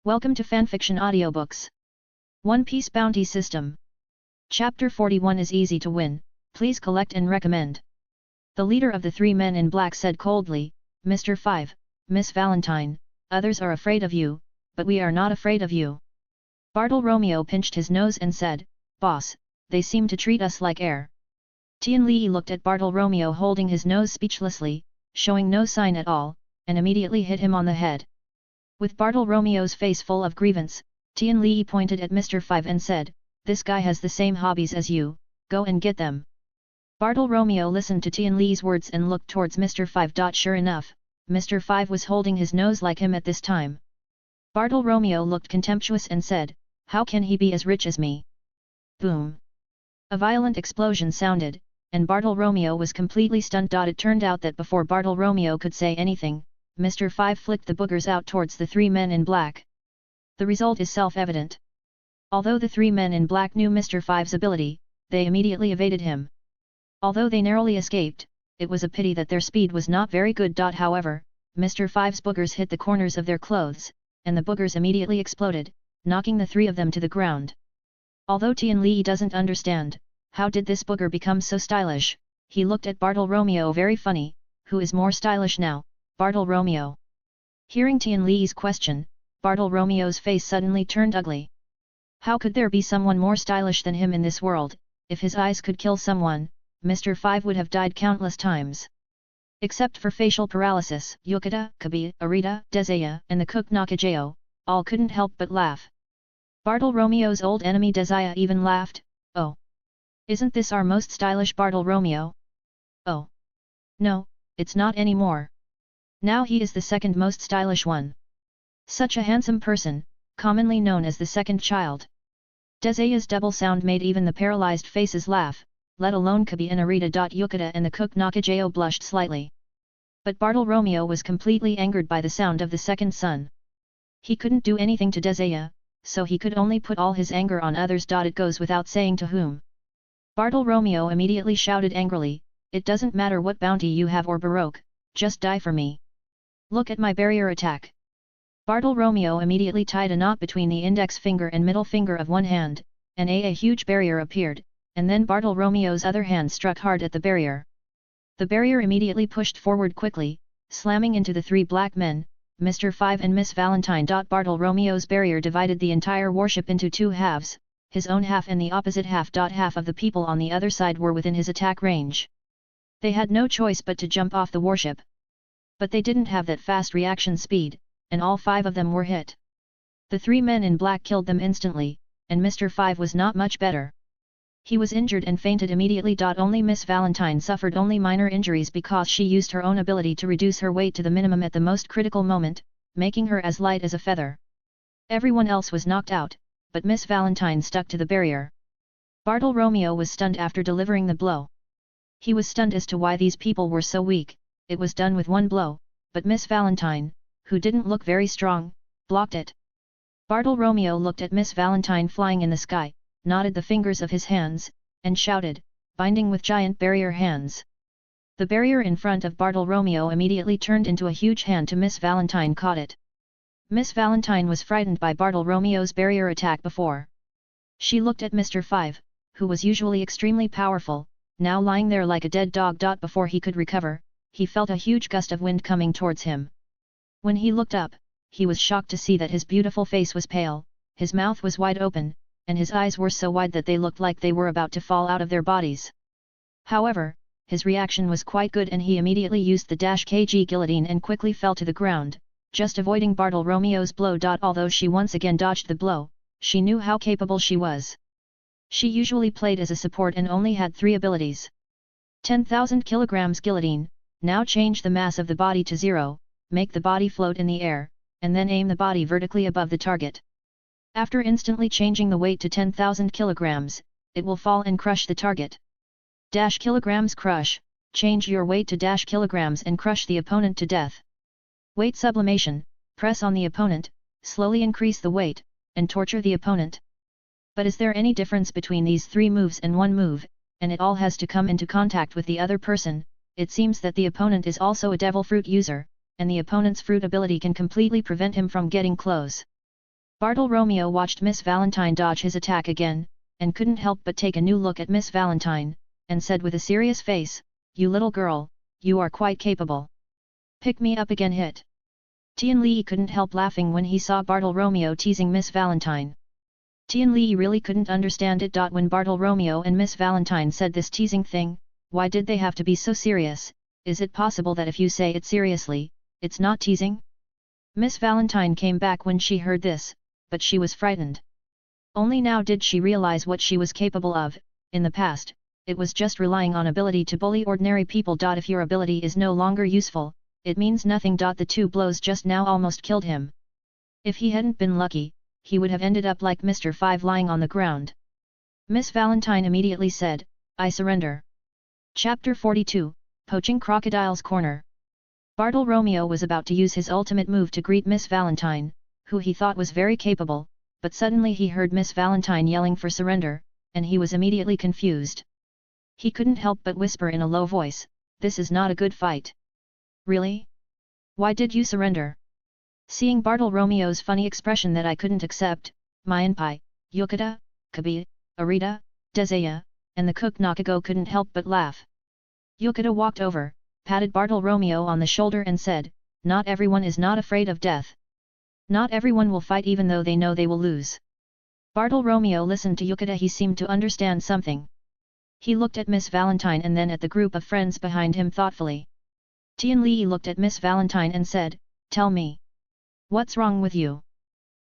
Welcome to Fanfiction Audiobooks. One Piece Bounty System. Chapter 41 is easy to win, please collect and recommend. The leader of the three men in black said coldly, Mr. 5, Miss Valentine, others are afraid of you, but we are not afraid of you. Bartolomeo pinched his nose and said, Boss, they seem to treat us like air. Tian Li looked at Bartolomeo holding his nose speechlessly, showing no sign at all, and immediately hit him on the head. With Bartolomeo's face full of grievance, Tian Li pointed at Mr. 5 and said, This guy has the same hobbies as you, go and get them. Bartolomeo listened to Tian Li's words and looked towards Mr. 5. Sure enough, Mr. 5 was holding his nose like him at this time. Bartolomeo looked contemptuous and said, How can he be as rich as me? Boom! A violent explosion sounded, and Bartolomeo was completely stunned. It turned out that before Bartolomeo could say anything, Mr. 5 flicked the boogers out towards the three men in black. The result is self-evident. Although the three men in black knew Mr. 5's ability, they immediately evaded him. Although they narrowly escaped, it was a pity that their speed was not very good. However, Mr. 5's boogers hit the corners of their clothes, and the boogers immediately exploded, knocking the three of them to the ground. Although Tian Li doesn't understand, how did this booger become so stylish, he looked at Bartolomeo very funny, who is more stylish now? Bartolomeo. Hearing Tian Li's question, Bartolomeo's face suddenly turned ugly. How could there be someone more stylish than him in this world? If his eyes could kill someone, Mr. 5 would have died countless times. Except for facial paralysis, Yukata, Kabi, Arita, Dezaya, and the cook Nakajao, all couldn't help but laugh. Bartolomeo's old enemy Dezaya even laughed, Oh! Isn't this our most stylish Bartolomeo? Oh! No, it's not anymore. Now he is the second most stylish one. Such a handsome person, commonly known as the second child. Dezaya's double sound made even the paralyzed faces laugh, let alone Kabi and Arita. Yukata and the cook Nakajao blushed slightly. But Bartolomeo was completely angered by the sound of the second son. He couldn't do anything to Dezaya, so he could only put all his anger on others. It goes without saying to whom. Bartolomeo immediately shouted angrily, It doesn't matter what bounty you have or baroque, just die for me. Look at my barrier attack. Bartolomeo immediately tied a knot between the index finger and middle finger of one hand, and a huge barrier appeared, and then Bartolomeo's other hand struck hard at the barrier. The barrier immediately pushed forward quickly, slamming into the three black men, Mr. 5 and Miss Valentine. Bartolomeo's barrier divided the entire warship into two halves, his own half and the opposite half. Half of the people on the other side were within his attack range. They had no choice but to jump off the warship. But they didn't have that fast reaction speed, and all five of them were hit. The three men in black killed them instantly, and Mr. 5 was not much better. He was injured and fainted immediately. Only Miss Valentine suffered only minor injuries because she used her own ability to reduce her weight to the minimum at the most critical moment, making her as light as a feather. Everyone else was knocked out, but Miss Valentine stuck to the barrier. Bartolomeo was stunned after delivering the blow. He was stunned as to why these people were so weak. It was done with one blow, but Miss Valentine, who didn't look very strong, blocked it. Bartolomeo looked at Miss Valentine flying in the sky, nodded the fingers of his hands, and shouted, binding with giant barrier hands. The barrier in front of Bartolomeo immediately turned into a huge hand to Miss Valentine caught it. Miss Valentine was frightened by Bartolomeo's barrier attack before. She looked at Mr. 5, who was usually extremely powerful, now lying there like a dead dog. Before he could recover, he felt a huge gust of wind coming towards him. When he looked up, he was shocked to see that his beautiful face was pale, his mouth was wide open, and his eyes were so wide that they looked like they were about to fall out of their bodies. However, his reaction was quite good and he immediately used the -kg guillotine and quickly fell to the ground, just avoiding Bartolomeo's blow. Although she once again dodged the blow, she knew how capable she was. She usually played as a support and only had 3 abilities. 10,000 kilograms guillotine, now change the mass of the body to 0, make the body float in the air, and then aim the body vertically above the target. After instantly changing the weight to 10,000 kilograms, it will fall and crush the target. -kilograms crush, change your weight to -kilograms and crush the opponent to death. Weight sublimation, press on the opponent, slowly increase the weight, and torture the opponent. But is there any difference between these 3 moves and one move, and it all has to come into contact with the other person? It seems that the opponent is also a devil fruit user, and the opponent's fruit ability can completely prevent him from getting close. Bartolomeo watched Miss Valentine dodge his attack again, and couldn't help but take a new look at Miss Valentine, and said with a serious face, "You little girl, you are quite capable. Pick me up again." Hit. Tian Li couldn't help laughing when he saw Bartolomeo teasing Miss Valentine. Tian Li really couldn't understand it. When Bartolomeo and Miss Valentine said this teasing thing, why did they have to be so serious? Is it possible that if you say it seriously, it's not teasing? Miss Valentine came back when she heard this, but she was frightened. Only now did she realize what she was capable of. In the past, it was just relying on ability to bully ordinary people. If your ability is no longer useful, it means nothing. The 2 blows just now almost killed him. If he hadn't been lucky, he would have ended up like Mr. 5 lying on the ground. Miss Valentine immediately said, "I surrender." Chapter 42, Poaching Crocodile's Corner. Bartolomeo was about to use his ultimate move to greet Miss Valentine, who he thought was very capable, but suddenly he heard Miss Valentine yelling for surrender, and he was immediately confused. He couldn't help but whisper in a low voice, "This is not a good fight." "Really? Why did you surrender?" Seeing Bartolomeo's funny expression that I couldn't accept, Mianpai, Yukata, Kabi, Arita, Desaya, and the cook Nakago couldn't help but laugh. Yukata walked over, patted Bartolomeo on the shoulder and said, "Not everyone is not afraid of death. Not everyone will fight even though they know they will lose." Bartolomeo listened to Yukata. He seemed to understand something. He looked at Miss Valentine and then at the group of friends behind him thoughtfully. Tian Li looked at Miss Valentine and said, "Tell me. What's wrong with you?"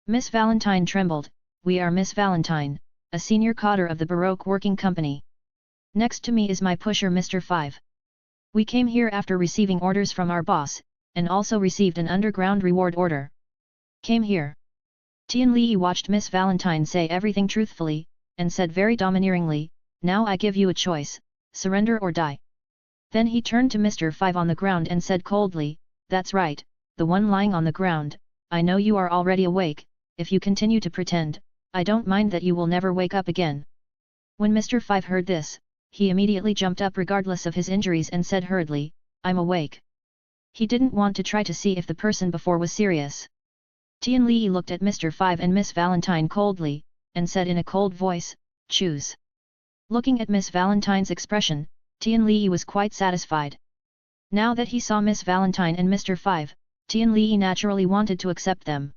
Miss Valentine trembled. "We are Miss Valentine, a senior cadre of the Baroque Working Company. Next to me is my pusher Mr. 5. We came here after receiving orders from our boss, and also received an underground reward order. Came here." Tian Li watched Miss Valentine say everything truthfully, and said very domineeringly, "Now I give you a choice, surrender or die." Then he turned to Mr. 5 on the ground and said coldly, "That's right, the one lying on the ground, I know you are already awake. If you continue to pretend, I don't mind that you will never wake up again." When Mr. 5 heard this, he immediately jumped up regardless of his injuries and said hurriedly, "I'm awake." He didn't want to try to see if the person before was serious. Tian Li looked at Mr. 5 and Miss Valentine coldly, and said in a cold voice, "Choose." Looking at Miss Valentine's expression, Tian Li was quite satisfied. Now that he saw Miss Valentine and Mr. 5, Tian Li naturally wanted to accept them.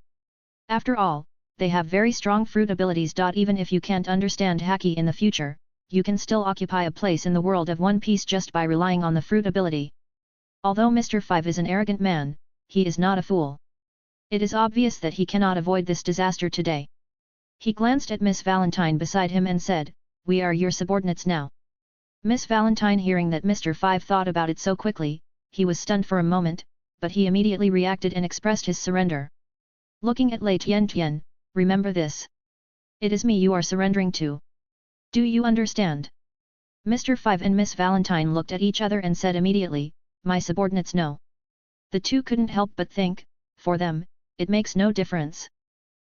After all, they have very strong fruit abilities. Even if you can't understand Haki in the future, you can still occupy a place in the world of One Piece just by relying on the fruit ability. Although Mr. 5 is an arrogant man, he is not a fool. It is obvious that he cannot avoid this disaster today. He glanced at Miss Valentine beside him and said, "We are your subordinates now." Miss Valentine, hearing that Mr. 5 thought about it so quickly, he was stunned for a moment, but he immediately reacted and expressed his surrender. Looking at Lei Tian, "Remember this. It is me you are surrendering to. Do you understand?" Mr. 5 and Miss Valentine looked at each other and said immediately, "My subordinates know." The two couldn't help but think, for them, it makes no difference.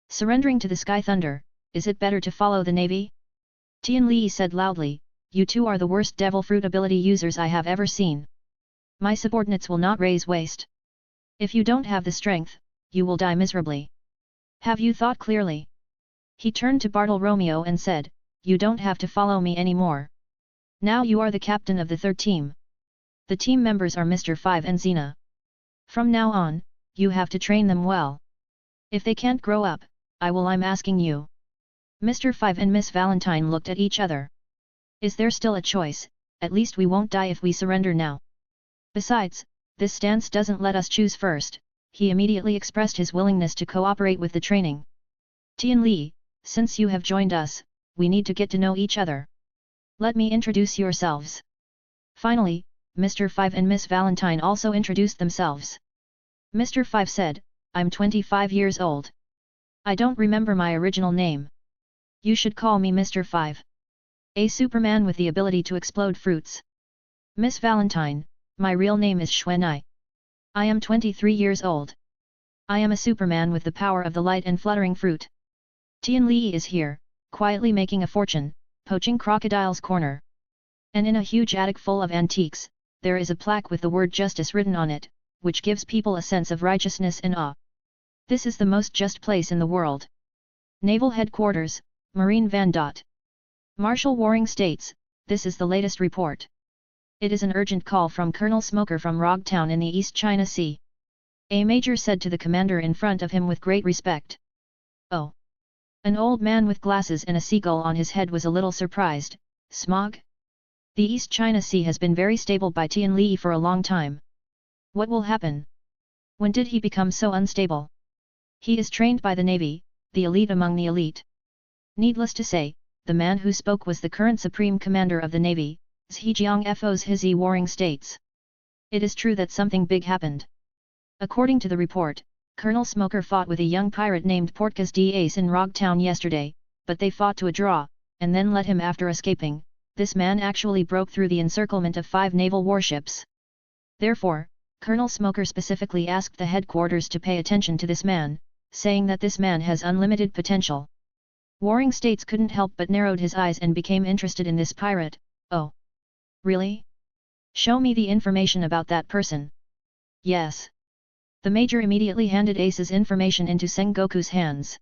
Surrendering to the Sky Thunder, is it better to follow the Navy? Tian Li said loudly, "You two are the worst devil fruit ability users I have ever seen. My subordinates will not raise waste. If you don't have the strength, you will die miserably. Have you thought clearly?" He turned to Bartolomeo and said, "You don't have to follow me anymore. Now you are the captain of the third team. The team members are Mr. 5 and Xena. From now on, you have to train them well. If they can't grow up, I'm asking you." Mr. 5 and Miss Valentine looked at each other. Is there still a choice? At least we won't die if we surrender now. Besides, this stance doesn't let us choose first. He immediately expressed his willingness to cooperate with the training. "Tian Li, since you have joined us, we need to get to know each other. Let me introduce yourselves." Finally, Mr. 5 and Miss Valentine also introduced themselves. Mr. 5 said, "I'm 25 years old. I don't remember my original name. You should call me Mr. 5. A Superman with the ability to explode fruits." Miss Valentine, "My real name is Xuanai. I am 23 years old. I am a Superman with the power of the light and fluttering fruit. Tian Li is here, quietly making a fortune, poaching crocodile's corner." And in a huge attic full of antiques, there is a plaque with the word justice written on it, which gives people a sense of righteousness and awe. This is the most just place in the world. Naval Headquarters, Marine Van. Marshal Waring states, this is the latest report. It is an urgent call from Colonel Smoker from Rog Town in the East China Sea. A major said to the commander in front of him with great respect. Oh! An old man with glasses and a seagull on his head was a little surprised. Smog? The East China Sea has been very stable by Tian Li for a long time. What will happen? When did he become so unstable? He is trained by the Navy, the elite among the elite. Needless to say, the man who spoke was the current Supreme Commander of the Navy, Zhejiang Fo's Hizzy Waring states. It is true that something big happened. According to the report, Colonel Smoker fought with a young pirate named Portgas d'Ace in Rog Town yesterday, but they fought to a draw, and then let him after escaping. This man actually broke through the encirclement of 5 naval warships. Therefore, Colonel Smoker specifically asked the headquarters to pay attention to this man, saying that this man has unlimited potential. Waring states couldn't help but narrowed his eyes and became interested in this pirate. Oh! Really? Show me the information about that person. Yes. The major immediately handed Ace's information into Sengoku's hands.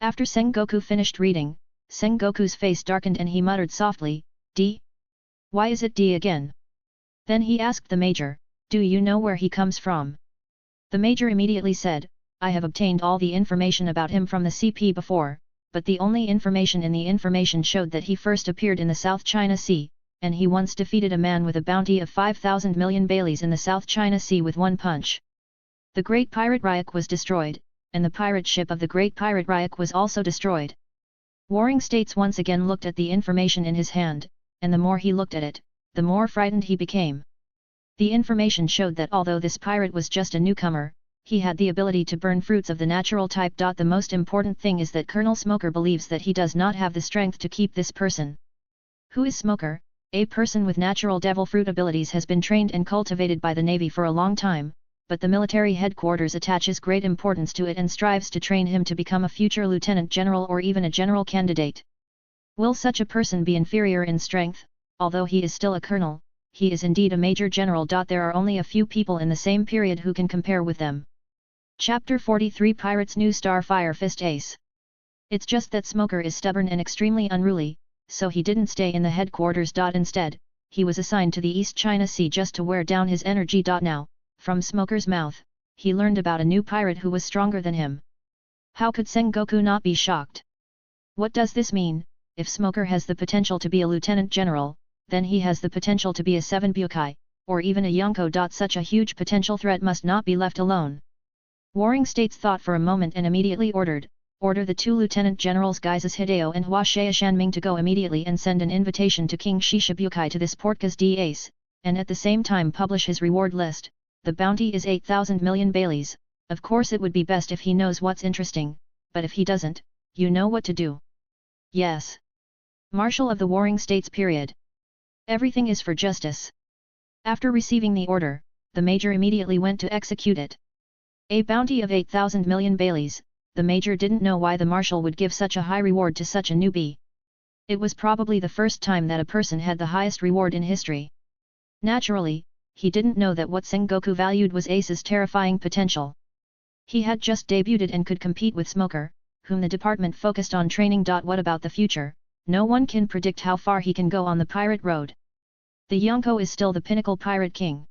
After Sengoku finished reading, Sengoku's face darkened and he muttered softly, D? Why is it D again? Then he asked the major, do you know where he comes from? The major immediately said, I have obtained all the information about him from the CP before, but the only information in the information showed that he first appeared in the South China Sea, and he once defeated a man with a bounty of 5,000 million baileys in the South China Sea with one punch. The Great Pirate Ryuk was destroyed, and the pirate ship of the Great Pirate Ryuk was also destroyed. Waring states once again looked at the information in his hand, and the more he looked at it, the more frightened he became. The information showed that although this pirate was just a newcomer, he had the ability to burn fruits of the natural type. The most important thing is that Colonel Smoker believes that he does not have the strength to keep this person. Who is Smoker? A person with natural devil fruit abilities has been trained and cultivated by the Navy for a long time, but the military headquarters attaches great importance to it and strives to train him to become a future lieutenant general or even a general candidate. Will such a person be inferior in strength? Although he is still a colonel, he is indeed a major general. There are only a few people in the same period who can compare with them. Chapter 43 Pirates New Star Fire Fist Ace. It's just that Smoker is stubborn and extremely unruly, so he didn't stay in the headquarters. Instead, he was assigned to the East China Sea just to wear down his energy. Now, from Smoker's mouth, he learned about a new pirate who was stronger than him. How could Sengoku not be shocked? What does this mean? If Smoker has the potential to be a lieutenant general, then he has the potential to be a 7 Bukai, or even a Yonko. Such a huge potential threat must not be left alone. Waring states thought for a moment and immediately order the 2 lieutenant generals Geizes Hideo and Hua Shanming to go immediately and send an invitation to King Shishibukai to this Portgas d'Ace, and at the same time publish his reward list. The bounty is 8,000 million baileys. Of course it would be best if he knows what's interesting, but if he doesn't, you know what to do. Yes. Marshal of the Warring States. Period. Everything is for justice. After receiving the order, the major immediately went to execute it. A bounty of 8,000 million baileys. The major didn't know why the marshal would give such a high reward to such a newbie. It was probably the first time that a person had the highest reward in history. Naturally, he didn't know that what Sengoku valued was Ace's terrifying potential. He had just debuted and could compete with Smoker, whom the department focused on training. What about the future? No one can predict how far he can go on the pirate road. The Yonko is still the pinnacle pirate king.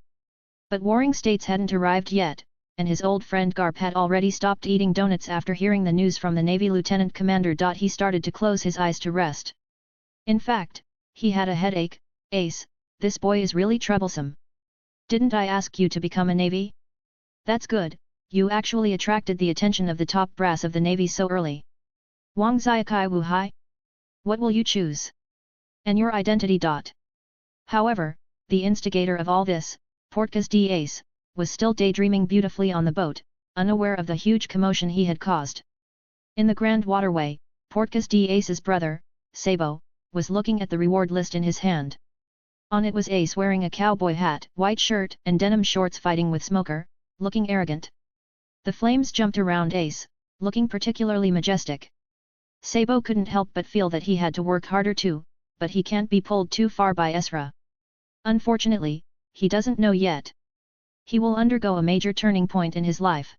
But Waring states hadn't arrived yet, and his old friend Garp had already stopped eating donuts after hearing the news from the Navy Lieutenant Commander. He started to close his eyes to rest. In fact, he had a headache. Ace, this boy is really troublesome. Didn't I ask you to become a Navy? That's good, you actually attracted the attention of the top brass of the Navy so early. Wang Xiakai Wu Hai? What will you choose? And your identity. However, the instigator of all this, Portgas d'Ace, was still daydreaming beautifully on the boat, unaware of the huge commotion he had caused. In the Grand Waterway, Portgas d'Ace's brother, Sabo, was looking at the reward list in his hand. On it was Ace wearing a cowboy hat, white shirt and denim shorts fighting with Smoker, looking arrogant. The flames jumped around Ace, looking particularly majestic. Sabo couldn't help but feel that he had to work harder too, but he can't be pulled too far by Esra. Unfortunately, he doesn't know yet. He will undergo a major turning point in his life.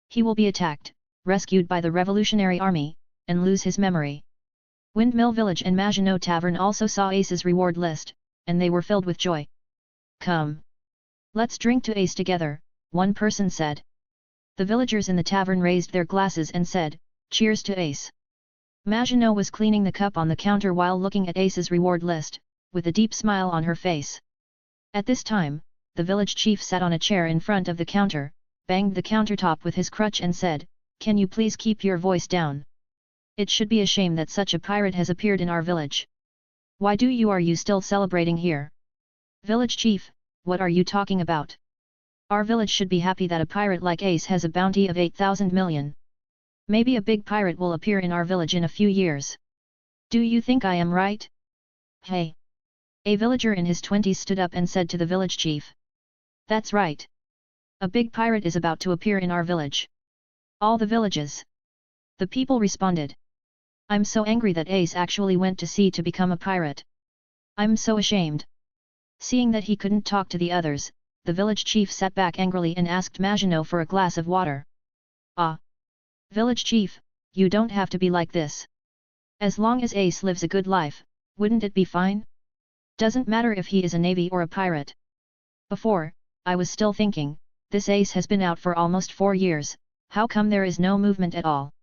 He will be attacked, rescued by the Revolutionary Army, and lose his memory. Windmill Village and Maginot Tavern also saw Ace's reward list, and they were filled with joy. Come! Let's drink to Ace together, one person said. The villagers in the tavern raised their glasses and said, cheers to Ace. Maginot was cleaning the cup on the counter while looking at Ace's reward list, with a deep smile on her face. At this time, the village chief sat on a chair in front of the counter, banged the countertop with his crutch and said, can you please keep your voice down? It should be a shame that such a pirate has appeared in our village. Why are you still celebrating here? Village chief, what are you talking about? Our village should be happy that a pirate like Ace has a bounty of 8,000 million. Maybe a big pirate will appear in our village in a few years. Do you think I am right? Hey! A villager in his 20s stood up and said to the village chief. That's right. A big pirate is about to appear in our village. All the villages. The people responded. I'm so angry that Ace actually went to sea to become a pirate. I'm so ashamed. Seeing that he couldn't talk to the others, the village chief sat back angrily and asked Maginot for a glass of water. Ah! Village chief, you don't have to be like this. As long as Ace lives a good life, wouldn't it be fine? Doesn't matter if he is a navy or a pirate. Before, I was still thinking, this Ace has been out for almost 4 years, how come there is no movement at all?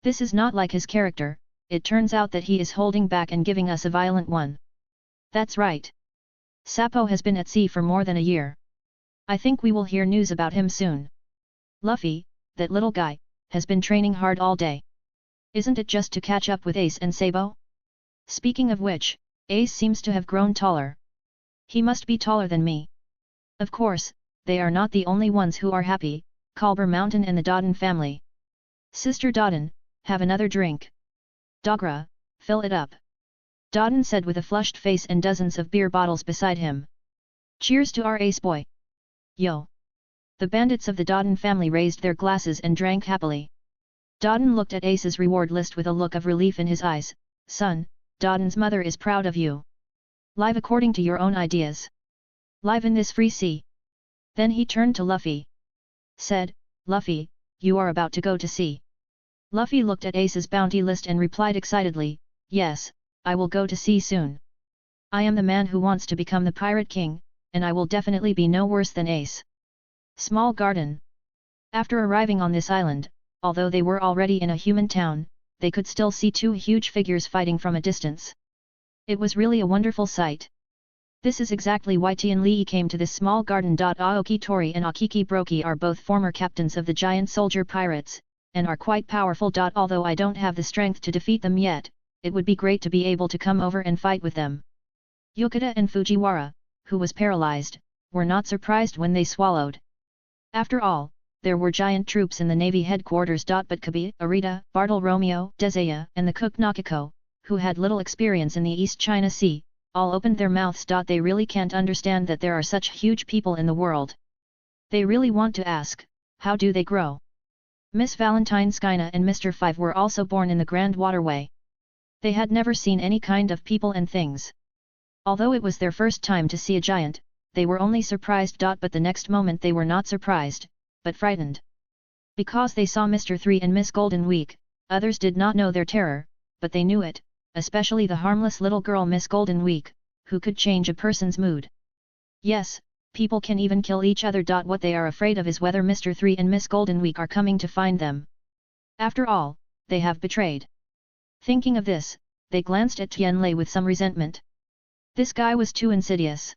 This is not like his character, it turns out that he is holding back and giving us a violent one. That's right. Sapo has been at sea for more than a year. I think we will hear news about him soon. Luffy, that little guy, has been training hard all day. Isn't it just to catch up with Ace and Sabo? Speaking of which, Ace seems to have grown taller. He must be taller than me. Of course, they are not the only ones who are happy, Kalber Mountain and the Dodden family. Sister Dodden, have another drink. Dogra, fill it up. Dodden said with a flushed face and dozens of beer bottles beside him. Cheers to our Ace boy. Yo! The bandits of the Dodden family raised their glasses and drank happily. Dodden looked at Ace's reward list with a look of relief in his eyes. Son, Dodden's mother is proud of you. Live according to your own ideas. Live in this free sea. Then he turned to Luffy. Said, Luffy, you are about to go to sea. Luffy looked at Ace's bounty list and replied excitedly, yes, I will go to sea soon. I am the man who wants to become the Pirate King, and I will definitely be no worse than Ace. Small garden. After arriving on this island, although they were already in a human town, they could still see 2 huge figures fighting from a distance. It was really a wonderful sight. This is exactly why Tian Li came to this small garden. Aoki Tori and Akiki Broki are both former captains of the giant soldier pirates, and are quite powerful. Although I don't have the strength to defeat them yet, it would be great to be able to come over and fight with them. Yokota and Fujiwara, who was paralyzed, were not surprised when they swallowed. After all, there were giant troops in the Navy headquarters. But Kabi, Arita, Bartolomeo, Dezaya, and the cook Nakako, who had little experience in the East China Sea, all opened their mouths. They really can't understand that there are such huge people in the world. They really want to ask, how do they grow? Miss Valentine Skyna and Mr. Five were also born in the Grand Waterway. They had never seen any kind of people and things. Although it was their first time to see a giant, they were only surprised. But the next moment they were not surprised, but frightened. Because they saw Mr. 3 and Miss Golden Week, others did not know their terror, but they knew it, especially the harmless little girl Miss Golden Week, who could change a person's mood. Yes, people can even kill each other. What they are afraid of is whether Mr. 3 and Miss Golden Week are coming to find them. After all, they have betrayed. Thinking of this, they glanced at Tian Lei with some resentment. This guy was too insidious.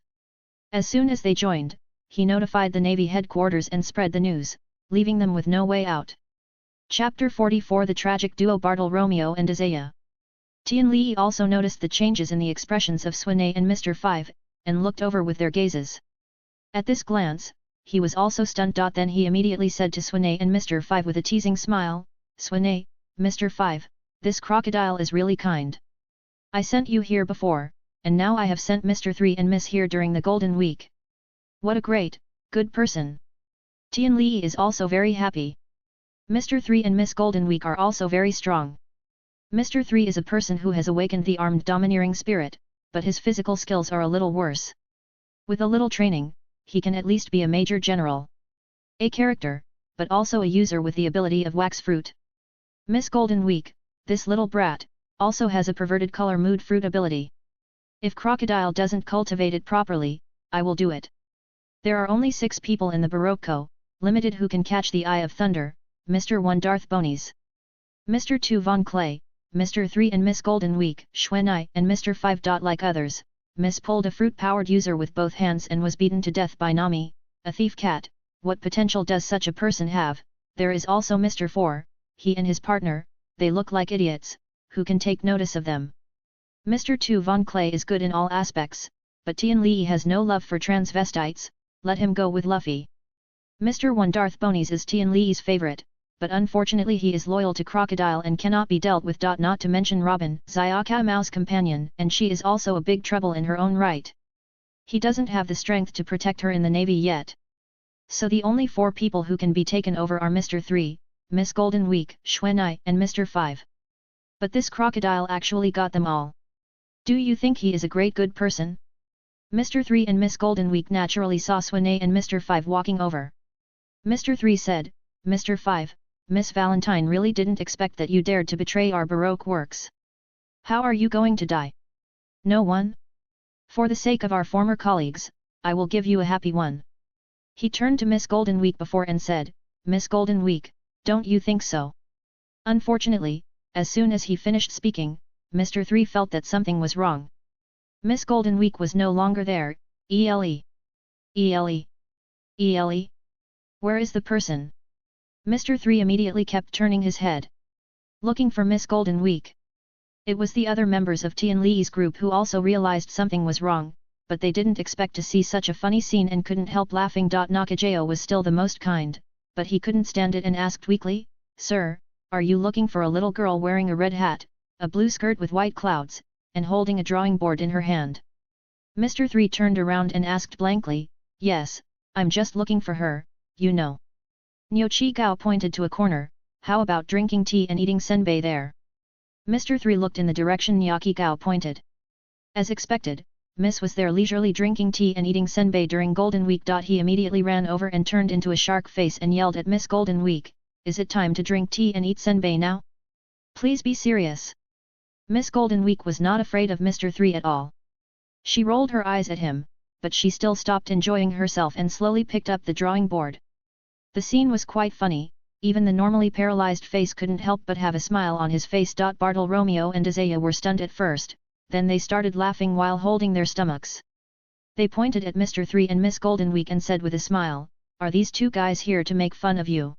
As soon as they joined, he notified the Navy headquarters and spread the news, leaving them with no way out. Chapter 44 The tragic duo Bartolomeo and Dezaya. Tian Li also noticed the changes in the expressions of Swinei and Mr. 5, and looked over with their gazes. At this glance, he was also stunned. Then he immediately said to Swinei and Mr. 5 with a teasing smile, Swinei, Mr. 5, this crocodile is really kind. I sent you here before, and now I have sent Mr. 3 and Miss here during the Golden Week. What a great, good person. Tian Li is also very happy. Mr. 3 and Miss Golden Week are also very strong. Mr. 3 is a person who has awakened the armed domineering spirit, but his physical skills are a little worse. With a little training, he can at least be a major general. A character, but also a user with the ability of wax fruit. Miss Golden Week, this little brat, also has a perverted color mood fruit ability. If Crocodile doesn't cultivate it properly, I will do it. There are only 6 people in the Barocco, limited who can catch the Eye of Thunder, Mr. 1 Darth Bonies, Mr. 2 Von Clay, Mr. 3 and Miss Golden Week, Xuanai and Mr. 5. Like others, Miss pulled a fruit-powered user with both hands and was beaten to death by Nami, a thief cat. What potential does such a person have? There is also Mr. 4, he and his partner, they look like idiots, who can take notice of them. Mr. 2 Von Clay is good in all aspects, but Tian Li has no love for transvestites, let him go with Luffy. Mr. 1 Darth Bonies is Tian Li's favorite, but unfortunately he is loyal to Crocodile and cannot be dealt with. Not to mention Robin, Xiaoka Mao's companion, and she is also a big trouble in her own right. He doesn't have the strength to protect her in the navy yet. So the only 4 people who can be taken over are Mr. 3, Miss Golden Week, Xuanai and Mr. 5. But this Crocodile actually got them all. Do you think he is a great good person? Mr. 3 and Miss Golden Week naturally saw Xuanai and Mr. 5 walking over. Mr. 3 said, Mr. 5, Miss Valentine really didn't expect that you dared to betray our Baroque works. How are you going to die? No one? For the sake of our former colleagues, I will give you a happy one. He turned to Miss Golden Week before and said, Miss Golden Week, don't you think so? Unfortunately, as soon as he finished speaking, Mr. 3 felt that something was wrong. Miss Golden Week was no longer there. Ele. Ele. Ele. Where is the person? Mr. 3 immediately kept turning his head, looking for Miss Golden Week. It was the other members of Tian Li's group who also realized something was wrong, but they didn't expect to see such a funny scene and couldn't help laughing. Nakajao was still the most kind, but he couldn't stand it and asked weakly, Sir, are you looking for a little girl wearing a red hat, a blue skirt with white clouds, and holding a drawing board in her hand? Mr. 3 turned around and asked blankly, Yes, I'm just looking for her, you know. Niu Qigao pointed to a corner, how about drinking tea and eating senbei there? Mr. 3 looked in the direction Niu Qigao pointed. As expected, Miss was there leisurely drinking tea and eating senbei during Golden Week. He immediately ran over and turned into a shark face and yelled at Miss Golden Week, Is it time to drink tea and eat senbei now? Please be serious. Miss Golden Week was not afraid of Mr. 3 at all. She rolled her eyes at him, but she still stopped enjoying herself and slowly picked up the drawing board. The scene was quite funny, even the normally paralyzed face couldn't help but have a smile on his face. Bartolomeo and Azaya were stunned at first, then they started laughing while holding their stomachs. They pointed at Mr. 3 and Miss Golden Week and said with a smile, Are these 2 guys here to make fun of you?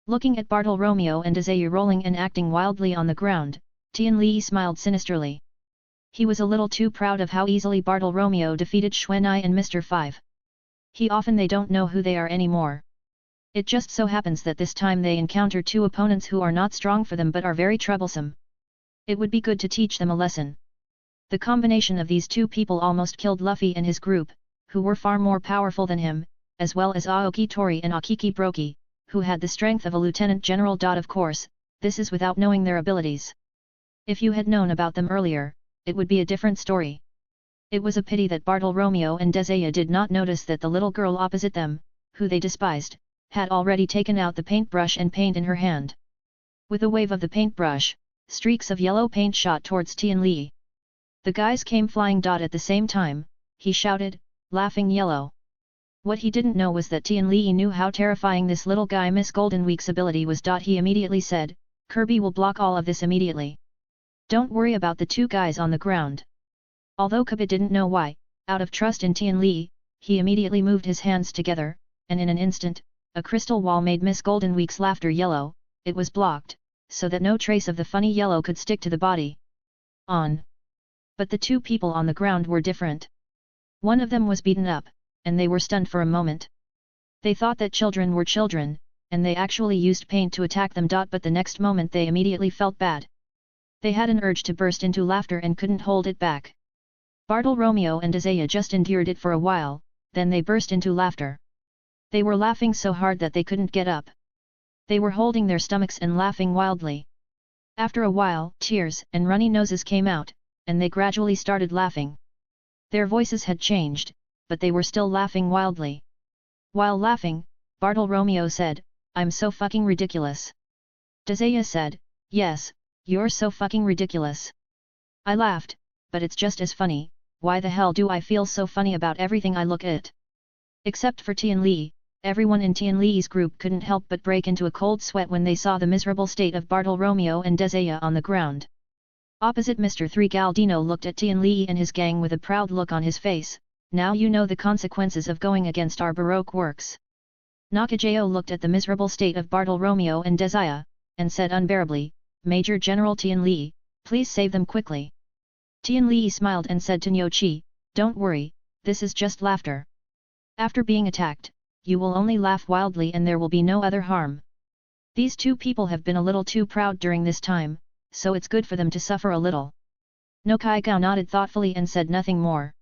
Looking at Bartolomeo and Azaya rolling and acting wildly on the ground, Tian Li smiled sinisterly. He was a little too proud of how easily Bartolomeo defeated Xuanai and Mr. 5. They don't know who they are anymore. It just so happens that this time they encounter 2 opponents who are not strong for them but are very troublesome. It would be good to teach them a lesson. The combination of these 2 people almost killed Luffy and his group, who were far more powerful than him, as well as Aoki Tori and Akiki Broki, who had the strength of a lieutenant general. Of course, this is without knowing their abilities. If you had known about them earlier, it would be a different story. It was a pity that Bartolomeo and Desaya did not notice that the little girl opposite them, who they despised, had already taken out the paintbrush and paint in her hand. With a wave of the paintbrush, streaks of yellow paint shot towards Tian Li. The guys came flying. At the same time, he shouted, laughing yellow. What he didn't know was that Tian Li knew how terrifying this little guy Miss Golden Week's ability was. He immediately said, Kirby will block all of this immediately. Don't worry about the 2 guys on the ground. Although Kirby didn't know why, out of trust in Tian Li, he immediately moved his hands together, and in an instant, a crystal wall made Miss Golden Week's laughter yellow. It was blocked, so that no trace of the funny yellow could stick to the body. But the 2 people on the ground were different. One of them was beaten up, and they were stunned for a moment. They thought that children were children, and they actually used paint to attack them. But the next moment they immediately felt bad. They had an urge to burst into laughter and couldn't hold it back. Bartolomeo and Azaya just endured it for a while, then they burst into laughter. They were laughing so hard that they couldn't get up. They were holding their stomachs and laughing wildly. After a while, tears and runny noses came out, and they gradually started laughing. Their voices had changed, but they were still laughing wildly. While laughing, Bartolomeo said, I'm so fucking ridiculous. Desaya said, Yes, You're so fucking ridiculous. I laughed, but it's just as funny. Why the hell do I feel so funny about everything I look at? Except for Tian Li, everyone in Tian Li's group couldn't help but break into a cold sweat when they saw the miserable state of Bartolomeo and Desaya on the ground. Opposite Mr. 3 Galdino looked at Tian Li and his gang with a proud look on his face. Now you know the consequences of going against our Baroque works. Nakajayo looked at the miserable state of Bartolomeo and Desaya, and said unbearably, Major General Tian Li, please save them quickly. Tian Li smiled and said to Niu Qi, don't worry, this is just laughter. After being attacked, you will only laugh wildly and there will be no other harm. These two people have been a little too proud during this time, so it's good for them to suffer a little. No Kai Gao nodded thoughtfully and said nothing more.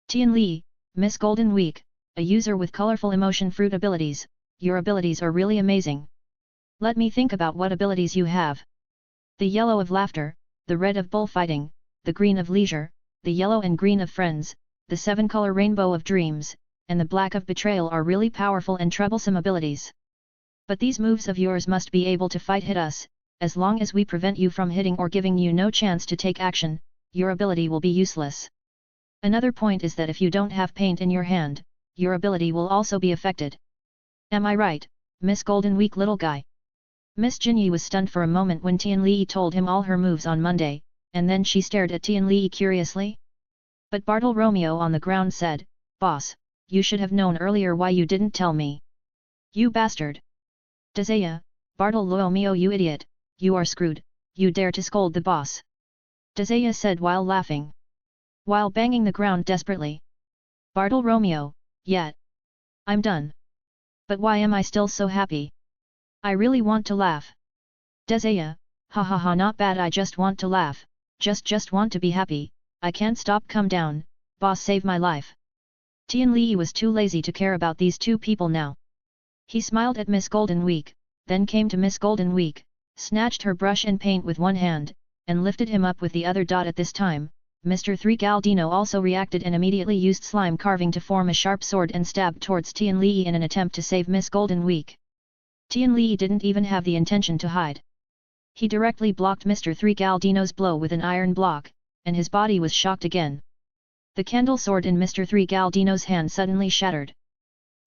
Tian Li, Miss Golden Week, a user with colorful emotion fruit abilities, your abilities are really amazing. Let me think about what abilities you have. The yellow of laughter, the red of bullfighting, the green of leisure, the yellow and green of friends, the 7-color rainbow of dreams, and the black of betrayal are really powerful and troublesome abilities. But these moves of yours must be able to hit us, as long as we prevent you from hitting or giving you no chance to take action, your ability will be useless. Another point is that if you don't have paint in your hand, your ability will also be affected. Am I right, Miss Golden Week little guy? Miss Jinyi was stunned for a moment when Tian Li told him all her moves on Monday, and then she stared at Tian Li curiously. But Bartolomeo on the ground said, Boss, you should have known earlier why you didn't tell me. You bastard! Desaya, Bartolomeo you idiot, you are screwed, you dare to scold the boss. Desaya said while laughing. While banging the ground desperately. Bartolomeo, yet. I'm done. But why am I still so happy? I really want to laugh. Desaya, ha ha ha not bad I just want to laugh, just want to be happy, I can't stop come down, boss save my life. Tian Li was too lazy to care about these two people now. He smiled at Miss Golden Week, then came to Miss Golden Week, snatched her brush and paint with one hand, and lifted him up with the other. At this time, Mr. 3 Galdino also reacted and immediately used slime carving to form a sharp sword and stabbed towards Tian Li in an attempt to save Miss Golden Week. Tian Li didn't even have the intention to hide. He directly blocked Mr. 3 Galdino's blow with an iron block, and his body was shocked again. The candle sword in Mr. 3 Galdino's hand suddenly shattered.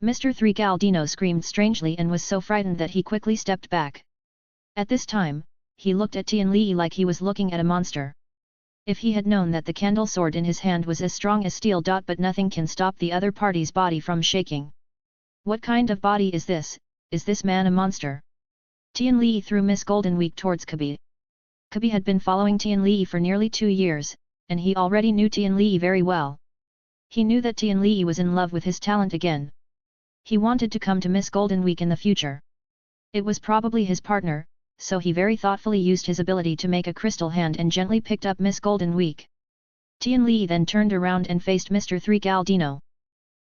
Mr. 3 Galdino screamed strangely and was so frightened that he quickly stepped back. At this time, he looked at Tian Li like he was looking at a monster. If he had known that the candle sword in his hand was as strong as steel. But nothing can stop the other party's body from shaking. What kind of body is this? Is this man a monster? Tian Li threw Miss Golden Week towards Kabi. Kabi had been following Tian Li for nearly 2 years, and he already knew Tian Li very well. He knew that Tian Li was in love with his talent again. He wanted to come to Miss Golden Week in the future. It was probably his partner, so he very thoughtfully used his ability to make a crystal hand and gently picked up Miss Golden Week. Tian Li then turned around and faced Mr. 3 Galdino.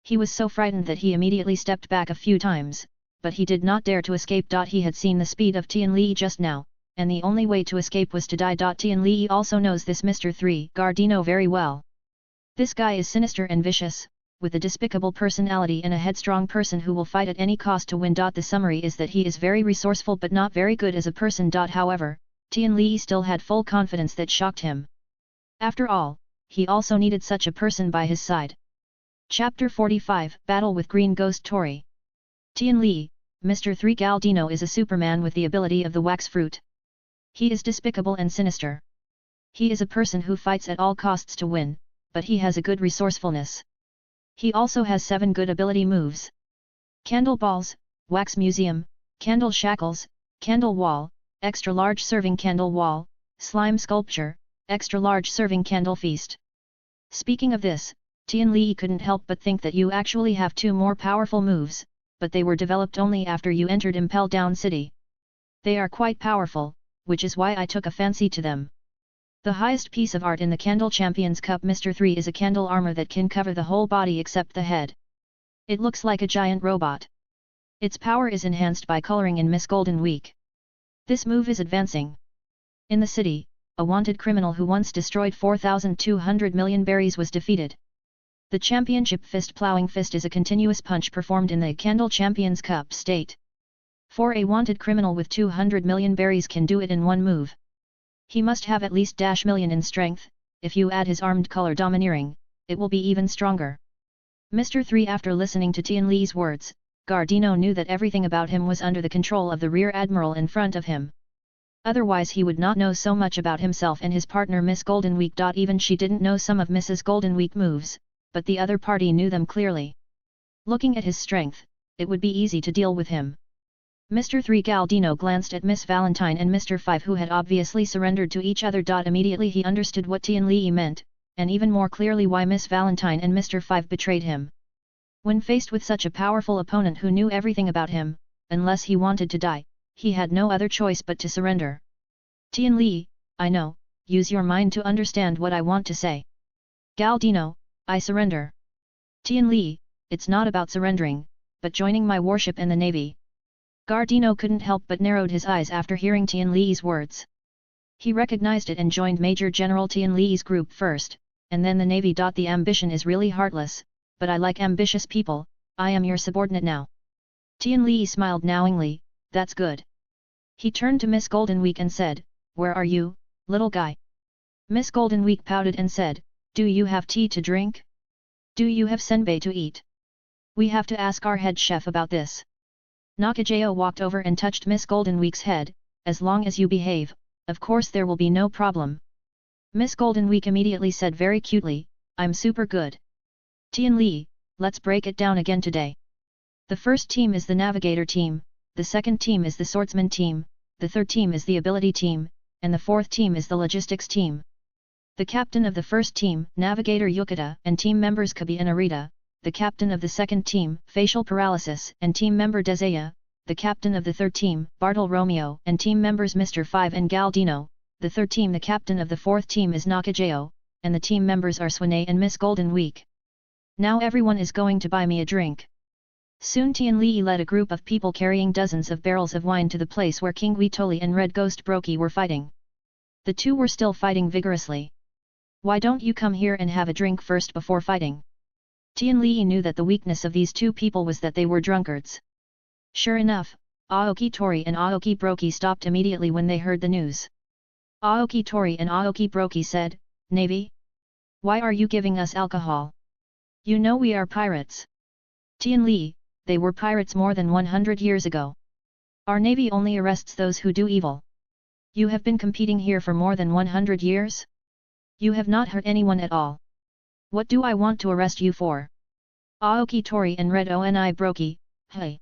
He was so frightened that he immediately stepped back a few times, but he did not dare to escape. He had seen the speed of Tian Li just now, and the only way to escape was to die. Tian Li also knows this Mr. 3 Galdino very well. This guy is sinister and vicious, with a despicable personality and a headstrong person who will fight at any cost to win. The summary is that he is very resourceful but not very good as a person. However, Tian Li still had full confidence that shocked him. After all, he also needed such a person by his side. Chapter 45 Battle with Green Ghost Tori. Tian Li, Mr. 3 Galdino is a Superman with the ability of the wax fruit. He is despicable and sinister. He is a person who fights at all costs to win, but he has a good resourcefulness. He also has 7 good ability moves. Candle Balls, Wax Museum, Candle Shackles, Candle Wall, Extra Large Serving Candle Wall, Slime Sculpture, Extra Large Serving Candle Feast. Speaking of this, Tian Li couldn't help but think that you actually have 2 more powerful moves, but they were developed only after you entered Impel Down City. They are quite powerful, which is why I took a fancy to them. The highest piece of art in the Candle Champions Cup Mr. 3 is a candle armor that can cover the whole body except the head. It looks like a giant robot. Its power is enhanced by coloring in Miss Golden Week. This move is advancing. In the city, a wanted criminal who once destroyed 4,200 million berries was defeated. The championship fist plowing fist is a continuous punch performed in the Candle Champions Cup state. For a wanted criminal with 200 million berries can do it in one move. He must have at least -million in strength, if you add his armed color domineering, it will be even stronger. Mr. 3 After listening to Tian Li's words, Gardino knew that everything about him was under the control of the Rear Admiral in front of him. Otherwise he would not know so much about himself and his partner Miss Goldenweek. Even she didn't know some of Mrs. Goldenweek moves, but the other party knew them clearly. Looking at his strength, it would be easy to deal with him. Mr. 3 Galdino glanced at Miss Valentine and Mr. 5 who had obviously surrendered to each other. Immediately he understood what Tian Li meant, and even more clearly why Miss Valentine and Mr. 5 betrayed him. When faced with such a powerful opponent who knew everything about him, unless he wanted to die, he had no other choice but to surrender. Tian Li, I know, use your mind to understand what I want to say. Galdino, I surrender. Tian Li, it's not about surrendering, but joining my warship and the navy. Gardino couldn't help but narrowed his eyes after hearing Tian Li's words. He recognized it and joined Major General Tian Li's group first, and then the navy. The ambition is really heartless, but I like ambitious people. I am your subordinate now. Tian Li smiled knowingly, that's good. He turned to Miss Goldenweek and said, where are you, little guy? Miss Goldenweek pouted and said, do you have tea to drink? Do you have senbei to eat? We have to ask our head chef about this. Nakajayo walked over and touched Miss Goldenweek's head, as long as you behave, of course there will be no problem. Miss Goldenweek immediately said very cutely, I'm super good. Tian Li, let's break it down again today. The first team is the navigator team, the second team is the swordsman team, the third team is the ability team, and the fourth team is the logistics team. The captain of the first team, Navigator Yukata, and team members Kabi and Arita, the captain of the second team, Facial Paralysis, and team member Desaya, the captain of the third team, Bartle Romeo, and team members Mr. 5 and Galdino, the third team. The captain of the fourth team is Nakajayo, and the team members are Swanay and Miss Goldenweek. Now everyone is going to buy me a drink. Soon Tian Li led a group of people carrying dozens of barrels of wine to the place where King Wee Toli and Red Ghost Brokey were fighting. The two were still fighting vigorously. Why don't you come here and have a drink first before fighting? Tian Li knew that the weakness of these two people was that they were drunkards. Sure enough, Aoki Tori and Aoki Brokey stopped immediately when they heard the news. Aoki Tori and Aoki Brokey said, Navy? Why are you giving us alcohol? You know we are pirates. Tian Li, they were pirates more than 100 years ago. Our navy only arrests those who do evil. You have been competing here for more than 100 years? You have not hurt anyone at all. What do I want to arrest you for? Aoki Tori and Red Oni Brokey, hey.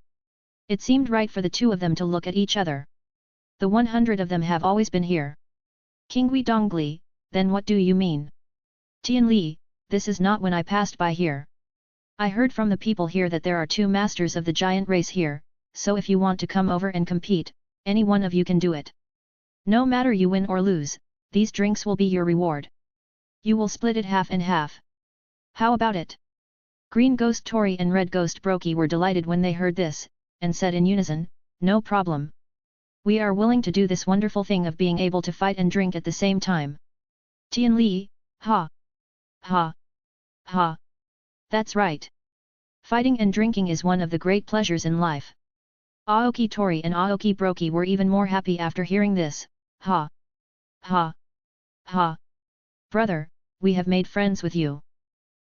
It seemed right for the two of them to look at each other. The 100 of them have always been here. Kingwi Dongli, then what do you mean? Tian Li, this is not when I passed by here. I heard from the people here that there are two masters of the giant race here, so if you want to come over and compete, any one of you can do it. No matter you win or lose, these drinks will be your reward. You will split it half and half. How about it? Green Ghost Tori and Red Ghost Brokey were delighted when they heard this, and said in unison, no problem. We are willing to do this wonderful thing of being able to fight and drink at the same time. Tian Li, ha! Ha! Ha! That's right. Fighting and drinking is one of the great pleasures in life. Aoki Tori and Aoki Brokey were even more happy after hearing this, ha! Ha! Ha! Brother, we have made friends with you.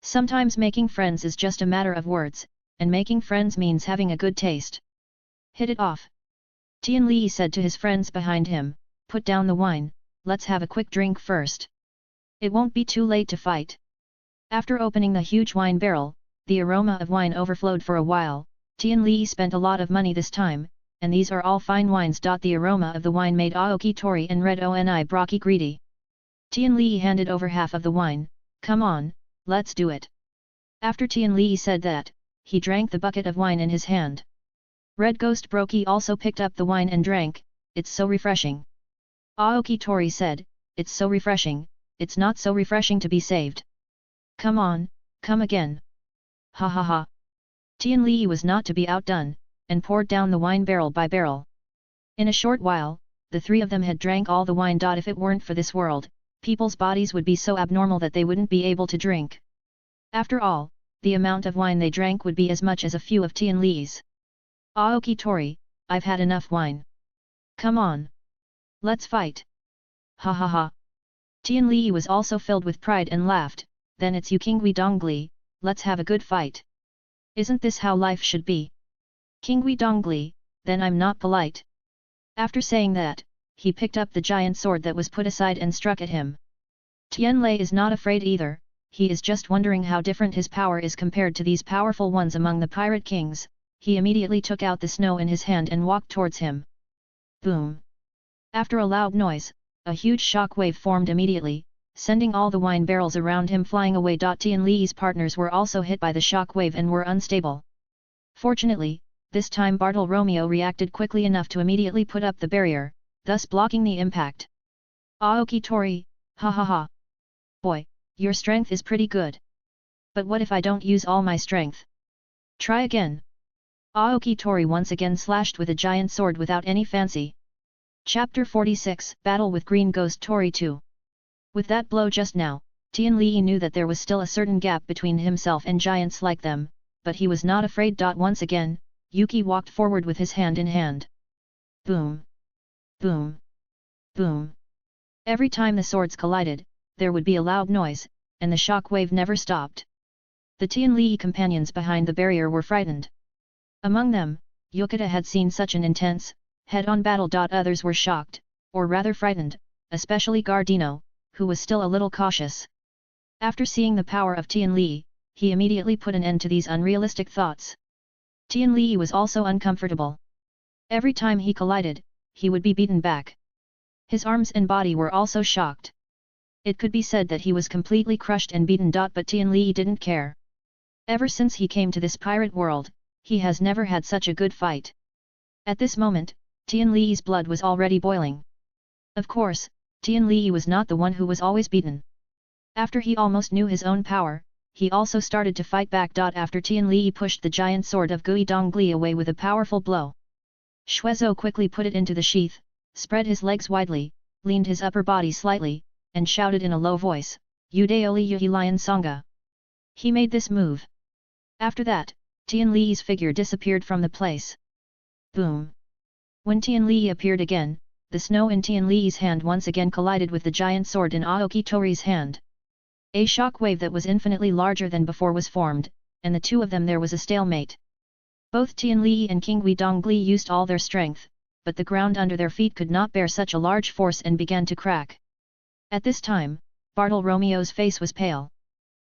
Sometimes making friends is just a matter of words, and making friends means having a good taste. Hit it off. Tian Li said to his friends behind him, put down the wine, let's have a quick drink first. It won't be too late to fight. After opening the huge wine barrel, the aroma of wine overflowed for a while. Tian Li spent a lot of money this time, and these are all fine wines. The aroma of the wine made Aoki Tori and Red Oni Brokey greedy. Tian Li handed over half of the wine, come on, let's do it. After Tian Li said that, he drank the bucket of wine in his hand. Red Ghost Brokey also picked up the wine and drank, it's so refreshing. Aoki Tori said, it's so refreshing, it's not so refreshing to be saved. Come on, come again. Ha ha ha. Tian Li was not to be outdone, and poured down the wine barrel by barrel. In a short while, the three of them had drank all the wine. If it weren't for this world, people's bodies would be so abnormal that they wouldn't be able to drink. After all, the amount of wine they drank would be as much as a few of Tian Li's. Aoki Tori, I've had enough wine. Come on. Let's fight. ha ha ha. Tian Li was also filled with pride and laughed, then it's you King Dongli, let's have a good fight. Isn't this how life should be? King Dongli, then I'm not polite. After saying that, he picked up the giant sword that was put aside and struck at him. Tian Lei is not afraid either, he is just wondering how different his power is compared to these powerful ones among the pirate kings. He immediately took out the snow in his hand and walked towards him. Boom! After a loud noise, a huge shock wave formed immediately, sending all the wine barrels around him flying away. Tian Li's partners were also hit by the shock wave and were unstable. Fortunately, this time Bartolomeo reacted quickly enough to immediately put up the barrier, thus blocking the impact. Aoki Tori, ha ha ha. Boy, your strength is pretty good. But what if I don't use all my strength? Try again. Aoki Tori once again slashed with a giant sword without any fancy. Chapter 46, Battle with Green Ghost Tori 2. With that blow just now, Tian Li knew that there was still a certain gap between himself and giants like them, but he was not afraid. Once again, Yuki walked forward with his hand in hand. Boom! Boom! Boom! Every time the swords collided, there would be a loud noise, and the shock wave never stopped. The Tian Li companions behind the barrier were frightened. Among them, Yokota had seen such an intense, head-on battle. Others were shocked, or rather frightened, especially Gardino, who was still a little cautious. After seeing the power of Tian Li, he immediately put an end to these unrealistic thoughts. Tian Li was also uncomfortable. Every time he collided, he would be beaten back. His arms and body were also shocked. It could be said that he was completely crushed and beaten. But Tian Li didn't care. Ever since he came to this pirate world, he has never had such a good fight. At this moment, Tian Li's blood was already boiling. Of course, Tian Li was not the one who was always beaten. After he almost knew his own power, he also started to fight back. After Tian Li pushed the giant sword of Gui Dongli away with a powerful blow. Shuezo quickly put it into the sheath, spread his legs widely, leaned his upper body slightly, and shouted in a low voice, Udaoli Yuhi Lion Sangha. He made this move. After that, Tian Li's figure disappeared from the place. Boom! When Tian Li appeared again, the snow in Tian Li's hand once again collided with the giant sword in Aoki Tori's hand. A shock wave that was infinitely larger than before was formed, and the two of them there was a stalemate. Both Tian Li and King Dongli used all their strength, but the ground under their feet could not bear such a large force and began to crack. At this time, Bartolomeo's face was pale.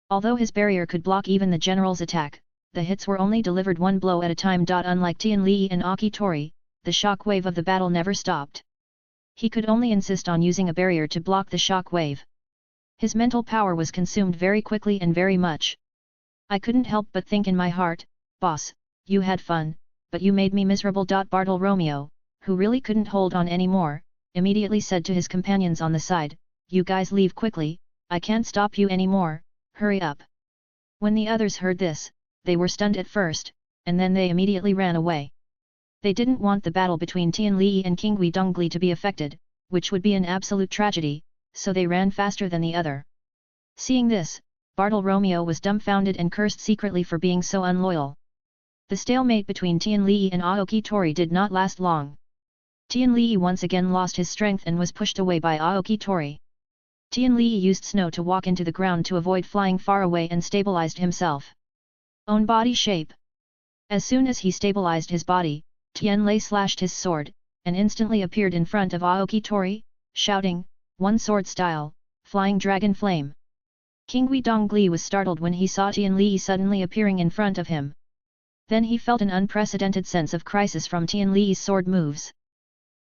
Although his barrier could block even the general's attack, the hits were only delivered one blow at a time. Unlike Tian Li and Aoki Tori, the shock wave of the battle never stopped. He could only insist on using a barrier to block the shock wave. His mental power was consumed very quickly and very much. I couldn't help but think in my heart, boss, you had fun, but you made me miserable. Bartolomeo, who really couldn't hold on anymore, immediately said to his companions on the side, you guys leave quickly, I can't stop you anymore, hurry up. When the others heard this, they were stunned at first, and then they immediately ran away. They didn't want the battle between Tian Li and King Dongli to be affected, which would be an absolute tragedy, so they ran faster than the other. Seeing this, Bartolomeo was dumbfounded and cursed secretly for being so unloyal. The stalemate between Tian Li and Aoki Tori did not last long. Tian Li once again lost his strength and was pushed away by Aoki Tori. Tian Li used snow to walk into the ground to avoid flying far away and stabilized himself. Own body shape. As soon as he stabilized his body, Tian Li slashed his sword, and instantly appeared in front of Aoki Tori, shouting, one sword style, flying dragon flame. King Dongli was startled when he saw Tian Li suddenly appearing in front of him. Then he felt an unprecedented sense of crisis from Tian Li's sword moves.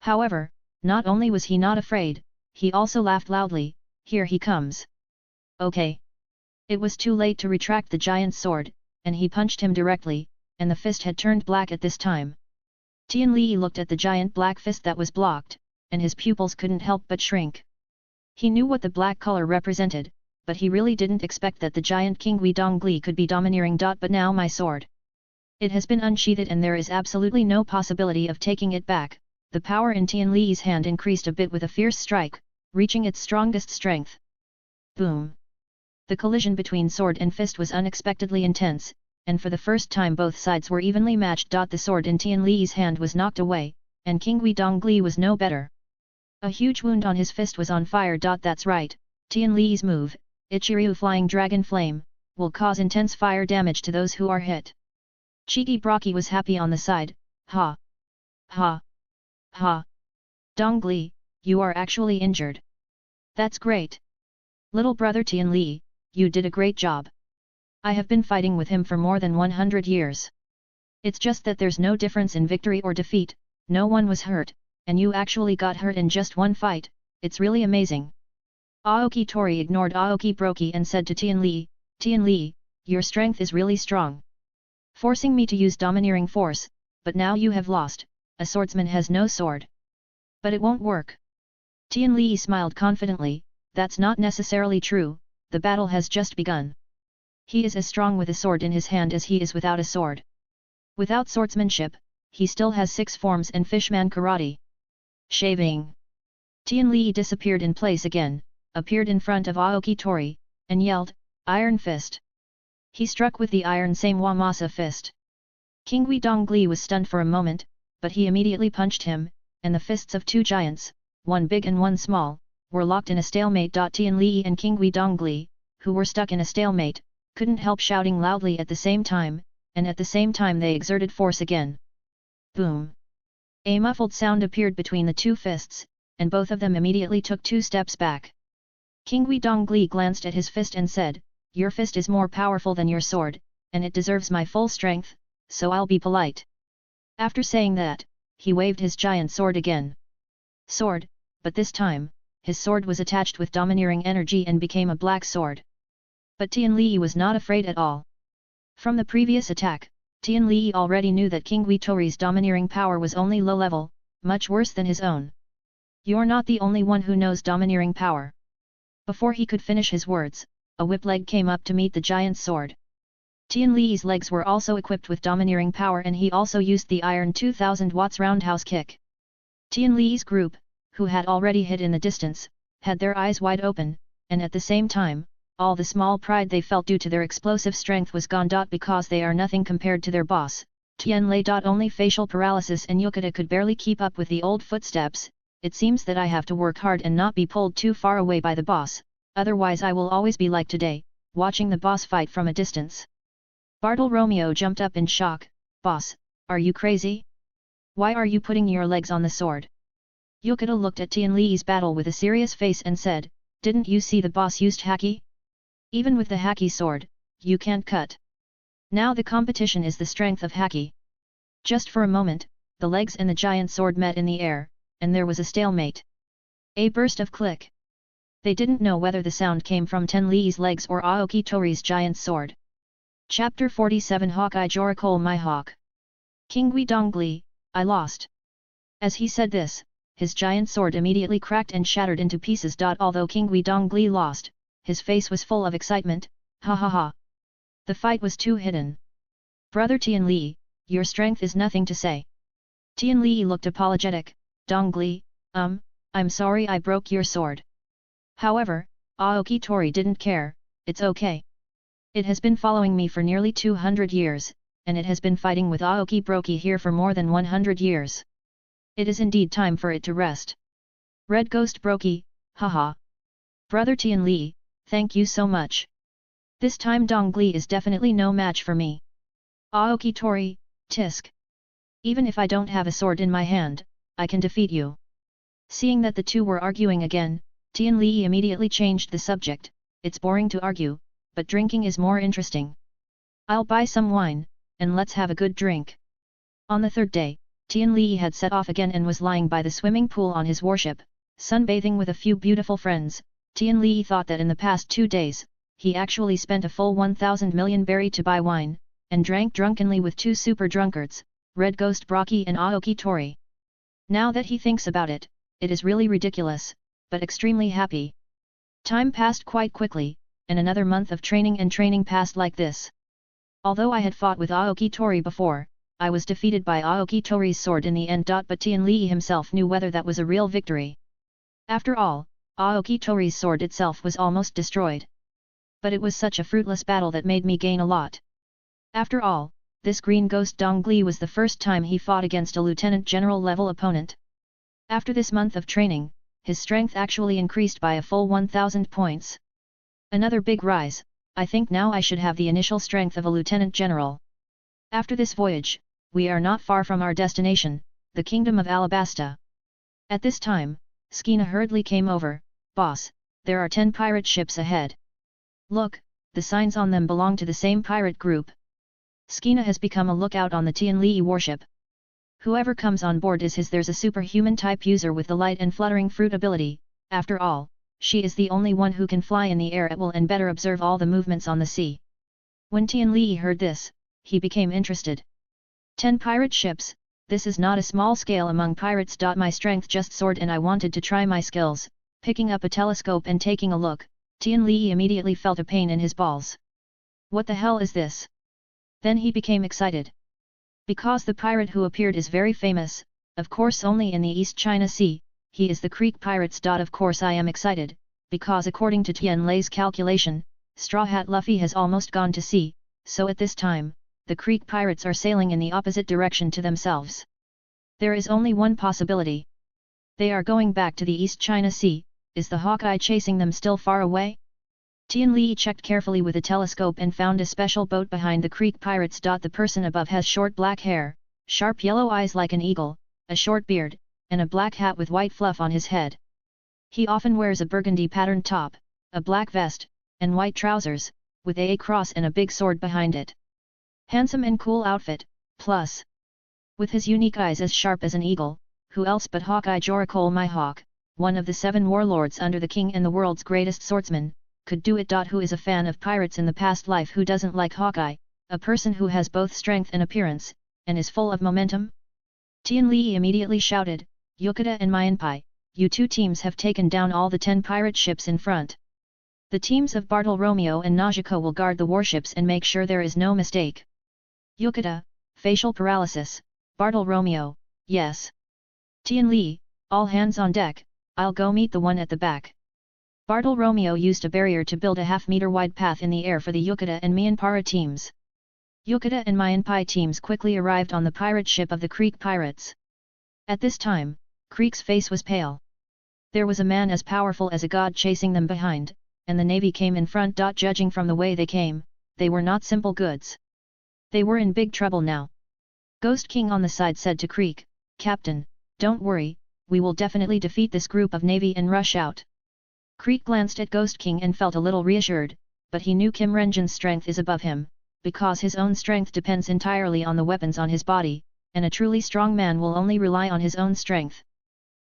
However, not only was he not afraid, he also laughed loudly, here he comes. Okay. It was too late to retract the giant's sword, and he punched him directly, and the fist had turned black at this time. Tian Li looked at the giant black fist that was blocked, and his pupils couldn't help but shrink. He knew what the black color represented, but he really didn't expect that the giant King Dongli could be domineering. But now my sword. It has been unsheathed and there is absolutely no possibility of taking it back. The power in Tian Li's hand increased a bit with a fierce strike, reaching its strongest strength. Boom! The collision between sword and fist was unexpectedly intense, and for the first time both sides were evenly matched. The sword in Tian Li's hand was knocked away, and King Dongli was no better. A huge wound on his fist was on fire. That's right, Tian Li's move, Ichiryu Flying Dragon Flame, will cause intense fire damage to those who are hit. Cheeky Brocky was happy on the side, ha! Ha! Ha! Dong Li, you are actually injured. That's great. Little brother Tian Li, you did a great job. I have been fighting with him for more than 100 years. It's just that there's no difference in victory or defeat, no one was hurt, and you actually got hurt in just one fight, it's really amazing. Aoki Tori ignored Aoki Broki and said to Tian Li, your strength is really strong. Forcing me to use domineering force, but now you have lost, a swordsman has no sword. But it won't work. Tian Li smiled confidently, that's not necessarily true, the battle has just begun. He is as strong with a sword in his hand as he is without a sword. Without swordsmanship, he still has 6 forms and fishman karate. Shaving. Tian Li disappeared in place again, appeared in front of Aoki Tori, and yelled, Iron Fist. He struck with the iron Samwamasa fist. King Dongli was stunned for a moment, but he immediately punched him, and the fists of 2 giants, one big and one small, were locked in a stalemate. Tian Li and King Dongli, who were stuck in a stalemate, couldn't help shouting loudly at the same time, and at the same time they exerted force again. Boom! A muffled sound appeared between the 2 fists, and both of them immediately took 2 steps back. King Dongli glanced at his fist and said, your fist is more powerful than your sword, and it deserves my full strength, so I'll be polite. After saying that, he waved his giant sword again. Sword, but this time, his sword was attached with domineering energy and became a black sword. But Tian Li was not afraid at all. From the previous attack, Tian Li already knew that King Tori's domineering power was only low level, much worse than his own. You're not the only one who knows domineering power. Before he could finish his words, a whip leg came up to meet the giant's sword. Tian Li's legs were also equipped with domineering power and he also used the iron 2000 watts roundhouse kick. Tian Li's group, who had already hid in the distance, had their eyes wide open, and at the same time, all the small pride they felt due to their explosive strength was gone. Because they are nothing compared to their boss, Tian Lei. Only facial paralysis and Yukata could barely keep up with the old footsteps. It seems that I have to work hard and not be pulled too far away by the boss, otherwise I will always be like today, watching the boss fight from a distance. Bartle Romeo jumped up in shock, boss, are you crazy? Why are you putting your legs on the sword? Yukata looked at Tian Li's battle with a serious face and said, didn't you see the boss used haki? Even with the haki sword, you can't cut. Now the competition is the strength of haki. Just for a moment, the legs and the giant sword met in the air, and there was a stalemate. A burst of click. They didn't know whether the sound came from Tian Li's legs or Aoki Tori's giant sword. Chapter 47 Hawkeye Jorikol My Hawk. King Dongli, I lost. As he said this, his giant sword immediately cracked and shattered into pieces. Although King Dongli lost, his face was full of excitement, ha ha ha. The fight was too hidden. Brother Tian Li, your strength is nothing to say. Tian Li looked apologetic, Dongli, I'm sorry I broke your sword. However, Aoki Tori didn't care, it's okay. It has been following me for nearly 200 years, and it has been fighting with Aoki Broki here for more than 100 years. It is indeed time for it to rest. Red Ghost Broki, haha. Brother Tian Li, thank you so much. This time Dongli is definitely no match for me. Aoki Tori, tisk. Even if I don't have a sword in my hand, I can defeat you. Seeing that the two were arguing again, Tian Li immediately changed the subject, it's boring to argue, but drinking is more interesting. I'll buy some wine, and let's have a good drink. On the 3rd day, Tian Li had set off again and was lying by the swimming pool on his warship, sunbathing with a few beautiful friends. Tian Li thought that in the past 2 days, he actually spent a full 1,000 million berry to buy wine, and drank drunkenly with 2 super drunkards, Red Ghost Brocky and Aoki Tori. Now that he thinks about it, it is really ridiculous, but extremely happy. Time passed quite quickly, and another month of training and training passed like this. Although I had fought with Aoki Tori before, I was defeated by Aoki Tori's sword in the end. But Tian Li himself knew whether that was a real victory. After all, Aoki Tori's sword itself was almost destroyed. But it was such a fruitless battle that made me gain a lot. After all, this green ghost Dongli was the first time he fought against a lieutenant general level opponent. After this month of training, his strength actually increased by a full 1000 points. Another big rise. I think now I should have the initial strength of a lieutenant general. After this voyage, we are not far from our destination, the kingdom of Alabasta. At this time, Skeena hurriedly came over. Boss, there are 10 pirate ships ahead. Look, the signs on them belong to the same pirate group. Skeena has become a lookout on the Tianli warship. Whoever comes on board is his. There's a superhuman type user with the light and fluttering fruit ability. After all, she is the only one who can fly in the air at will and better observe all the movements on the sea. When Tianli heard this, he became interested. 10 pirate ships, this is not a small scale among pirates. My strength just soared and I wanted to try my skills. Picking up a telescope and taking a look, Tianli immediately felt a pain in his balls. What the hell is this? Then he became excited. Because the pirate who appeared is very famous, of course only in the East China Sea, he is the Creek Pirates. Of course I am excited, because according to Tianli's calculation, Straw Hat Luffy has almost gone to sea, so at this time, the Creek Pirates are sailing in the opposite direction to themselves. There is only one possibility. They are going back to the East China Sea. Is the Hawkeye chasing them still far away? Tianli checked carefully with a telescope and found a special boat behind the Creek Pirates. The person above has short black hair, sharp yellow eyes like an eagle, a short beard, and a black hat with white fluff on his head. He often wears a burgundy patterned top, a black vest, and white trousers, with a cross and a big sword behind it. Handsome and cool outfit, plus. With his unique eyes as sharp as an eagle, who else but Hawkeye Jorakol Mihawk, one of the 7 warlords under the king and the world's greatest swordsman, could do it. Who is a fan of pirates in the past life? Who doesn't like Hawkeye, a person who has both strength and appearance, and is full of momentum? Tianli immediately shouted, Yokota and Mianpai, you 2 teams have taken down all the 10 pirate ships in front. The teams of Bartle Romeo and Najiko will guard the warships and make sure there is no mistake. Yokota, facial paralysis. Bartle Romeo, yes. Tianli, all hands on deck, I'll go meet the one at the back. Bartle Romeo used a barrier to build a half-meter wide path in the air for the Yokota and Mianpara teams. Yokota and Mianpai teams quickly arrived on the pirate ship of the Creek Pirates. At this time, Creek's face was pale. There was a man as powerful as a god chasing them behind, and the navy came in front. Judging from the way they came, they were not simple goods. They were in big trouble now. Ghost King on the side said to Creek, Captain, don't worry, we will definitely defeat this group of navy and rush out. Creek glanced at Ghost King and felt a little reassured, but he knew Kim Renjin's strength is above him, because his own strength depends entirely on the weapons on his body, and a truly strong man will only rely on his own strength.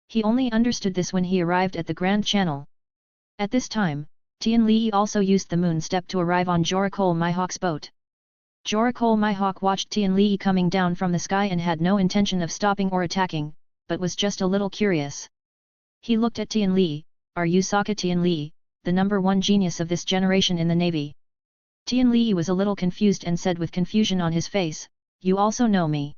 He only understood this when he arrived at the Grand Channel. At this time, Tianli also used the moon step to arrive on Jorakol Mihawk's boat. Jorakol Mihawk watched Tianli coming down from the sky and had no intention of stopping or attacking, but was just a little curious. He looked at Tianli. Are you Sokka Tianli, the #1 genius of this generation in the navy? Tianli was a little confused and said with confusion on his face, you also know me.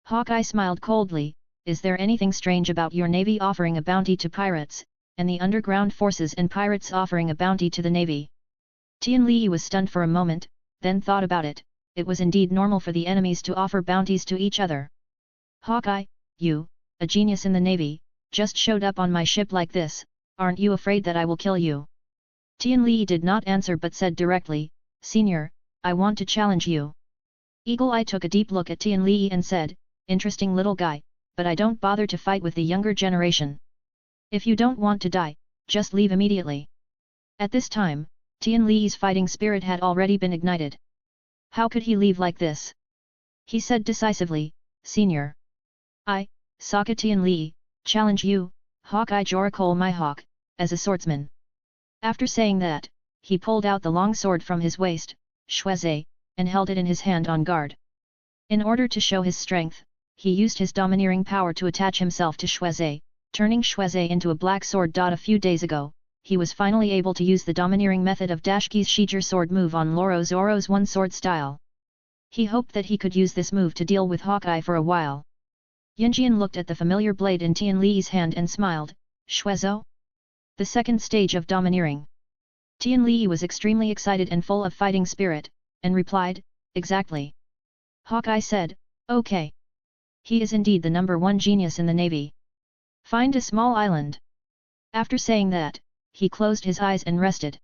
Hawkeye smiled coldly, is there anything strange about your navy offering a bounty to pirates, and the underground forces and pirates offering a bounty to the navy? Tianli was stunned for a moment, then thought about it. It was indeed normal for the enemies to offer bounties to each other. Hawkeye, you, a genius in the navy, just showed up on my ship like this. Aren't you afraid that I will kill you? Tianli did not answer but said directly, Senior, I want to challenge you. Eagle Eye took a deep look at Tianli and said, interesting little guy, but I don't bother to fight with the younger generation. If you don't want to die, just leave immediately. At this time, Tianli's fighting spirit had already been ignited. How could he leave like this? He said decisively, Senior. I, Sokka Tianli, challenge you, Hawkeye Jorakol Mihawk, as a swordsman. After saying that, he pulled out the long sword from his waist, Shweze, and held it in his hand on guard. In order to show his strength, he used his domineering power to attach himself to Shweze, turning Shweze into a black sword. A few days ago, he was finally able to use the domineering method of Dashki's Shijir sword move on Loro Zoro's one-sword style. He hoped that he could use this move to deal with Hawkeye for a while. Yinjian looked at the familiar blade in Tianli's hand and smiled, Shwezo? The second stage of domineering. Tianli was extremely excited and full of fighting spirit, and replied, exactly. Hawkeye said, okay. He is indeed the #1 genius in the navy. Find a small island. After saying that, he closed his eyes and rested.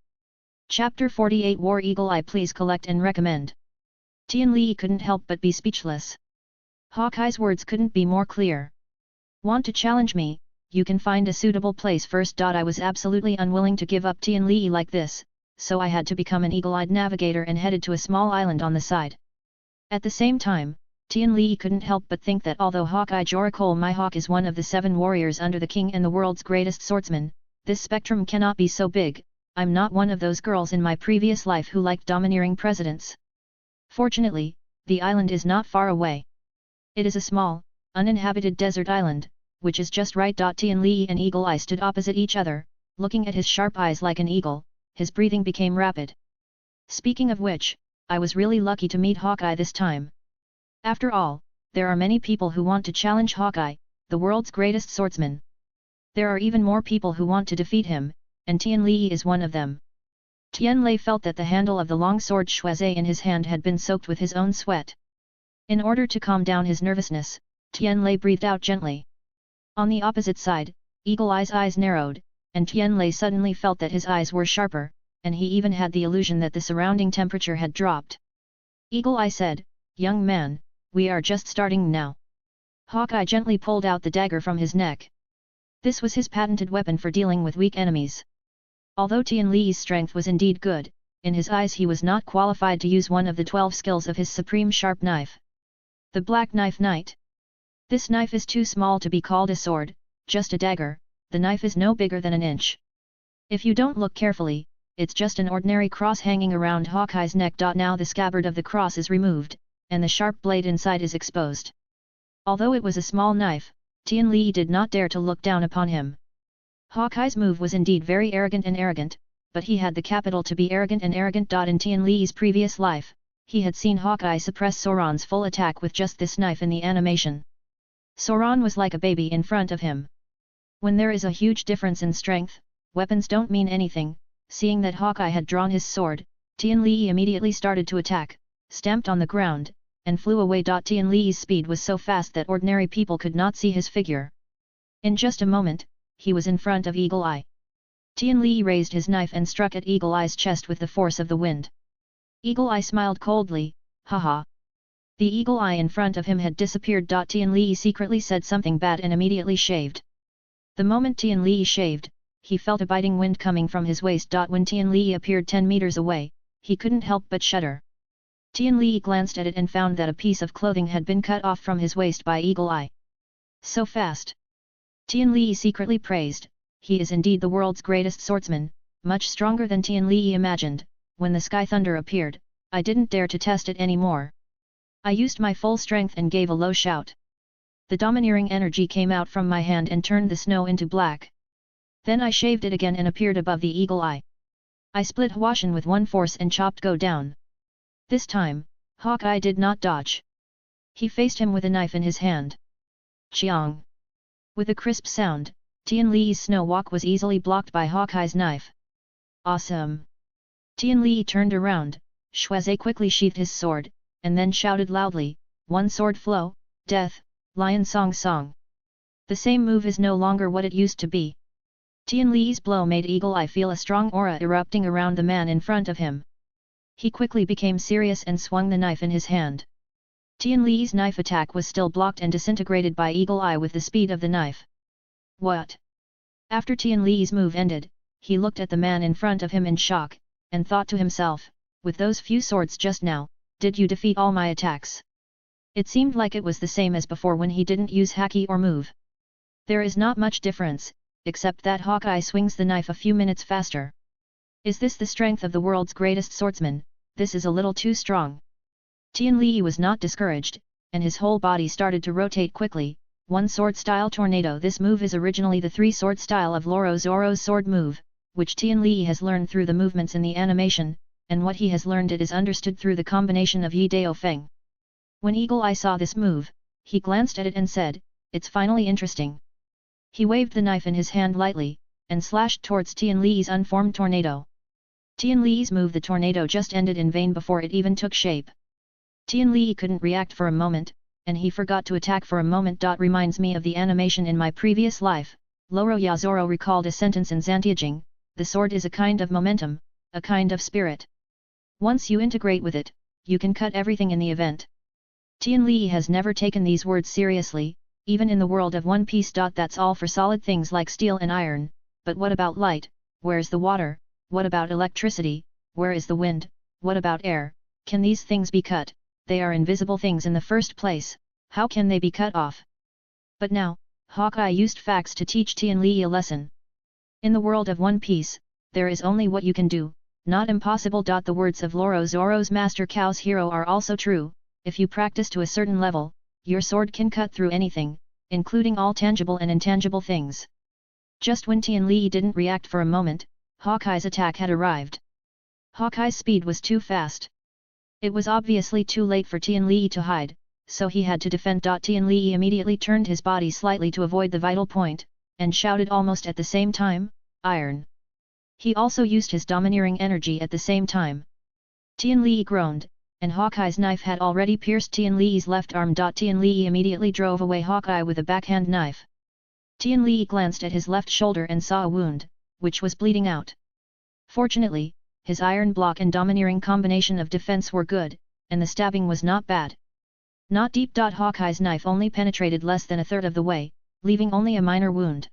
Chapter 48 War Eagle Eye. Please collect and recommend. Tian Li couldn't help but be speechless. Hawkeye's words couldn't be more clear. Want to challenge me? You can find a suitable place first. I was absolutely unwilling to give up Tian Li like this, so I had to become an eagle-eyed navigator and headed to a small island on the side. At the same time, Tian Li couldn't help but think that although Hawkeye Jorakol My Hawk is one of the 7 warriors under the king and the world's greatest swordsman, this spectrum cannot be so big. I'm not one of those girls in my previous life who liked domineering presidents. Fortunately, the island is not far away. It is a small, uninhabited desert island, which is just right. Tian Li and Eagle Eye stood opposite each other, looking at his sharp eyes like an eagle. His breathing became rapid. Speaking of which, I was really lucky to meet Hawkeye this time. After all, there are many people who want to challenge Hawkeye, the world's greatest swordsman. There are even more people who want to defeat him, and Tian Li is one of them. Tian Lei felt that the handle of the long sword Shuazhe in his hand had been soaked with his own sweat. In order to calm down his nervousness, Tian Lei breathed out gently. On the opposite side, Eagle Eye's eyes narrowed, and Tian Lei suddenly felt that his eyes were sharper, and he even had the illusion that the surrounding temperature had dropped. Eagle Eye said, "Young man, we are just starting now." Hawkeye gently pulled out the dagger from his neck. This was his patented weapon for dealing with weak enemies. Although Tian Li's strength was indeed good, in his eyes he was not qualified to use one of the 12 skills of his supreme sharp knife. The Black Knife Knight. This knife is too small to be called a sword, just a dagger. The knife is no bigger than an inch. If you don't look carefully, it's just an ordinary cross hanging around Hawkeye's neck. Now the scabbard of the cross is removed, and the sharp blade inside is exposed. Although it was a small knife, Tian Li did not dare to look down upon him. Hawkeye's move was indeed very arrogant, but he had the capital to be arrogant. In Tian Li's previous life, he had seen Hawkeye suppress Sauron's full attack with just this knife in the animation. Sauron was like a baby in front of him. When there is a huge difference in strength, weapons don't mean anything. Seeing that Hawkeye had drawn his sword, Tian Li immediately started to attack, stamped on the ground, and flew away. Tian Li's speed was so fast that ordinary people could not see his figure. In just a moment, he was in front of Eagle Eye. Tian Li raised his knife and struck at Eagle Eye's chest with the force of the wind. Eagle Eye smiled coldly, "Haha." The Eagle Eye in front of him had disappeared. Tian Li secretly said something bad and immediately shaved. The moment Tian Li shaved, he felt a biting wind coming from his waist. When Tian Li appeared 10 meters away, he couldn't help but shudder. Tian Li glanced at it and found that a piece of clothing had been cut off from his waist by Eagle Eye. So fast! Tian Li secretly praised, he is indeed the world's greatest swordsman, much stronger than Tian Li imagined. When the sky thunder appeared, I didn't dare to test it anymore. I used my full strength and gave a low shout. The domineering energy came out from my hand and turned the snow into black. Then I shaved it again and appeared above the Eagle Eye. I split Huashan with one force and chopped go down. This time, Hawkeye did not dodge. He faced him with a knife in his hand. Chiang! With a crisp sound, Tian Li's snow walk was easily blocked by Hawkeye's knife. Awesome! Tian Li turned around, Shuazhe quickly sheathed his sword, and then shouted loudly, "One sword flow, death, lion song song." The same move is no longer what it used to be. Tian Li's blow made Eagle Eye feel a strong aura erupting around the man in front of him. He quickly became serious and swung the knife in his hand. Tian Li's knife attack was still blocked and disintegrated by Eagle Eye with the speed of the knife. What? After Tian Li's move ended, he looked at the man in front of him in shock, and thought to himself, with those few swords just now, did you defeat all my attacks? It seemed like it was the same as before when he didn't use haki or move. There is not much difference, except that Hawkeye swings the knife a few minutes faster. Is this the strength of the world's greatest swordsman? This is a little too strong. Tian Li was not discouraged, and his whole body started to rotate quickly. One sword style tornado. This move is originally the 3-sword style of Loro Zoro's sword move, which Tian Li has learned through the movements in the animation, and what he has learned it is understood through the combination of Yi Dao Feng. When Eagle Eye saw this move, he glanced at it and said, "It's finally interesting." He waved the knife in his hand lightly, and slashed towards Tian Li's unformed tornado. Tian Li's move, the tornado, just ended in vain before it even took shape. Tian Li couldn't react for a moment, and he forgot to attack for a moment. Reminds me of the animation in my previous life, Loro Yazoro recalled a sentence in Zantiaging, the sword is a kind of momentum, a kind of spirit. Once you integrate with it, you can cut everything in the event. Tian Li has never taken these words seriously, even in the world of One Piece. That's all for solid things like steel and iron, but what about light, where's the water, what about electricity, where is the wind, what about air, can these things be cut? They are invisible things in the first place, how can they be cut off? But now, Hawkeye used facts to teach Tian Li a lesson. In the world of One Piece, there is only what you can do, not impossible. The words of Loro Zoro's master Cow's hero are also true, if you practice to a certain level, your sword can cut through anything, including all tangible and intangible things. Just when Tian Li didn't react for a moment, Hawkeye's attack had arrived. Hawkeye's speed was too fast. It was obviously too late for Tian Li to hide, so he had to defend. Tian Li immediately turned his body slightly to avoid the vital point, and shouted almost at the same time, "Iron!" He also used his domineering energy at the same time. Tian Li groaned, and Hawkeye's knife had already pierced Tian Li's left arm. Tian Li immediately drove away Hawkeye with a backhand knife. Tian Li glanced at his left shoulder and saw a wound, which was bleeding out. Fortunately, his iron block and domineering combination of defense were good, and the stabbing was not bad. Not deep. Hawkeye's knife only penetrated less than a third of the way, leaving only a minor wound.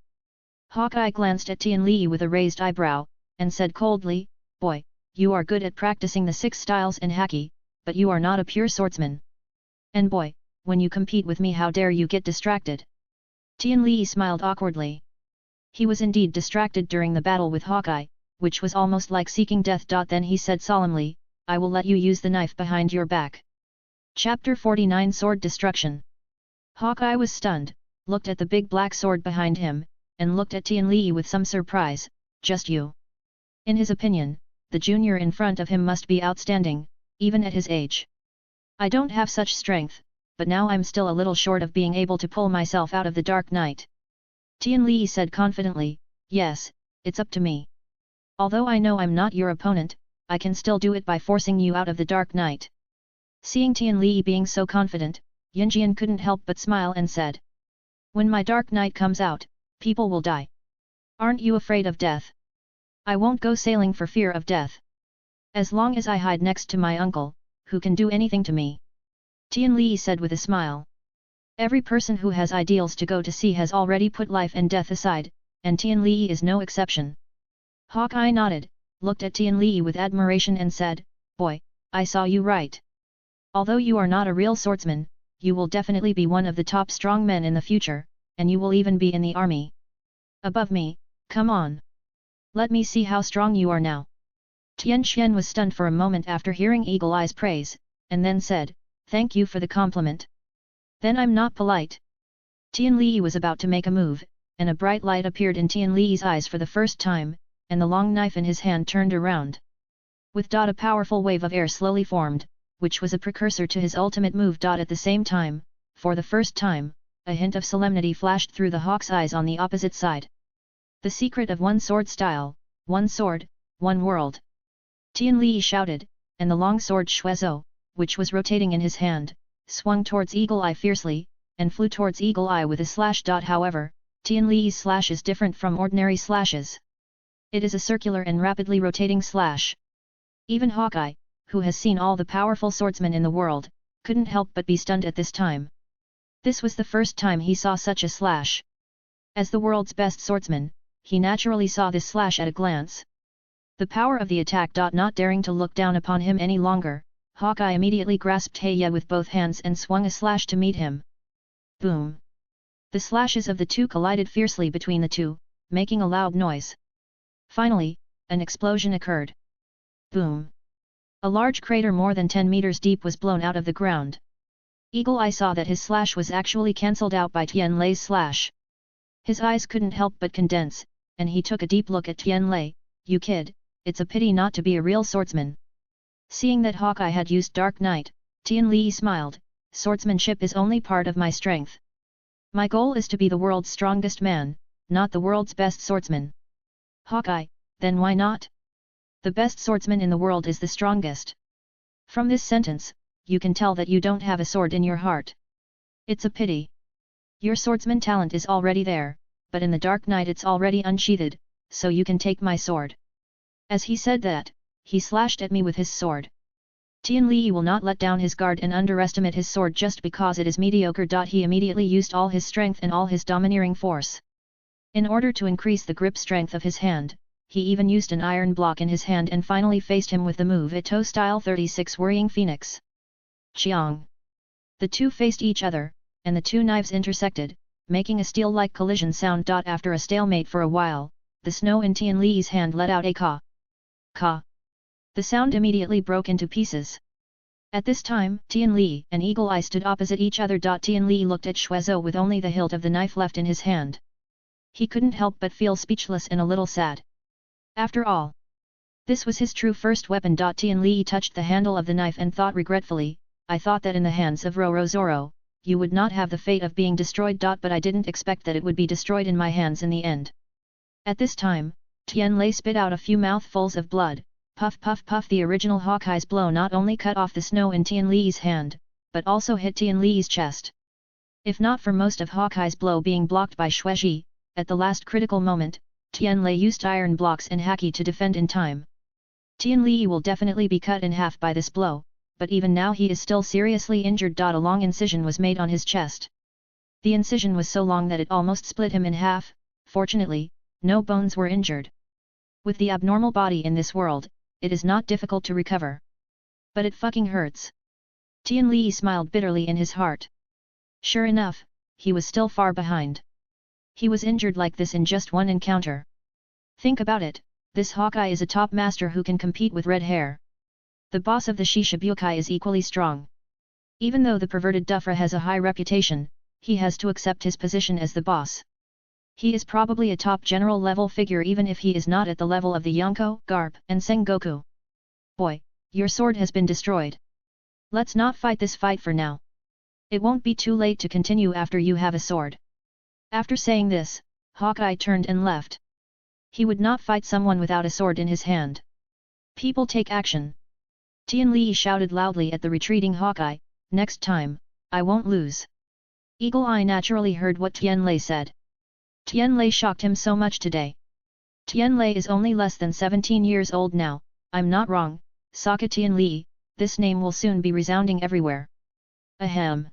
Hawkeye glanced at Tian Li with a raised eyebrow, and said coldly, "Boy, you are good at practicing the 6 styles and haki, but you are not a pure swordsman. And boy, when you compete with me, how dare you get distracted?" Tian Li smiled awkwardly. He was indeed distracted during the battle with Hawkeye, which was almost like seeking death. Then he said solemnly, "I will let you use the knife behind your back." Chapter 49 Sword Destruction. Hawkeye was stunned, looked at the big black sword behind him, and looked at Tian Li with some surprise. "Just you?" In his opinion, the junior in front of him must be outstanding, even at his age. "I don't have such strength, but now I'm still a little short of being able to pull myself out of the dark night." Tian Li said confidently, "Yes, it's up to me. Although I know I'm not your opponent, I can still do it by forcing you out of the dark night." Seeing Tian Li being so confident, Yunjian couldn't help but smile and said, "When my dark night comes out, people will die. Aren't you afraid of death?" "I won't go sailing for fear of death. As long as I hide next to my uncle, who can do anything to me?" Tian Li said with a smile. Every person who has ideals to go to sea has already put life and death aside, and Tian Li is no exception. Hawkeye nodded, looked at Tian Li with admiration and said, "Boy, I saw you right. Although you are not a real swordsman, you will definitely be one of the top strong men in the future, and you will even be in the army. Above me, come on. Let me see how strong you are now." Tian Xian was stunned for a moment after hearing Eagle Eye's praise, and then said, "Thank you for the compliment. Then I'm not polite." Tian Li was about to make a move, and a bright light appeared in Tian Li's eyes for the first time, and the long knife in his hand turned around. With a powerful wave of air slowly formed, which was a precursor to his ultimate move. At the same time, for the first time, a hint of solemnity flashed through the hawk's eyes on the opposite side. "The secret of one sword style, one sword, one world." Tian Li shouted, and the long sword Shuezhou, which was rotating in his hand, swung towards Eagle Eye fiercely, and flew towards Eagle Eye with a slash. However, Tian Li's slash is different from ordinary slashes. It is a circular and rapidly rotating slash. Even Hawkeye, who has seen all the powerful swordsmen in the world, couldn't help but be stunned at this time. This was the first time he saw such a slash. As the world's best swordsman, he naturally saw this slash at a glance. The power of the attack. Not daring to look down upon him any longer, Hawkeye immediately grasped Heya with both hands and swung a slash to meet him. Boom! The slashes of the two collided fiercely between the two, making a loud noise. Finally, an explosion occurred. Boom! A large crater more than 10 meters deep was blown out of the ground. Eagle Eye saw that his slash was actually cancelled out by Tian Lei's slash. His eyes couldn't help but condense, and he took a deep look at Tian Lei. "You kid, it's a pity not to be a real swordsman." Seeing that Hawkeye had used Dark Knight, Tian Li smiled, "Swordsmanship is only part of my strength. My goal is to be the world's strongest man, not the world's best swordsman." "Hawkeye, then why not? The best swordsman in the world is the strongest." From this sentence, you can tell that you don't have a sword in your heart. It's a pity. Your swordsman talent is already there, but in the dark night it's already unsheathed, so you can take my sword. As he said that, he slashed at me with his sword. Tian Li will not let down his guard and underestimate his sword just because it is mediocre. He immediately used all his strength and all his domineering force. In order to increase the grip strength of his hand, he even used an iron block in his hand and finally faced him with the move Ito style 36 Worrying Phoenix. Chiang! The two faced each other, and the two knives intersected, making a steel-like collision sound. After a stalemate for a while, the snow in Tian Li's hand let out a caw. Caw. The sound immediately broke into pieces. At this time, Tian Li and Eagle Eye stood opposite each other. Tian Li looked at Shuezhou with only the hilt of the knife left in his hand. He couldn't help but feel speechless and a little sad. After all, this was his true first weapon. Tian Li touched the handle of the knife and thought regretfully, I thought that in the hands of Rorozoro, you would not have the fate of being destroyed. But I didn't expect that it would be destroyed in my hands in the end. At this time, Tian Li spit out a few mouthfuls of blood. Puff puff puff. The original Hawkeye's blow not only cut off the snow in Tian Li's hand, but also hit Tian Li's chest. If not for most of Hawkeye's blow being blocked by Shuezhi, at the last critical moment, Tian Li used iron blocks and haki to defend in time. Tian Li will definitely be cut in half by this blow, but even now he is still seriously injured. A long incision was made on his chest. The incision was so long that it almost split him in half. Fortunately, no bones were injured. With the abnormal body in this world, it is not difficult to recover. But it fucking hurts. Tian Li smiled bitterly in his heart. Sure enough, he was still far behind. He was injured like this in just one encounter. Think about it, this Hawkeye is a top master who can compete with red hair. The boss of the Shishibukai is equally strong. Even though the perverted Dufra has a high reputation, he has to accept his position as the boss. He is probably a top general level figure even if he is not at the level of the Yonko, Garp, and Sengoku. Boy, your sword has been destroyed. Let's not fight this fight for now. It won't be too late to continue after you have a sword. After saying this, Hawkeye turned and left. He would not fight someone without a sword in his hand. People take action. Tian Li shouted loudly at the retreating Hawkeye, next time, I won't lose. Eagle Eye naturally heard what Tian Li said. Tian Li shocked him so much today. Tian Li is only less than 17 years old now, I'm not wrong, Saka Tian Li, this name will soon be resounding everywhere. Ahem.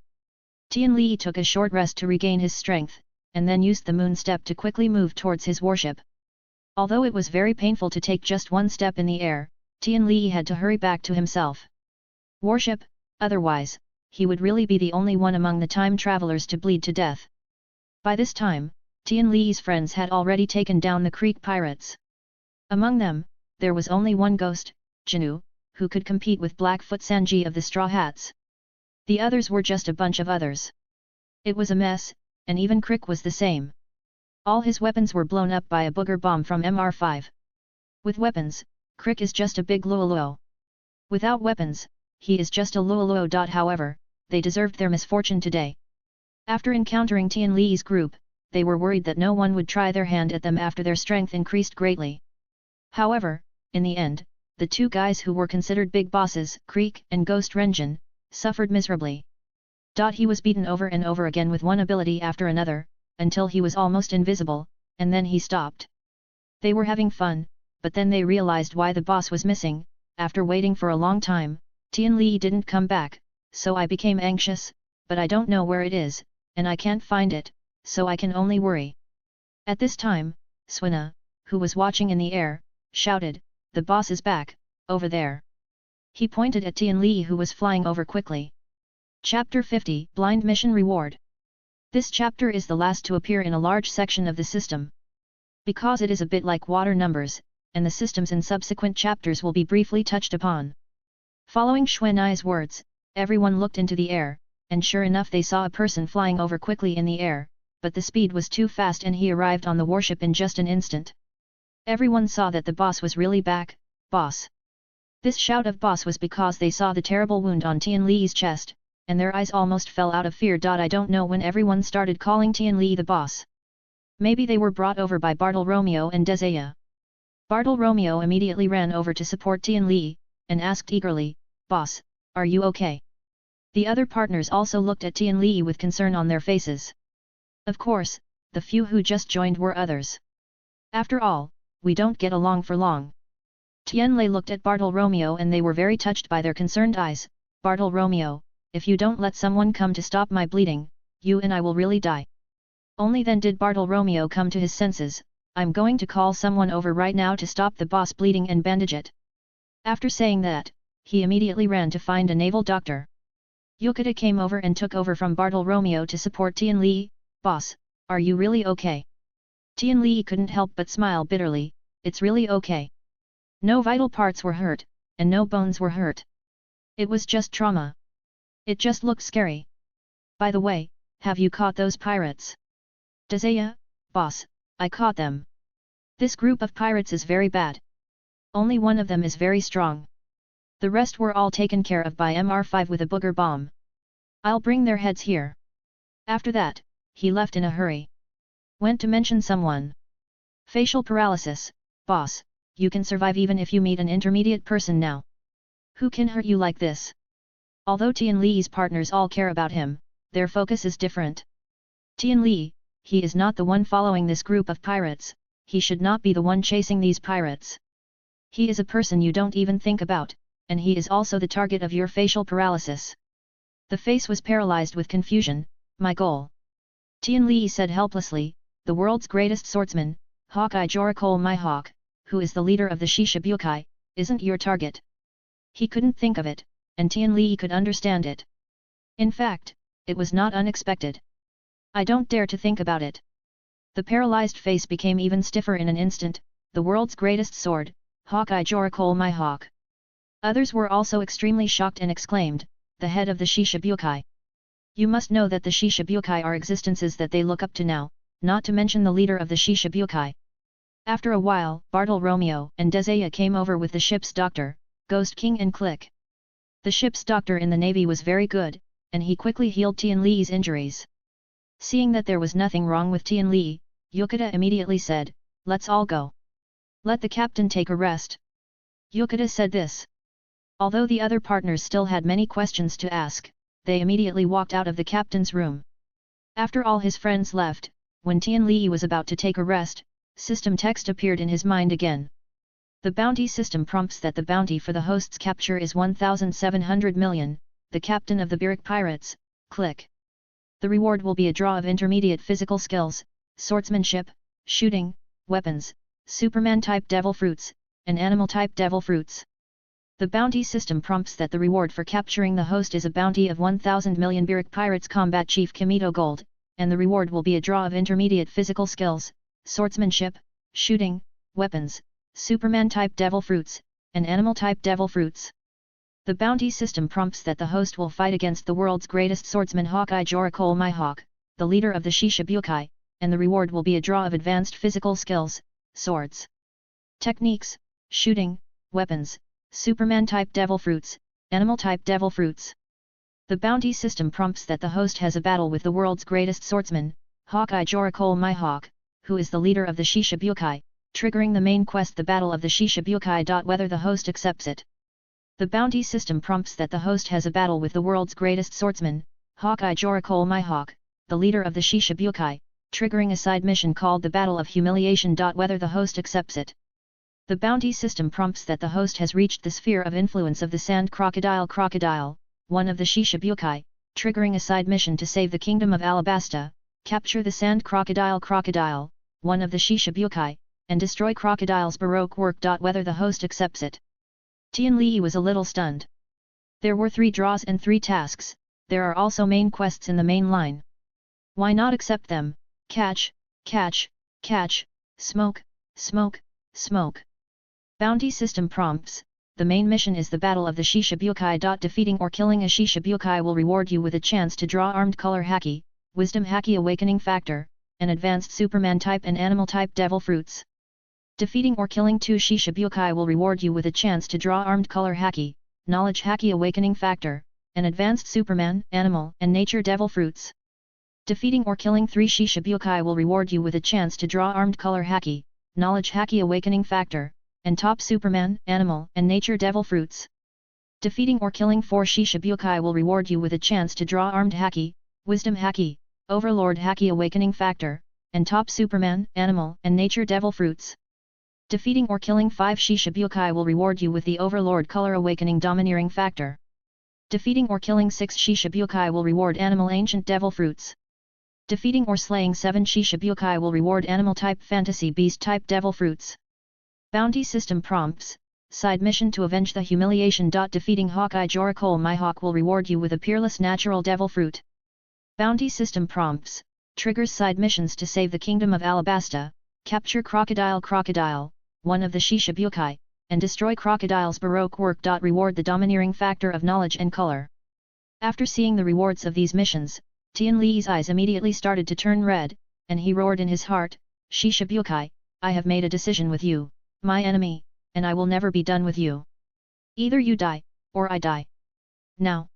Tian Li took a short rest to regain his strength, and then used the moon step to quickly move towards his warship. Although it was very painful to take just one step in the air, Tian Li had to hurry back to himself. Warship, otherwise, he would really be the only one among the time travelers to bleed to death. By this time, Tian Li's friends had already taken down the Creek pirates. Among them, there was only one ghost, Jinu, who could compete with Blackfoot Sanji of the Straw Hats. The others were just a bunch of others. It was a mess, and even Crick was the same. All his weapons were blown up by a booger bomb from MR5. With weapons, Crick is just a big luoluo. Without weapons, he is just a luoluo. However, they deserved their misfortune today. After encountering Tian Li's group, they were worried that no one would try their hand at them after their strength increased greatly. However, in the end, the two guys who were considered big bosses, Creek and Ghost Renjin, suffered miserably. He was beaten over and over again with one ability after another, until he was almost invisible, and then he stopped. They were having fun, but then they realized why the boss was missing. After waiting for a long time, Tian Li didn't come back, so I became anxious, but I don't know where it is, and I can't find it, so I can only worry. At this time, Swina, who was watching in the air, shouted, the boss is back, over there. He pointed at Tian Li who was flying over quickly. Chapter 50, Blind Mission Reward. This chapter is the last to appear in a large section of the system. Because it is a bit like water numbers, and the systems in subsequent chapters will be briefly touched upon. Following Xuanai's words, everyone looked into the air, and sure enough they saw a person flying over quickly in the air, but the speed was too fast and he arrived on the warship in just an instant. Everyone saw that the boss was really back, boss. This shout of boss was because they saw the terrible wound on Tian Li's chest, and their eyes almost fell out of fear. I don't know when everyone started calling Tian Li the boss. Maybe they were brought over by Bartolomeo and Desaya. Bartolomeo immediately ran over to support Tian Li, and asked eagerly, boss, are you okay? The other partners also looked at Tian Li with concern on their faces. Of course, the few who just joined were others. After all, we don't get along for long. Tianlei looked at Bartolomeo and they were very touched by their concerned eyes. Bartolomeo, if you don't let someone come to stop my bleeding, you and I will really die. Only then did Bartolomeo come to his senses. I'm going to call someone over right now to stop the boss bleeding and bandage it. After saying that, he immediately ran to find a naval doctor. Yokota came over and took over from Bartolomeo to support Tianlei. Boss, are you really okay? Tianlei couldn't help but smile bitterly. It's really okay. No vital parts were hurt, and no bones were hurt. It was just trauma. It just looked scary. By the way, have you caught those pirates? Dazaya, boss, I caught them. This group of pirates is very bad. Only one of them is very strong. The rest were all taken care of by MR5 with a booger bomb. I'll bring their heads here. After that, he left in a hurry. Went to mention someone. Facial paralysis, boss, you can survive even if you meet an intermediate person now. Who can hurt you like this? Although Tianlei's partners all care about him, their focus is different. Tianlei, he is not the one following this group of pirates, he should not be the one chasing these pirates. He is a person you don't even think about, and he is also the target of your facial paralysis. The face was paralyzed with confusion. My goal. Tianlei said helplessly, the world's greatest swordsman, Hawkeye Joricole my hawk, who is the leader of the Shishibukai, isn't your target. He couldn't think of it, and Tianlei could understand it. In fact, it was not unexpected. I don't dare to think about it. The paralyzed face became even stiffer in an instant. The world's greatest sword, Hawkeye Joricole my hawk. Others were also extremely shocked and exclaimed, the head of the Shishibukai. You must know that the Shishibukai are existences that they look up to now, not to mention the leader of the Shishibukai. After a while, Bartolomeo and Dazaya came over with the ship's doctor, Ghost King and Click. The ship's doctor in the navy was very good, and he quickly healed Tianlei's injuries. Seeing that there was nothing wrong with Tianlei, Yokota immediately said, let's all go. Let the captain take a rest. Yokota said this. Although the other partners still had many questions to ask, they immediately walked out of the captain's room. After all his friends left, when Tianlei was about to take a rest, system text appeared in his mind again. The bounty system prompts that the bounty for the host's capture is 1,700 million, the captain of the Birik pirates, Click. The reward will be a draw of intermediate physical skills, swordsmanship, shooting, weapons, Superman-type devil fruits, and animal-type devil fruits. The bounty system prompts that the reward for capturing the host is a bounty of 1,000 million Birik pirates combat chief Kimito gold, and the reward will be a draw of intermediate physical skills, swordsmanship, shooting, weapons, Superman-type devil fruits, and animal-type devil fruits. The bounty system prompts that the host will fight against the world's greatest swordsman Hawkeye Joricole my hawk, the leader of the Shishibukai, and the reward will be a draw of advanced physical skills, swords, techniques, shooting, weapons, Superman-type devil fruits, animal-type devil fruits. The bounty system prompts that the host has a battle with the world's greatest swordsman, Hawkeye Joricole my hawk, who is the leader of the Shishibukai, triggering the main quest the Battle of the Shishibukai. Whether the host accepts it. The bounty system prompts that the host has a battle with the world's greatest swordsman, Hawkeye Joricole my hawk, the leader of the Shishibukai, triggering a side mission called the Battle of Humiliation. Whether the host accepts it. The bounty system prompts that the host has reached the sphere of influence of the sand crocodile, one of the Shishibukai, triggering a side mission to save the kingdom of Alabasta, capture the sand crocodile, one of the Shishibukai, and destroy crocodile's baroque work. Whether the host accepts it. Tianlei was a little stunned. There were 3 draws and 3 tasks, there are also main quests in the main line. Why not accept them? Catch, catch, catch, smoke, smoke, smoke. Bounty system prompts, the main mission is the Battle of the Shishibukai. Defeating or killing a Shishibukai will reward you with a chance to draw armed color haki, wisdom haki awakening factor, and advanced Superman type and animal type devil fruits. Defeating or killing 2 Shishibukai will reward you with a chance to draw armed color haki, knowledge haki awakening factor, and advanced Superman, animal, and nature devil fruits. Defeating or killing 3 Shishibukai will reward you with a chance to draw armed color haki, knowledge haki awakening factor, and top Superman, animal, and nature devil fruits. Defeating or killing 4 Shishibukai will reward you with a chance to draw armed haki, wisdom haki, overlord haki awakening factor, and top Superman, Animal, and Nature Devil fruits. Defeating or killing 5 Shishibukai will reward you with the Overlord Color Awakening Domineering Factor. Defeating or killing 6 Shishibukai will reward Animal Ancient Devil fruits. Defeating or slaying 7 Shishibukai will reward Animal Type Fantasy Beast Type Devil fruits. Bounty System Prompts. Side mission to avenge the humiliation. Defeating Hawkeye Joricole Mihawk will reward you with a Peerless Natural Devil Fruit. Bounty System Prompts. Triggers side missions to save the Kingdom of Alabasta, capture Crocodile, one of the Shishibukai, and destroy Crocodile's Baroque work. Reward the domineering factor of knowledge and color. After seeing the rewards of these missions, Tian Li's eyes immediately started to turn red, and he roared in his heart, Shishibukai, I have made a decision with you, my enemy, and I will never be done with you. Either you die, or I die. Now.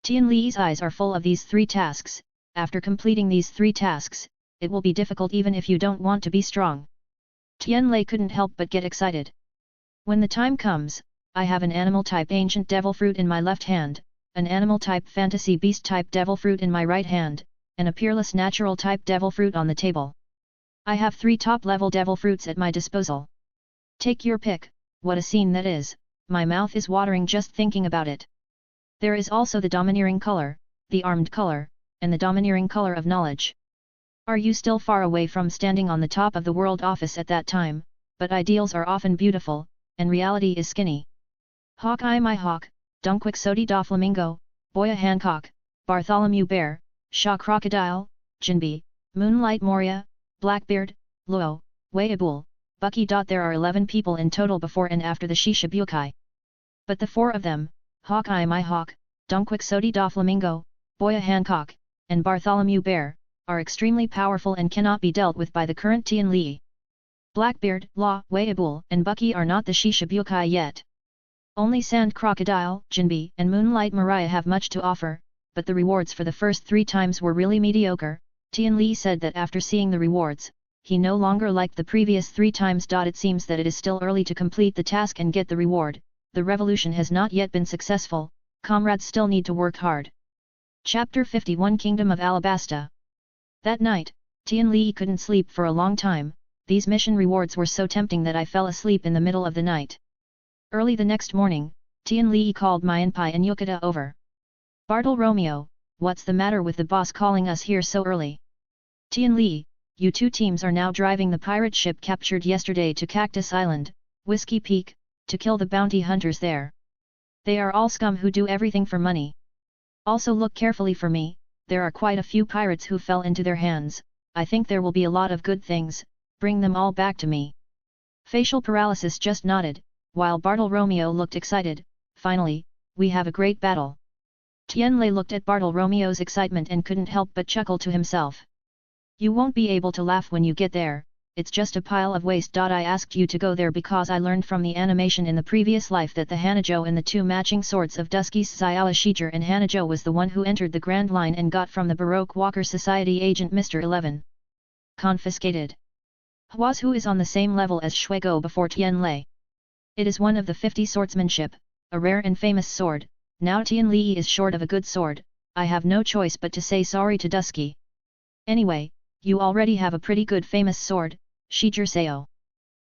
Tian Li's eyes are full of these 3 tasks. After completing these 3 tasks, it will be difficult even if you don't want to be strong. Tian Lei couldn't help but get excited. When the time comes, I have an animal type ancient devil fruit in my left hand, an animal type fantasy beast type devil fruit in my right hand, and a peerless natural type devil fruit on the table. I have 3 top level devil fruits at my disposal. Take your pick. What a scene that is, my mouth is watering just thinking about it. There is also the domineering color, the armed color, and the domineering color of knowledge. Are you still far away from standing on the top of the world office at that time? But ideals are often beautiful, and reality is skinny. Hawkeye my hawk, Dunquixote da Flamingo, Boya Hancock, Bartholomew Bear, Shaw Crocodile, Jinbe, Moonlight Moria, Blackbeard, Luo, Weiabul, Bucky. There are 11 people in total before and after the Shishibukai. But the 4 of them, Hawkeye my hawk, Dunquixote da Flamingo, Boya Hancock, and Bartholomew Bear, are extremely powerful and cannot be dealt with by the current Tian Li. Blackbeard, Law, Weiabul, and Bucky are not the Shishibukai yet. Only Sand Crocodile, Jinbe, and Moonlight Maria have much to offer, but the rewards for the first 3 times were really mediocre. Tian Li said that after seeing the rewards, he no longer liked the previous 3 times. It seems that it is still early to complete the task and get the reward. The revolution has not yet been successful, comrades still need to work hard. Chapter 51 Kingdom of Alabasta. That night, Tian Li couldn't sleep for a long time. These mission rewards were so tempting that I fell asleep in the middle of the night. Early the next morning, Tian Li called Mianpai and Yukata over. Bartle Romeo, what's the matter with the boss calling us here so early? Tian Li, you 2 teams are now driving the pirate ship captured yesterday to Cactus Island, Whiskey Peak, to kill the bounty hunters there. They are all scum who do everything for money. Also look carefully for me, there are quite a few pirates who fell into their hands. I think there will be a lot of good things, bring them all back to me. Facial Paralysis just nodded, while Bartle Romeo looked excited. Finally, we have a great battle. Tian Lei looked at Bartle Romeo's excitement and couldn't help but chuckle to himself. You won't be able to laugh when you get there, it's just a pile of waste. I asked you to go there because I learned from the animation in the previous life that the Hanajo and the 2 matching swords of Dusky's Xiao Shiger and Hanajo was the one who entered the Grand Line and got from the Baroque Walker Society agent Mr. 11. Confiscated. Huazhu is on the same level as Shuigo before Tian Lei. It is one of the 50 swordsmanship, a rare and famous sword. Now Tian Li is short of a good sword. I have no choice but to say sorry to Dusky. Anyway, you already have a pretty good famous sword, Shiger Sao.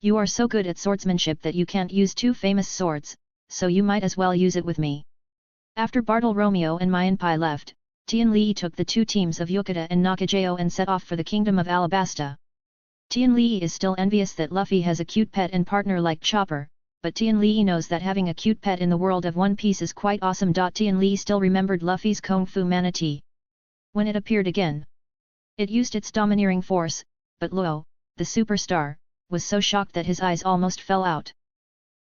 You are so good at swordsmanship that you can't use 2 famous swords, so you might as well use it with me. After Bartle Romeo and Mianpai left, Tian Li took the 2 teams of Yukata and Nakajao and set off for the Kingdom of Alabasta. Tian Li is still envious that Luffy has a cute pet and partner like Chopper, but Tian Li knows that having a cute pet in the world of One Piece is quite awesome. Tian Li still remembered Luffy's Kung Fu Manatee. When it appeared again, it used its domineering force, but Luo, the superstar, was so shocked that his eyes almost fell out.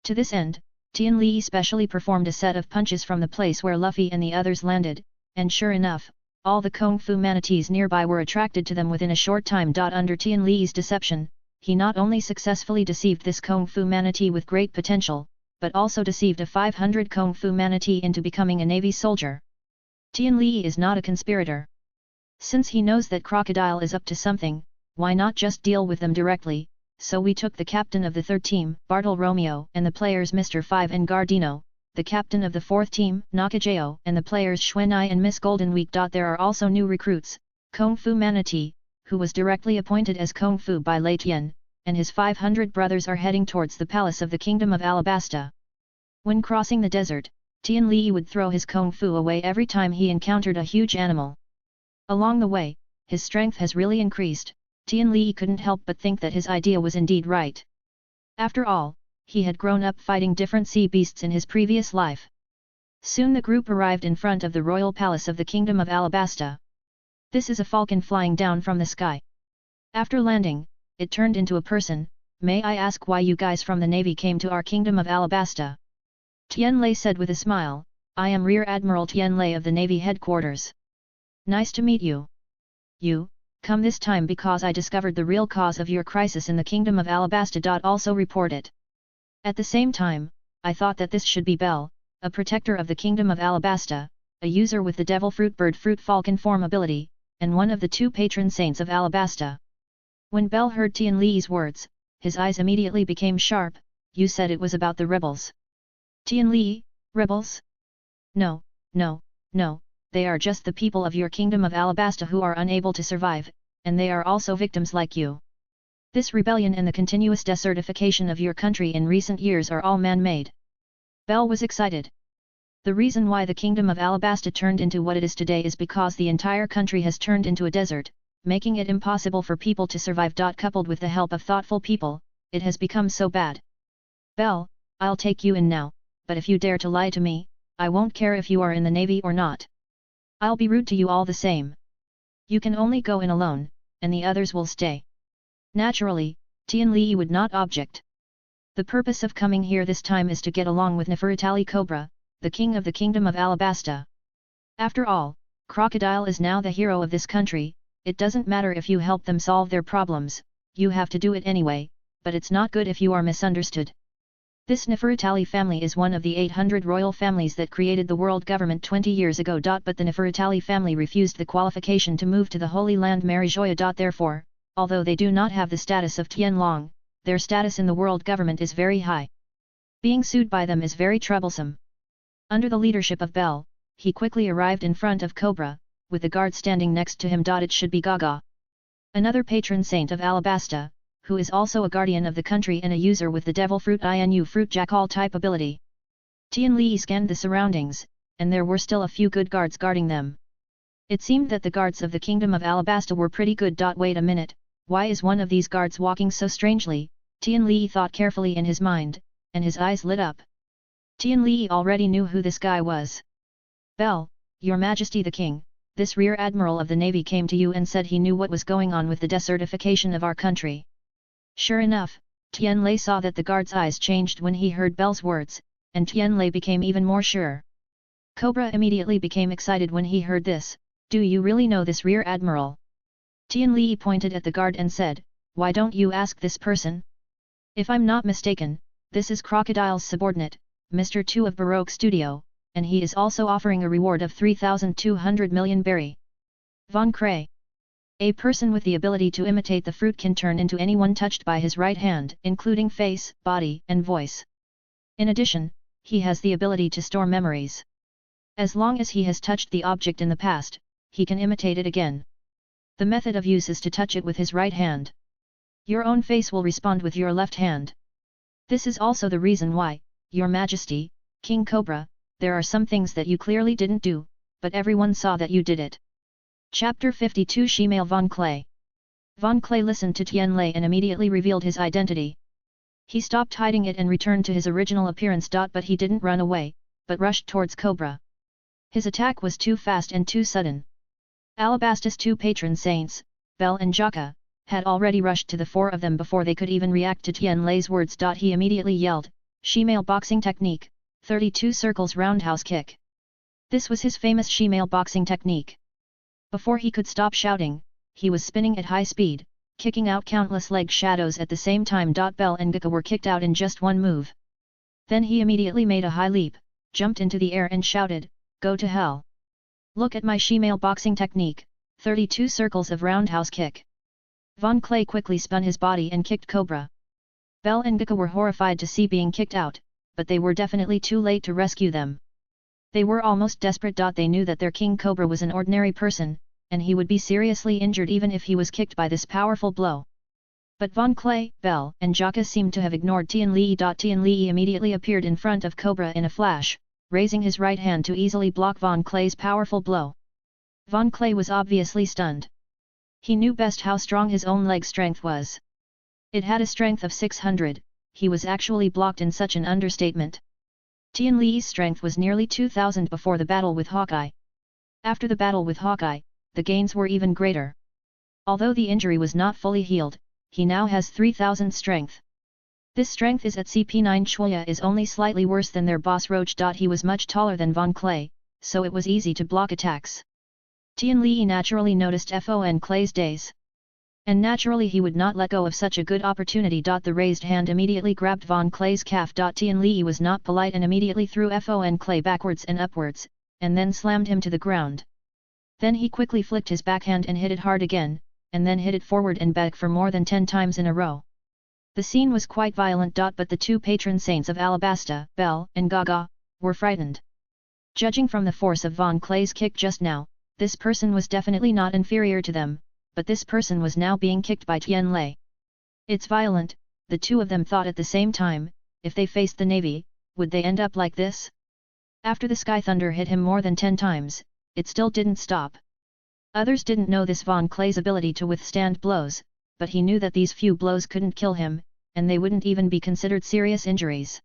To this end, Tian Li specially performed a set of punches from the place where Luffy and the others landed, and sure enough, all the Kung Fu manatees nearby were attracted to them within a short time. Under Tian Li's deception, he not only successfully deceived this Kung Fu manatee with great potential, but also deceived a 500 Kung Fu manatee into becoming a navy soldier. Tian Li is not a conspirator. Since he knows that Crocodile is up to something, why not just deal with them directly? So we took the captain of the 3rd team, Bartle Romeo, and the players Mr. 5 and Gardino, the captain of the 4th team, Nakajao, and the players Xuanai and Miss Golden Week. There are also new recruits, Kung Fu Manatee, who was directly appointed as Kung Fu by Lei Tian, and his 500 brothers are heading towards the palace of the Kingdom of Alabasta. When crossing the desert, Tian Li would throw his Kung Fu away every time he encountered a huge animal. Along the way, his strength has really increased. Tian Li couldn't help but think that his idea was indeed right. After all, he had grown up fighting different sea beasts in his previous life. Soon the group arrived in front of the royal palace of the Kingdom of Alabasta. This is a falcon flying down from the sky. After landing, it turned into a person. May I ask why you guys from the navy came to our Kingdom of Alabasta? Tian Lei said with a smile, I am Rear Admiral Tian Lei of the Navy headquarters. Nice to meet you. You, come this time because I discovered the real cause of your crisis in the Kingdom of Alabasta. Also report it. At the same time, I thought that this should be Bell, a protector of the Kingdom of Alabasta, a user with the Devil Fruit Bird Fruit Falcon form ability, and one of the 2 patron saints of Alabasta. When Bell heard Tian Li's words, his eyes immediately became sharp. You said it was about the rebels. Tian Li, rebels? No, no, no, they are just the people of your Kingdom of Alabasta who are unable to survive, and they are also victims like you. This rebellion and the continuous desertification of your country in recent years are all man-made. Bell was excited. The reason why the Kingdom of Alabasta turned into what it is today is because the entire country has turned into a desert, making it impossible for people to survive. Coupled with the help of thoughtful people, it has become so bad. Bell, I'll take you in now, but if you dare to lie to me, I won't care if you are in the navy or not. I'll be rude to you all the same. You can only go in alone, and the others will stay. Naturally, Tian Li would not object. The purpose of coming here this time is to get along with Nefertali Cobra, the king of the Kingdom of Alabasta. After all, Crocodile is now the hero of this country. It doesn't matter if you help them solve their problems, you have to do it anyway, but it's not good if you are misunderstood. This Nefertali family is one of the 800 royal families that created the world government 20 years ago. But the Nefertali family refused the qualification to move to the Holy Land Marijoya. Therefore, although they do not have the status of Tianlong, their status in the world government is very high. Being sued by them is very troublesome. Under the leadership of Bell, he quickly arrived in front of Cobra, with the guard standing next to him. It should be Gaga, another patron saint of Alabasta, who is also a guardian of the country and a user with the Devil Fruit Inu Fruit Jackal type ability. Tian Li scanned the surroundings, and there were still a few good guards guarding them. It seemed that the guards of the Kingdom of Alabasta were pretty good. Wait a minute, why is one of these guards walking so strangely? Tian Li thought carefully in his mind, and his eyes lit up. Tian Li already knew who this guy was. Bell, Your Majesty the King, this Rear Admiral of the Navy came to you and said he knew what was going on with the desertification of our country. Sure enough, Tian Lei saw that the guard's eyes changed when he heard Bell's words, and Tian Lei became even more sure. Cobra immediately became excited when he heard this. Do you really know this Rear Admiral? Tian Li pointed at the guard and said, why don't you ask this person? If I'm not mistaken, this is Crocodile's subordinate, Mr. Tu of Baroque Studio, and he is also offering a reward of 3,200 million berry. Von Cray. A person with the ability to imitate the fruit can turn into anyone touched by his right hand, including face, body, and voice. In addition, he has the ability to store memories. As long as he has touched the object in the past, he can imitate it again. The method of use is to touch it with his right hand. Your own face will respond with your left hand. This is also the reason why, Your Majesty, King Cobra, there are some things that you clearly didn't do, but everyone saw that you did it. Chapter 52 Shemale Von Clay. Von Clay listened to Tian Lei and immediately revealed his identity. He stopped hiding it and returned to his original appearance. But he didn't run away, but rushed towards Cobra. His attack was too fast and too sudden. Alabasta's 2 patron saints, Bell and Jaka, had already rushed to the 4 of them before they could even react to Tian Lei's words. He immediately yelled, Shemale boxing technique, 32 circles roundhouse kick. This was his famous Shemale boxing technique. Before he could stop shouting, he was spinning at high speed, kicking out countless leg shadows at the same time. Bell and Gaka were kicked out in just one move. Then he immediately made a high leap, jumped into the air and shouted, Go to hell! Look at my Shemale boxing technique, 32 circles of roundhouse kick. Von Clay quickly spun his body and kicked Cobra. Bell and Gaka were horrified to see being kicked out, but they were definitely too late to rescue them. They were almost desperate. They knew that their King Cobra was an ordinary person, and he would be seriously injured even if he was kicked by this powerful blow. But Von Clay, Bell, and Jaka seemed to have ignored Tian Li. Tian Li immediately appeared in front of Cobra in a flash, raising his right hand to easily block Von Clay's powerful blow. Von Clay was obviously stunned. He knew best how strong his own leg strength was. It had a strength of 600, he was actually blocked in such an understatement. Tian Li's strength was nearly 2000 before the battle with Hawkeye. After the battle with Hawkeye, the gains were even greater. Although the injury was not fully healed, he now has 3000 strength. This strength is at CP9. Chuya is only slightly worse than their boss Roach. He was much taller than Von Clay, so it was easy to block attacks. Tian Li naturally noticed Von Clay's days. And naturally he would not let go of such a good opportunity. The raised hand immediately grabbed Von Clay's calf. Tian Li was not polite and immediately threw Von Clay backwards and upwards, and then slammed him to the ground. Then he quickly flicked his backhand and hit it hard again, and then hit it forward and back for more than 10 times in a row. The scene was quite violent. But the two patron saints of Alabasta, Bell and Gaga, were frightened. Judging from the force of Von Clay's kick just now, this person was definitely not inferior to them, but this person was now being kicked by Tian Lei. It's violent, the two of them thought at the same time. If they faced the Navy, would they end up like this? After the Sky Thunder hit him more than 10 times, it still didn't stop. Others didn't know this Von Clay's ability to withstand blows, but he knew that these few blows couldn't kill him, and they wouldn't even be considered serious injuries.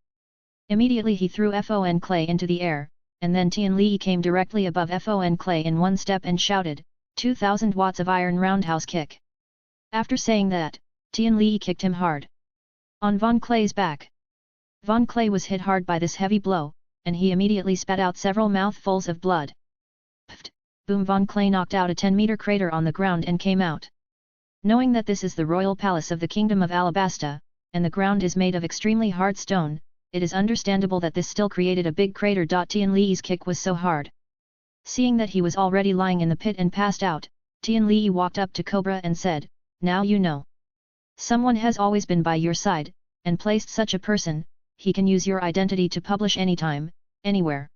Immediately he threw Von Clay into the air, and then Tian Li came directly above Von Clay in one step and shouted, 2000 watts of iron roundhouse kick. After saying that, Tian Li kicked him hard on Von Clay's back. Von Clay was hit hard by this heavy blow, and he immediately spat out several mouthfuls of blood. Pfft! Boom! Von Clay knocked out a 10-meter crater on the ground and came out. Knowing that this is the royal palace of the Kingdom of Alabasta, and the ground is made of extremely hard stone, it is understandable that this still created a big crater. Tian Li's kick was so hard. Seeing that he was already lying in the pit and passed out, Tian Li walked up to Cobra and said, "Now you know. Someone has always been by your side, and placed such a person, he can use your identity to publish anytime, anywhere.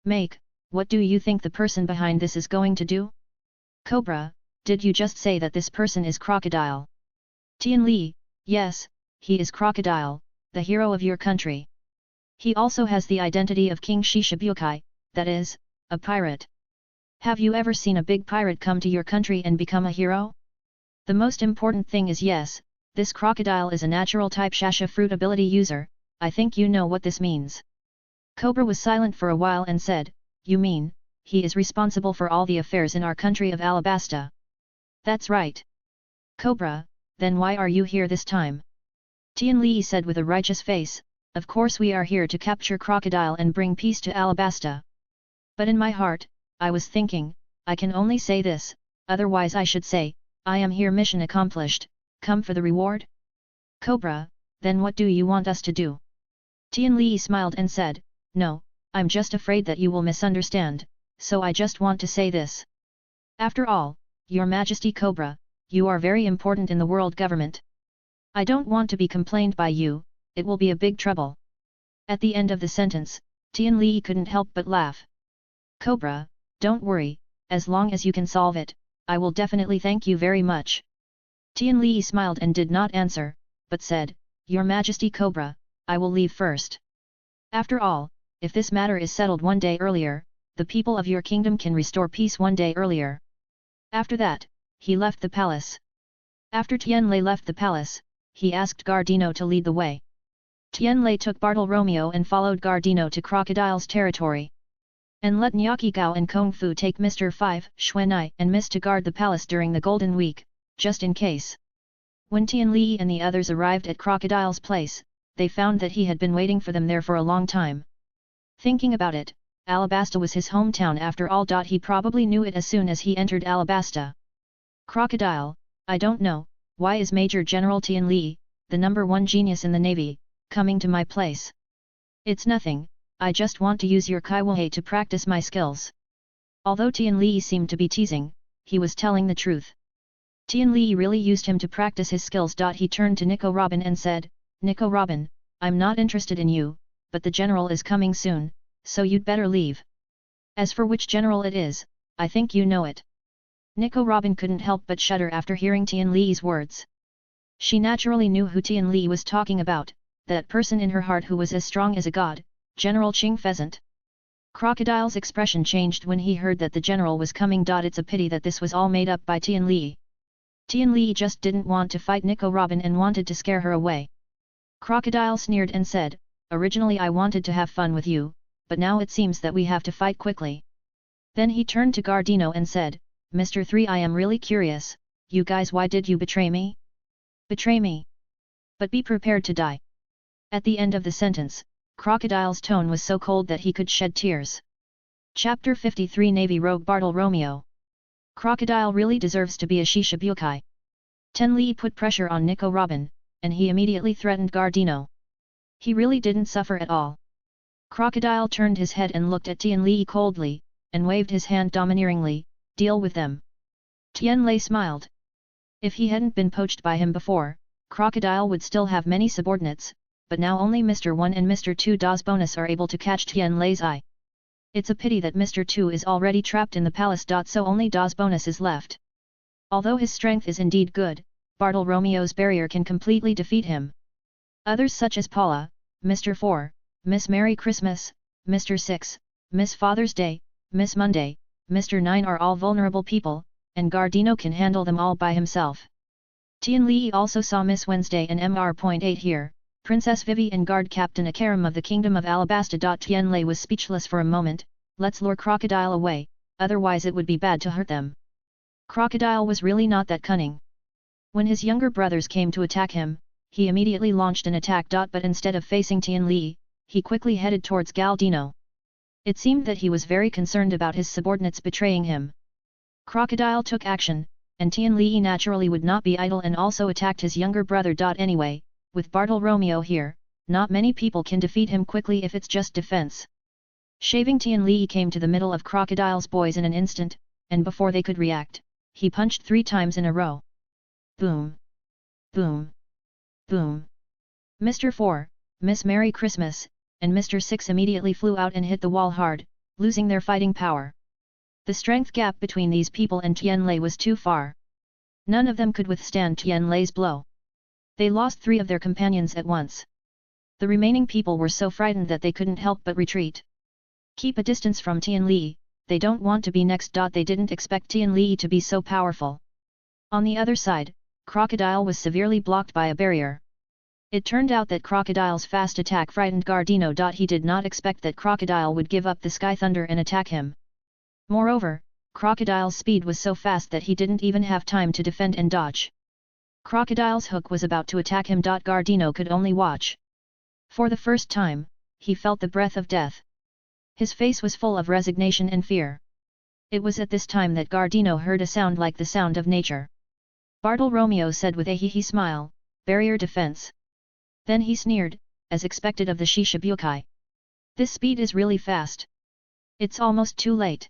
Make, what do you think the person behind this is going to do?" "Cobra, did you just say that this person is Crocodile?" Tian Li, "Yes, he is Crocodile, the hero of your country. He also has the identity of King Shishibukai, that is, a pirate. Have you ever seen a big pirate come to your country and become a hero? The most important thing is yes, this Crocodile is a natural type Shasha fruit ability user, I think you know what this means." Cobra was silent for a while and said, "You mean, he is responsible for all the affairs in our country of Alabasta?" "That's right." "Cobra, then why are you here this time?" Tian Li said with a righteous face, "Of course we are here to capture Crocodile and bring peace to Alabasta. But in my heart, I was thinking, I can only say this, otherwise I should say, I am here mission accomplished, come for the reward?" "Cobra, then what do you want us to do?" Tian Li smiled and said, "No, I'm just afraid that you will misunderstand, so I just want to say this. After all, Your Majesty Cobra, you are very important in the world government. I don't want to be complained by you, it will be a big trouble." At the end of the sentence, Tian Li couldn't help but laugh. "Cobra, don't worry, as long as you can solve it, I will definitely thank you very much." Tian Li smiled and did not answer, but said, "Your Majesty Cobra, I will leave first. After all, if this matter is settled one day earlier, the people of your kingdom can restore peace one day earlier." After that, he left the palace. After Tian Lei left the palace, he asked Gardino to lead the way. Tian Lei took Bartolomeo and followed Gardino to Crocodile's territory. And let Nyaki Gao and Kung Fu take Mr. 5, Xuanai and Miss to guard the palace during the Golden Week, just in case. When Tian Li and the others arrived at Crocodile's place, they found that he had been waiting for them there for a long time. Thinking about it, Alabasta was his hometown after all. He probably knew it as soon as he entered Alabasta. "Crocodile, I don't know, why is Major General Tian Li, the #1 genius in the Navy, coming to my place?" "It's nothing, I just want to use your Kaiwahei to practice my skills." Although Tian Li seemed to be teasing, he was telling the truth. Tian Li really used him to practice his skills. He turned to Nico Robin and said, "Nico Robin, I'm not interested in you, but the general is coming soon, so you'd better leave. As for which general it is, I think you know it." Nico Robin couldn't help but shudder after hearing Tian Li's words. She naturally knew who Tian Li was talking about, that person in her heart who was as strong as a god, General Qing Pheasant. Crocodile's expression changed when he heard that the general was coming. It's a pity that this was all made up by Tian Li. Tian Li just didn't want to fight Nico Robin and wanted to scare her away. Crocodile sneered and said, "Originally I wanted to have fun with you, but now it seems that we have to fight quickly." Then he turned to Gardino and said, "Mr. 3, I am really curious, you guys, why did you betray me?" "Betray me? But be prepared to die." At the end of the sentence, Crocodile's tone was so cold that he could shed tears. Chapter 53 Navy Rogue Bartle Romeo. Crocodile really deserves to be a Shishibukai. Tian Li put pressure on Nico Robin, and he immediately threatened Gardino. He really didn't suffer at all. Crocodile turned his head and looked at Tian Li coldly, and waved his hand domineeringly, "Deal with them." Tian Li smiled. If he hadn't been poached by him before, Crocodile would still have many subordinates, but now only Mr. 1 and Mr. 2 Das Bonus are able to catch Tian Li's eye. It's a pity that Mr. 2 is already trapped in the palace. So only Das Bonus is left. Although his strength is indeed good, Bartle Romeo's barrier can completely defeat him. Others such as Paula, Mr. 4, Miss Merry Christmas, Mr. 6, Miss Father's Day, Miss Monday, Mr. 9 are all vulnerable people, and Gardino can handle them all by himself. Tian Li also saw Miss Wednesday and Mr.8 here, Princess Vivi and Guard Captain Akaram of the Kingdom of Alabasta. Tian Li was speechless for a moment. Let's lure Crocodile away, otherwise it would be bad to hurt them. Crocodile was really not that cunning. When his younger brothers came to attack him, he immediately launched an attack. But instead of facing Tian Li, he quickly headed towards Gardino. It seemed that he was very concerned about his subordinates betraying him. Crocodile took action, and Tian Li naturally would not be idle and also attacked his younger brother. Anyway, with Bartle Romeo here, not many people can defeat him quickly if it's just defense. Shaving Tian Li came to the middle of Crocodile's boys in an instant, and before they could react, he punched 3 times in a row. Boom! Boom! Boom! Mr. 4, Miss Merry Christmas, and Mr. 6 immediately flew out and hit the wall hard, losing their fighting power. The strength gap between these people and Tian Li was too far. None of them could withstand Tian Li's blow. They lost 3 of their companions at once. The remaining people were so frightened that they couldn't help but retreat. Keep a distance from Tian Li, they don't want to be next. They didn't expect Tian Li to be so powerful. On the other side, Crocodile was severely blocked by a barrier. It turned out that Crocodile's fast attack frightened Gardino. He did not expect that Crocodile would give up the Sky Thunder and attack him. Moreover, Crocodile's speed was so fast that he didn't even have time to defend and dodge. Crocodile's hook was about to attack him. Gardino could only watch. For the first time, he felt the breath of death. His face was full of resignation and fear. It was at this time that Gardino heard a sound like the sound of nature. Bartle Romeo said with a hee-hee smile, "Barrier defense." Then he sneered, as expected of the Shishibukai. "This speed is really fast. It's almost too late."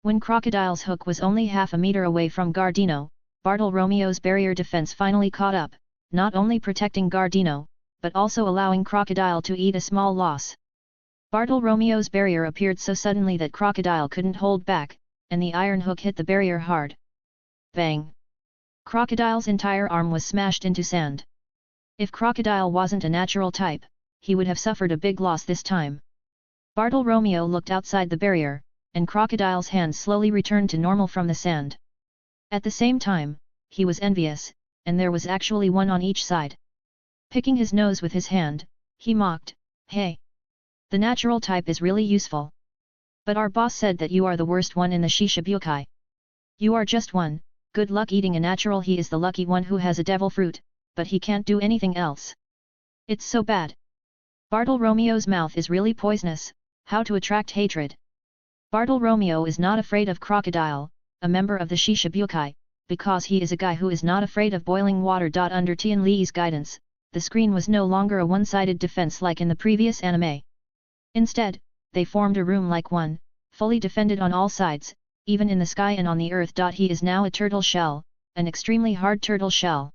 When Crocodile's hook was only half a meter away from Gardino, Bartle Romeo's barrier defense finally caught up, not only protecting Gardino, but also allowing Crocodile to eat a small loss. Bartle Romeo's barrier appeared so suddenly that Crocodile couldn't hold back, and the iron hook hit the barrier hard. Bang! Crocodile's entire arm was smashed into sand. If Crocodile wasn't a natural type, he would have suffered a big loss this time. Bartle Romeo looked outside the barrier, and Crocodile's hands slowly returned to normal from the sand. At the same time, he was envious, and there was actually one on each side. Picking his nose with his hand, he mocked, "Hey! The natural type is really useful. But our boss said that you are the worst one in the Shishibukai. You are just one, good luck eating a natural. He is the lucky one who has a devil fruit, but he can't do anything else. It's so bad. Bartle Romeo's mouth is really poisonous, how to attract hatred." Bartle Romeo is not afraid of Crocodile, a member of the Shishibukai, because he is a guy who is not afraid of boiling water. Under Tian Li's guidance, the screen was no longer a one-sided defense like in the previous anime. Instead, they formed a room like one, fully defended on all sides, even in the sky and on the earth. He is now a turtle shell, an extremely hard turtle shell.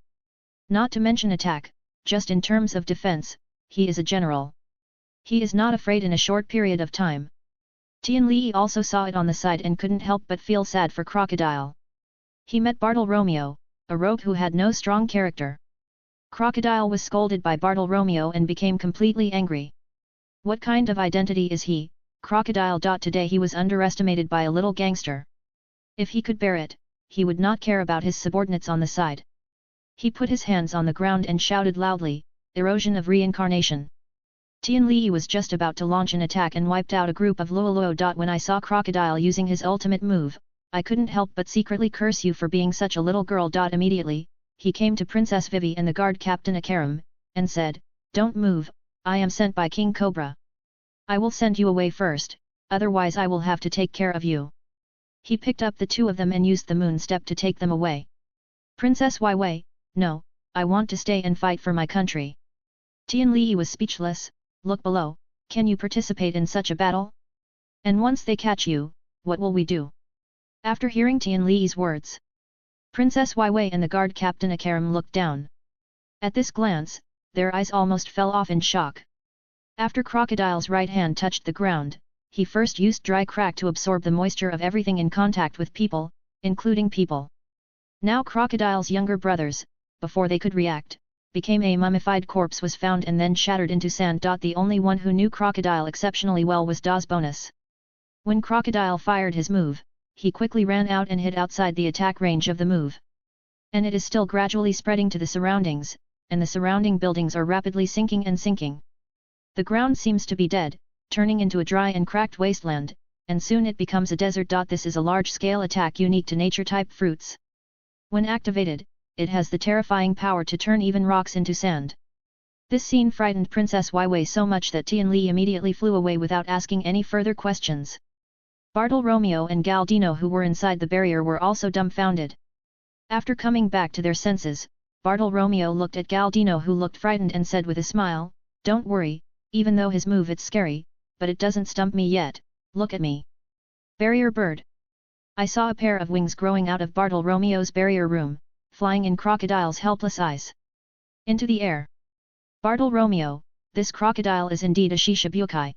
Not to mention attack, just in terms of defense, he is a general. He is not afraid in a short period of time. Tian Li also saw it on the side and couldn't help but feel sad for Crocodile. He met Bartolomeo, a rogue who had no strong character. Crocodile was scolded by Bartolomeo and became completely angry. What kind of identity is he, Crocodile? Today he was underestimated by a little gangster. If he could bear it, he would not care about his subordinates on the side. He put his hands on the ground and shouted loudly, "Erosion of reincarnation." Tian Li was just about to launch an attack and wiped out a group of Luoluo. When I saw Crocodile using his ultimate move, I couldn't help but secretly curse you for being such a little girl. Immediately, he came to Princess Vivi and the guard Captain Akaram, and said, "Don't move, I am sent by King Cobra. I will send you away first, otherwise I will have to take care of you." He picked up the two of them and used the moon step to take them away. Princess Wei, no, I want to stay and fight for my country. Tian Li was speechless. Look below, can you participate in such a battle? And once they catch you, what will we do? After hearing Tian Li's words, Princess Wei and the guard Captain Akaram looked down. At this glance, their eyes almost fell off in shock. After Crocodile's right hand touched the ground, he first used dry crack to absorb the moisture of everything in contact with people, including people. Now Crocodile's younger brothers, before they could react, became a mummified corpse was found and then shattered into sand. The only one who knew Crocodile exceptionally well was Das Bonus. When Crocodile fired his move, he quickly ran out and hid outside the attack range of the move. And it is still gradually spreading to the surroundings, and the surrounding buildings are rapidly sinking and sinking. The ground seems to be dead, turning into a dry and cracked wasteland, and soon it becomes a desert. This is a large-scale attack unique to nature-type fruits. When activated, it has the terrifying power to turn even rocks into sand. This scene frightened Princess Wei so much that Tian Li immediately flew away without asking any further questions. Bartolomeo and Galdino who were inside the barrier were also dumbfounded. After coming back to their senses, Bartolomeo looked at Galdino who looked frightened and said with a smile, "Don't worry, even though his move it's scary, but it doesn't stump me yet, look at me. Barrier bird." I saw a pair of wings growing out of Bartolomeo's barrier room, flying in Crocodile's helpless eyes. Into the air. "Bartolomeo, this crocodile is indeed a Shishibukai.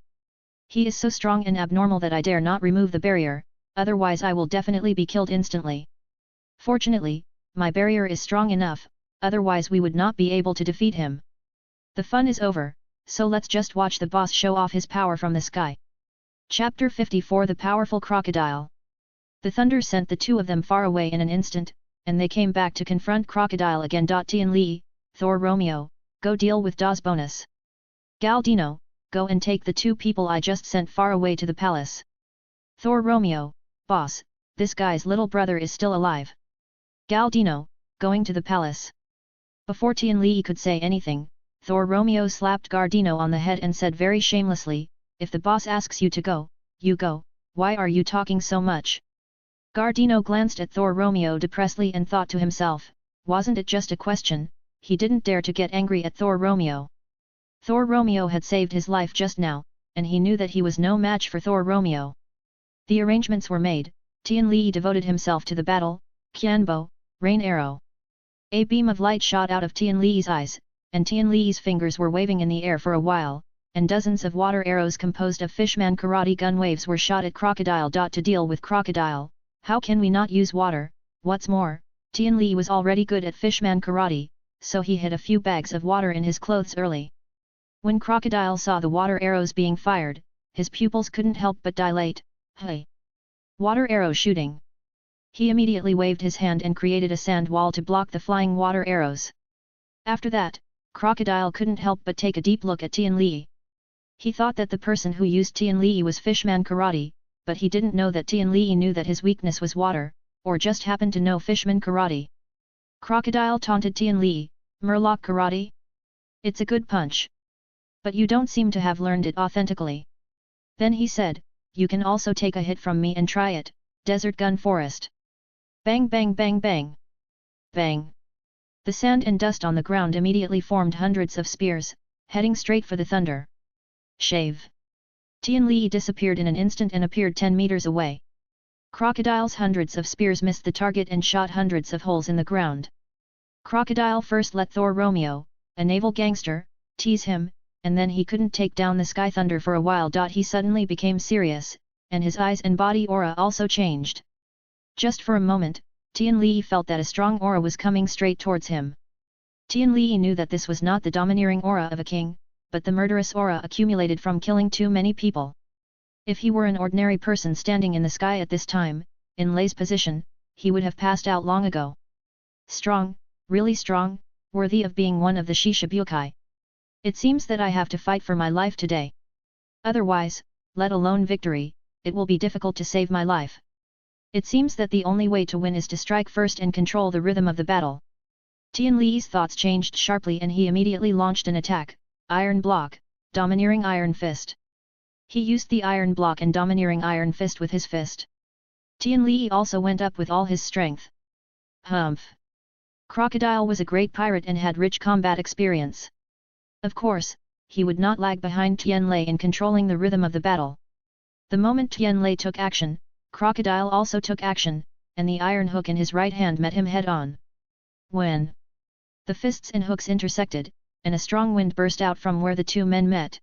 He is so strong and abnormal that I dare not remove the barrier, otherwise I will definitely be killed instantly. Fortunately, my barrier is strong enough, otherwise we would not be able to defeat him. The fun is over, so let's just watch the boss show off his power from the sky." Chapter 54 The Powerful Crocodile. The thunder sent the two of them far away in an instant, and they came back to confront Crocodile again. Tian Li, Thor Romeo, go deal with Das Bonus. Galdino, go and take the two people I just sent far away to the palace. Thor Romeo, boss, this guy's little brother is still alive. Galdino, going to the palace. Before Tian Li could say anything, Thor Romeo slapped Gardino on the head and said very shamelessly, "If the boss asks you to go, you go, why are you talking so much?" Gardino glanced at Thor Romeo depressedly and thought to himself, wasn't it just a question? He didn't dare to get angry at Thor Romeo. Thor Romeo had saved his life just now, and he knew that he was no match for Thor Romeo. The arrangements were made, Tian Li devoted himself to the battle, Qianbo, rain arrow. A beam of light shot out of Tian Li's eyes, and Tian Li's fingers were waving in the air for a while, and dozens of water arrows composed of fishman karate gun waves were shot at Crocodile. To deal with Crocodile, how can we not use water? What's more, Tian Li was already good at fishman karate, so he hid a few bags of water in his clothes early. When Crocodile saw the water arrows being fired, his pupils couldn't help but dilate. Hey! Water arrow shooting! He immediately waved his hand and created a sand wall to block the flying water arrows. After that, Crocodile couldn't help but take a deep look at Tian Li. He thought that the person who used Tian Li was fishman karate, but he didn't know that Tian Li knew that his weakness was water, or just happened to know fishman karate. Crocodile taunted Tian Li, "Murloc karate? It's a good punch. But you don't seem to have learned it authentically." Then he said, "You can also take a hit from me and try it, Desert Gun Forest." Bang bang bang bang. Bang. The sand and dust on the ground immediately formed hundreds of spears, heading straight for the thunder. Shave. Tian Li disappeared in an instant and appeared 10 meters away. Crocodile's hundreds of spears missed the target and shot hundreds of holes in the ground. Crocodile first let Thor Romeo, a naval gangster, tease him, and then he couldn't take down the sky thunder for a while. He suddenly became serious, and his eyes and body aura also changed. Just for a moment, Tian Li felt that a strong aura was coming straight towards him. Tian Li knew that this was not the domineering aura of a king, but the murderous aura accumulated from killing too many people. If he were an ordinary person standing in the sky at this time, in Lei's position, he would have passed out long ago. Strong, really strong, worthy of being one of the Shishibukai. It seems that I have to fight for my life today. Otherwise, let alone victory, it will be difficult to save my life. It seems that the only way to win is to strike first and control the rhythm of the battle. Tian Li's thoughts changed sharply and he immediately launched an attack, Iron Block, Domineering Iron Fist. He used the Iron Block and Domineering Iron Fist with his fist. Tian Li also went up with all his strength. Humph! Crocodile was a great pirate and had rich combat experience. Of course, he would not lag behind Tian Lei in controlling the rhythm of the battle. The moment Tian Lei took action, Crocodile also took action, and the iron hook in his right hand met him head-on. When the fists and hooks intersected, and a strong wind burst out from where the two men met.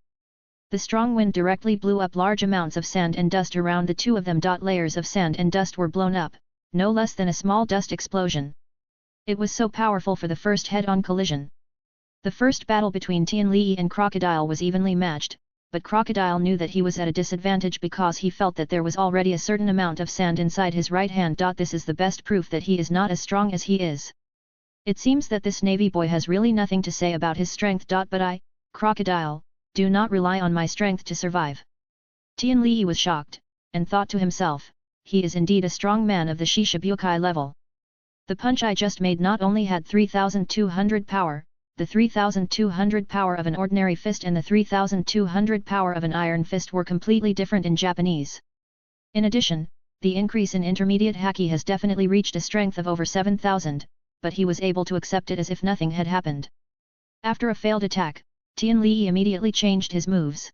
The strong wind directly blew up large amounts of sand and dust around the two of them. Layers of sand and dust were blown up, no less than a small dust explosion. It was so powerful for the first head-on collision. The first battle between Tian Li and Crocodile was evenly matched, but Crocodile knew that he was at a disadvantage because he felt that there was already a certain amount of sand inside his right hand. This is the best proof that he is not as strong as he is. It seems that this navy boy has really nothing to say about his strength. But I, Crocodile, do not rely on my strength to survive. Tian Li was shocked, and thought to himself, he is indeed a strong man of the Shishibukai level. The punch I just made not only had 3,200 power, the 3,200 power of an ordinary fist and the 3,200 power of an iron fist were completely different in Japanese. In addition, the increase in intermediate haki has definitely reached a strength of over 7,000, but he was able to accept it as if nothing had happened. After a failed attack, Tian Li immediately changed his moves.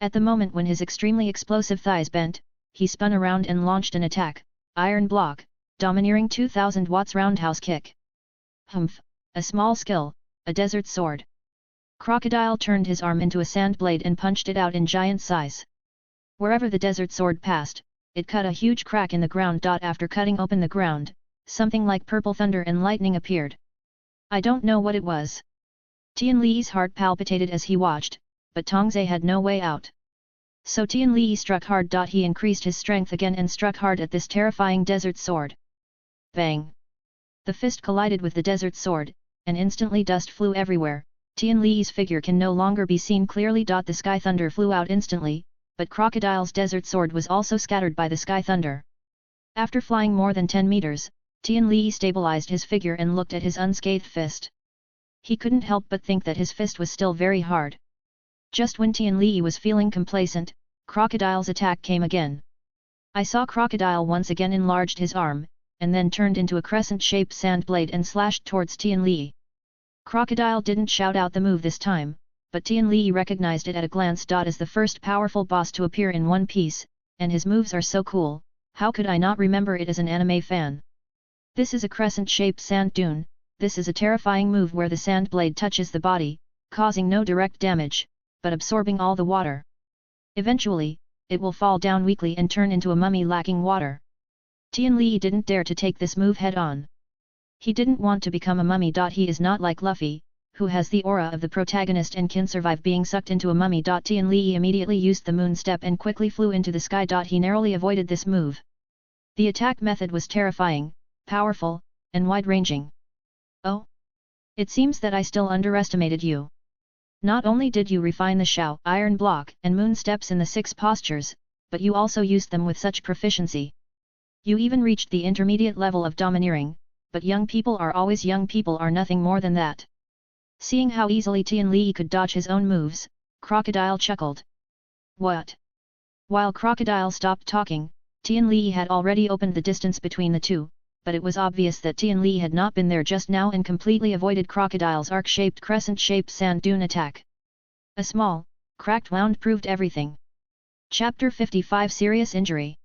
At the moment when his extremely explosive thighs bent, he spun around and launched an attack, Iron Block, Domineering 2000 watts roundhouse kick. Humph, a small skill, a desert sword. Crocodile turned his arm into a sand blade and punched it out in giant size. Wherever the desert sword passed, it cut a huge crack in the ground. After cutting open the ground, something like purple thunder and lightning appeared. I don't know what it was. Tian Li's heart palpitated as he watched, but Tongzhe had no way out. So Tian Li struck hard. He increased his strength again and struck hard at this terrifying desert sword. Bang! The fist collided with the desert sword, and instantly dust flew everywhere. Tian Li's figure can no longer be seen clearly. The sky thunder flew out instantly, but Crocodile's desert sword was also scattered by the sky thunder. After flying more than 10 meters, Tian Li stabilized his figure and looked at his unscathed fist. He couldn't help but think that his fist was still very hard. Just when Tian Li was feeling complacent, Crocodile's attack came again. I saw Crocodile once again enlarged his arm, and then turned into a crescent-shaped sand blade and slashed towards Tian Li. Crocodile didn't shout out the move this time, but Tian Li recognized it at a glance. As the first powerful boss to appear in One Piece, and his moves are so cool, how could I not remember it as an anime fan? This is a crescent-shaped sand dune. This is a terrifying move where the sand blade touches the body, causing no direct damage, but absorbing all the water. Eventually, it will fall down weakly and turn into a mummy lacking water. Tian Li didn't dare to take this move head-on. He didn't want to become a mummy. He is not like Luffy, who has the aura of the protagonist and can survive being sucked into a mummy. Tian Li immediately used the moon step and quickly flew into the sky. He narrowly avoided this move. The attack method was terrifying, powerful, and wide-ranging. Oh? It seems that I still underestimated you. Not only did you refine the Shao, Iron Block, and Moon Steps in the 6 postures, but you also used them with such proficiency. You even reached the intermediate level of domineering, but young people are nothing more than that. Seeing how easily Tian Li could dodge his own moves, Crocodile chuckled. What? While Crocodile stopped talking, Tian Li had already opened the distance between the two, but it was obvious that Tian Li had not been there just now and completely avoided Crocodile's arc-shaped crescent-shaped sand dune attack. A small, cracked wound proved everything. Chapter 55 Serious Injury.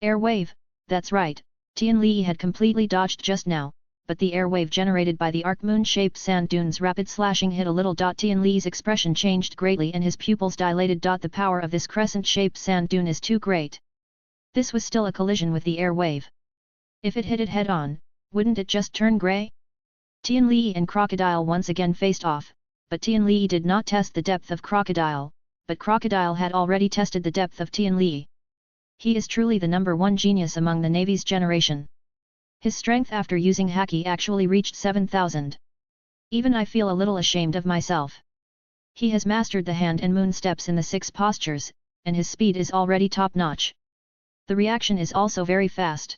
Air wave, that's right, Tian Li had completely dodged just now, but the air wave generated by the arc-moon-shaped sand dune's rapid slashing hit a little. Tian Li's expression changed greatly and his pupils dilated. The power of this crescent-shaped sand dune is too great. This was still a collision with the air wave. If it hit it head on, wouldn't it just turn grey? Tian Li and Crocodile once again faced off, but Tian Li did not test the depth of Crocodile, but Crocodile had already tested the depth of Tian Li. He is truly the number one genius among the Navy's generation. His strength after using Haki actually reached 7,000. Even I feel a little ashamed of myself. He has mastered the hand and moon steps in the 6 postures, and his speed is already top-notch. The reaction is also very fast.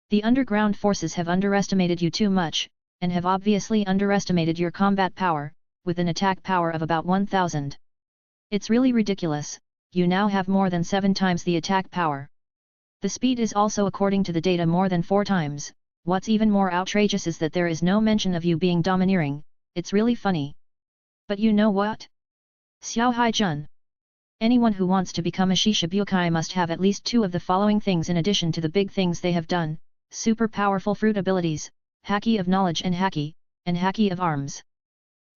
The underground forces have underestimated you too much, and have obviously underestimated your combat power, with an attack power of about 1000. It's really ridiculous, you now have more than 7 times the attack power. The speed is also according to the data more than 4 times, what's even more outrageous is that there is no mention of you being domineering, it's really funny. But you know what? Xiao Haijun. Anyone who wants to become a Shishibukai must have at least 2 of the following things in addition to the big things they have done: super powerful fruit abilities, Haki of knowledge and Haki of arms.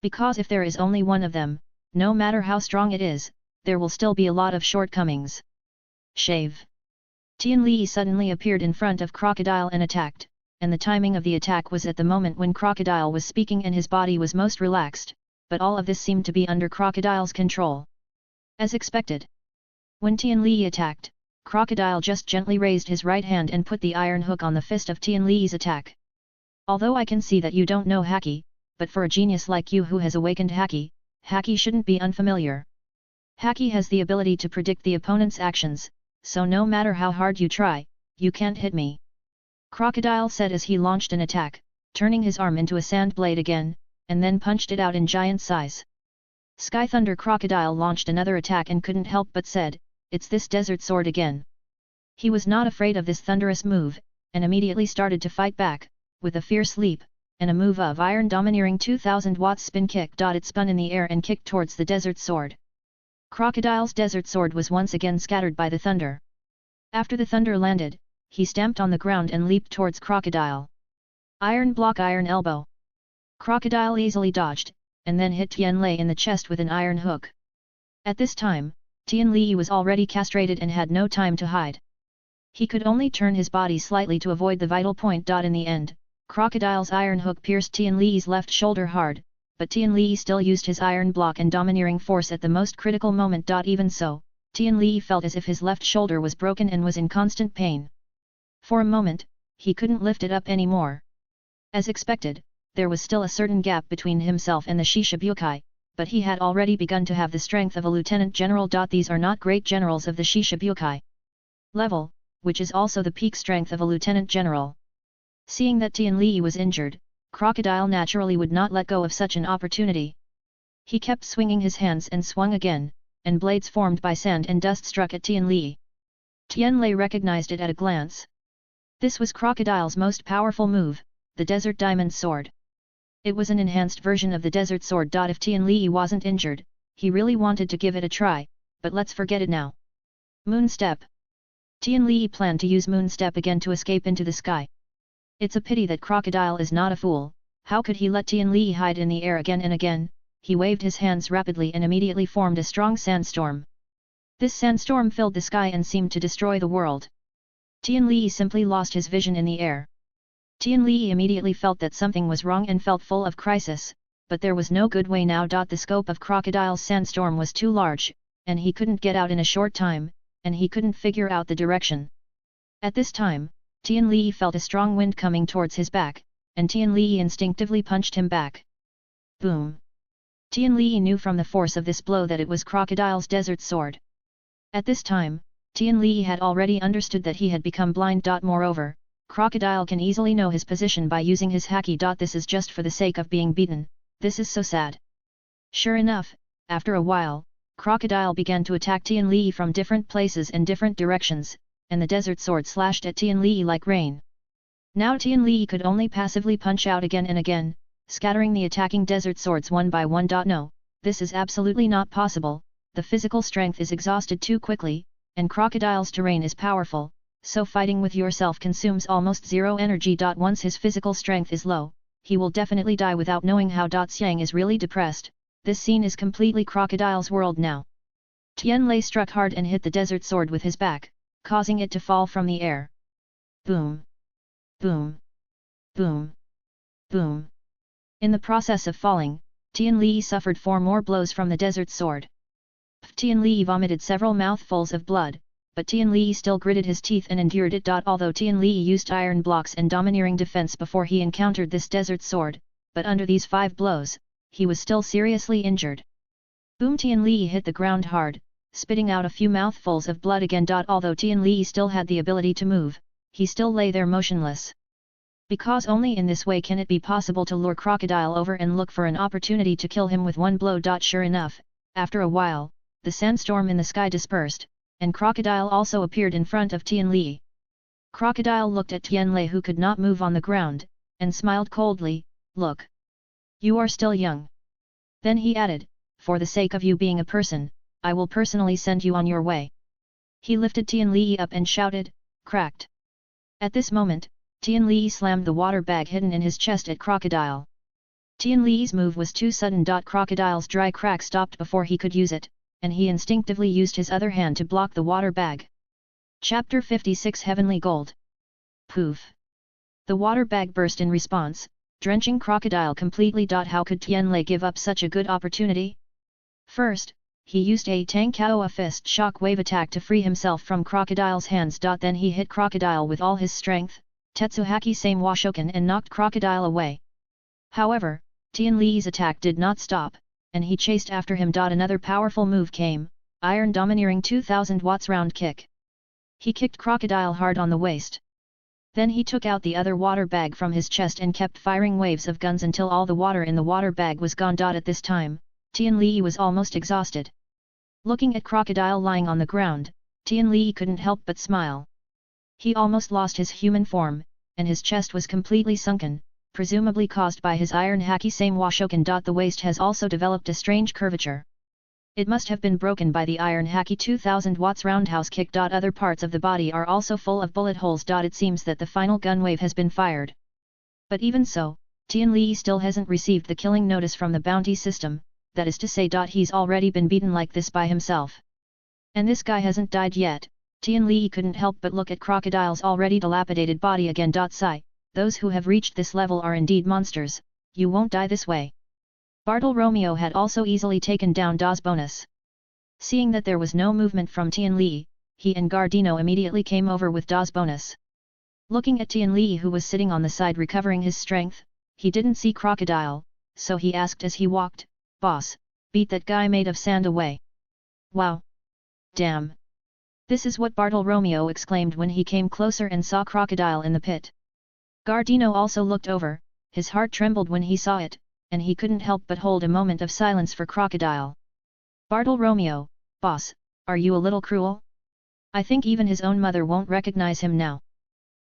Because if there is only one of them, no matter how strong it is, there will still be a lot of shortcomings. Shave. Tian Li suddenly appeared in front of Crocodile and attacked, and the timing of the attack was at the moment when Crocodile was speaking and his body was most relaxed, but all of this seemed to be under Crocodile's control. As expected. When Tian Li attacked, Crocodile just gently raised his right hand and put the iron hook on the fist of Tian Li's attack. Although I can see that you don't know Haki, but for a genius like you who has awakened Haki, Haki shouldn't be unfamiliar. Haki has the ability to predict the opponent's actions, so no matter how hard you try, you can't hit me. Crocodile said as he launched an attack, turning his arm into a sand blade again, and then punched it out in giant size. Sky Thunder Crocodile launched another attack and couldn't help but said, "It's this desert sword again." He was not afraid of this thunderous move, and immediately started to fight back, with a fierce leap, and a move of iron domineering 2000 watts spin kick. It spun in the air and kicked towards the desert sword. Crocodile's desert sword was once again scattered by the thunder. After the thunder landed, he stamped on the ground and leaped towards Crocodile. Iron block, iron elbow. Crocodile easily dodged, and then hit Tian Li in the chest with an iron hook. At this time, Tian Li was already castrated and had no time to hide. He could only turn his body slightly to avoid the vital point. In the end, Crocodile's iron hook pierced Tian Li's left shoulder hard, but Tian Li still used his iron block and domineering force at the most critical moment. Even so, Tian Li felt as if his left shoulder was broken and was in constant pain. For a moment, he couldn't lift it up anymore. As expected, there was still a certain gap between himself and the Shishibukai, but he had already begun to have the strength of a lieutenant general. These are not great generals of the Shishibukai level, which is also the peak strength of a lieutenant general. Seeing that Tian Li was injured, Crocodile naturally would not let go of such an opportunity. He kept swinging his hands and swung again, and blades formed by sand and dust struck at Tian Li. Tian Li recognized it at a glance. This was Crocodile's most powerful move, the Desert Diamond Sword. It was an enhanced version of the Desert Sword. If Tian Li wasn't injured, he really wanted to give it a try, but let's forget it now. Moon Step. Tian Li planned to use Moon Step again to escape into the sky. It's a pity that Crocodile is not a fool. How could he let Tian Li hide in the air again and again? He waved his hands rapidly and immediately formed a strong sandstorm. This sandstorm filled the sky and seemed to destroy the world. Tian Li simply lost his vision in the air. Tian Li immediately felt that something was wrong and felt full of crisis, but there was no good way now. The scope of Crocodile's sandstorm was too large, and he couldn't get out in a short time, and he couldn't figure out the direction. At this time, Tian Li felt a strong wind coming towards his back, and Tian Li instinctively punched him back. Boom! Tian Li knew from the force of this blow that it was Crocodile's desert sword. At this time, Tian Li had already understood that he had become blind. Moreover, Crocodile can easily know his position by using his Haki. This is just for the sake of being beaten, this is so sad. Sure enough, after a while, Crocodile began to attack Tian Li from different places and different directions, and the desert sword slashed at Tian Li like rain. Now Tian Li could only passively punch out again and again, scattering the attacking desert swords one by one. No, this is absolutely not possible, the physical strength is exhausted too quickly, and Crocodile's terrain is powerful, so fighting with yourself consumes almost zero energy. Once his physical strength is low, he will definitely die without knowing how. Xiang is really depressed, this scene is completely Crocodile's world now. Tian Li struck hard and hit the desert sword with his back, causing it to fall from the air. Boom! Boom! Boom! Boom! In the process of falling, Tian Li suffered 4 more blows from the desert sword. Tian Li vomited several mouthfuls of blood, but Tian Li still gritted his teeth and endured it. Although Tian Li used iron blocks and domineering defense before he encountered this desert sword, but under these 5 blows, he was still seriously injured. Boom! Tian Li hit the ground hard, spitting out a few mouthfuls of blood again. Although Tian Li still had the ability to move, he still lay there motionless. Because only in this way can it be possible to lure Crocodile over and look for an opportunity to kill him with 1 blow. Sure enough, after a while, the sandstorm in the sky dispersed, and Crocodile also appeared in front of Tian Li. Crocodile looked at Tian Li, who could not move on the ground, and smiled coldly, "Look. You are still young." Then he added, "For the sake of you being a person, I will personally send you on your way." He lifted Tian Li up and shouted, "Cracked!" At this moment, Tian Li slammed the water bag hidden in his chest at Crocodile. Tian Li's move was too sudden. Crocodile's dry crack stopped before he could use it, and he instinctively used his other hand to block the water bag. Chapter 56 Heavenly Gold. Poof! The water bag burst in response, drenching Crocodile completely. How could Tian Li give up such a good opportunity? First, he used a Tang Kao fist shock wave attack to free himself from Crocodile's hands. Then he hit Crocodile with all his strength, Tetsuhaki Same Washoken, and knocked Crocodile away. However, Tian Li's attack did not stop, and he chased after him. Another powerful move came, Iron Domineering 2000 watts round kick. He kicked Crocodile hard on the waist. Then he took out the other water bag from his chest and kept firing waves of guns until all the water in the water bag was gone. At this time, Tian Li was almost exhausted. Looking at Crocodile lying on the ground, Tian Li couldn't help but smile. He almost lost his human form, and his chest was completely sunken, presumably caused by his iron haki same washoken. The waist has also developed a strange curvature. It must have been broken by the iron haki 2000 watts roundhouse kick. Other parts of the body are also full of bullet holes. It seems that the final gun wave has been fired. But even so, Tian Li still hasn't received the killing notice from the bounty system, that is to say, he's already been beaten like this by himself. And this guy hasn't died yet. Tian Li couldn't help but look at Crocodile's already dilapidated body again. Sigh, those who have reached this level are indeed monsters, you won't die this way. Bartolomeo had also easily taken down Das Bonus. Seeing that there was no movement from Tian Li, he and Gardino immediately came over with Das Bonus. Looking at Tian Li, who was sitting on the side recovering his strength, he didn't see Crocodile, so he asked as he walked, "Boss, beat that guy made of sand away." "Wow! Damn! This is what Bartolomeo exclaimed when he came closer and saw Crocodile in the pit. Gardino also looked over, his heart trembled when he saw it, and he couldn't help but hold a moment of silence for Crocodile. "Bartolomeo, boss, are you a little cruel? I think even his own mother won't recognize him now.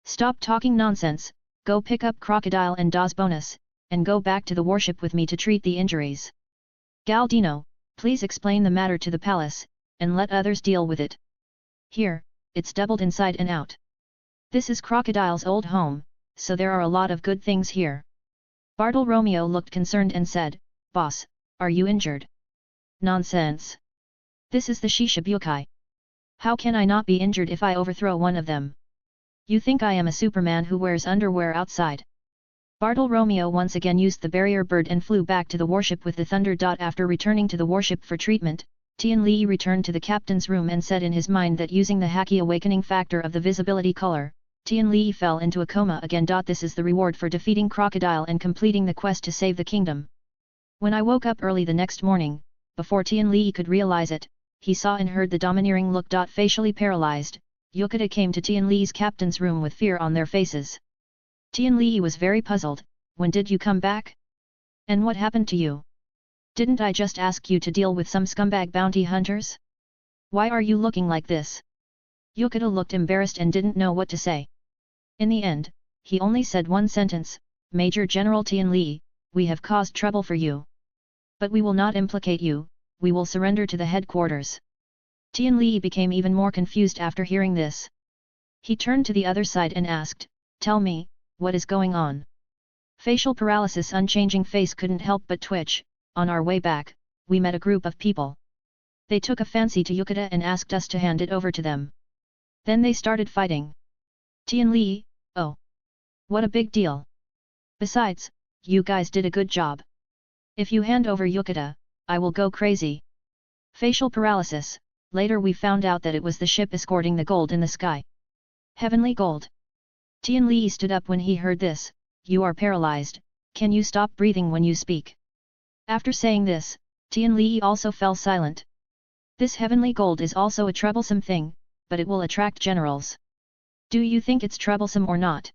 Stop talking nonsense, go pick up Crocodile and Das Bonus, and go back to the warship with me to treat the injuries. Galdino, please explain the matter to the palace, and let others deal with it. Here, it's doubled inside and out. This is Crocodile's old home, so there are a lot of good things here." Bartolomeo looked concerned and said, "Boss, are you injured?" "Nonsense! This is the Shishibukai. How can I not be injured if I overthrow one of them? You think I am a Superman who wears underwear outside?" Bartolomeo once again used the barrier bird and flew back to the warship with the thunder. After returning to the warship for treatment, Tian Li returned to the captain's room and said in his mind that using the Haki awakening factor of the visibility color, Tian Li fell into a coma again. This is the reward for defeating Crocodile and completing the quest to save the kingdom. When I woke up early the next morning, before Tian Li could realize it, he saw and heard the domineering look. Facially paralyzed, Yokota came to Tian Li's captain's room with fear on their faces. Tian Li was very puzzled. "When did you come back? And what happened to you? Didn't I just ask you to deal with some scumbag bounty hunters? Why are you looking like this?" Yokota looked embarrassed and didn't know what to say. In the end, he only said one sentence, "Major General Tian Li, we have caused trouble for you. But we will not implicate you, we will surrender to the headquarters." Tian Li became even more confused after hearing this. He turned to the other side and asked, "Tell me, what is going on?" Facial paralysis unchanging face couldn't help but twitch. "On our way back, we met a group of people. They took a fancy to Yokota and asked us to hand it over to them. Then they started fighting." Tian Li, "Oh. What a big deal. Besides, you guys did a good job. If you hand over Yukata, I will go crazy. Facial paralysis. Later we found out that it was the ship escorting the gold in the sky. Heavenly gold. Tian Li stood up when he heard this. You are paralyzed, can you stop breathing when you speak? After saying this, Tian Li also fell silent. This heavenly gold is also a troublesome thing, but it will attract generals. Do you think it's troublesome or not?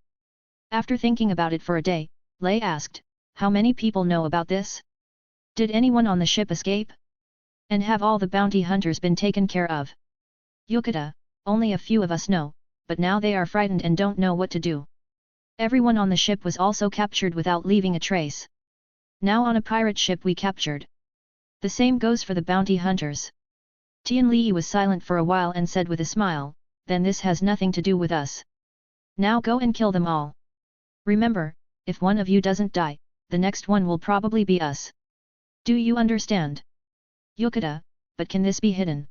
After thinking about it for a day, Lei asked, how many people know about this? Did anyone on the ship escape? And have all the bounty hunters been taken care of? Yukata, only a few of us know, but now they are frightened and don't know what to do. Everyone on the ship was also captured without leaving a trace. Now on a pirate ship we captured. The same goes for the bounty hunters. Tian Li was silent for a while and said with a smile, then this has nothing to do with us. Now go and kill them all. Remember, if one of you doesn't die, the next one will probably be us. Do you understand? Yukata, but can this be hidden?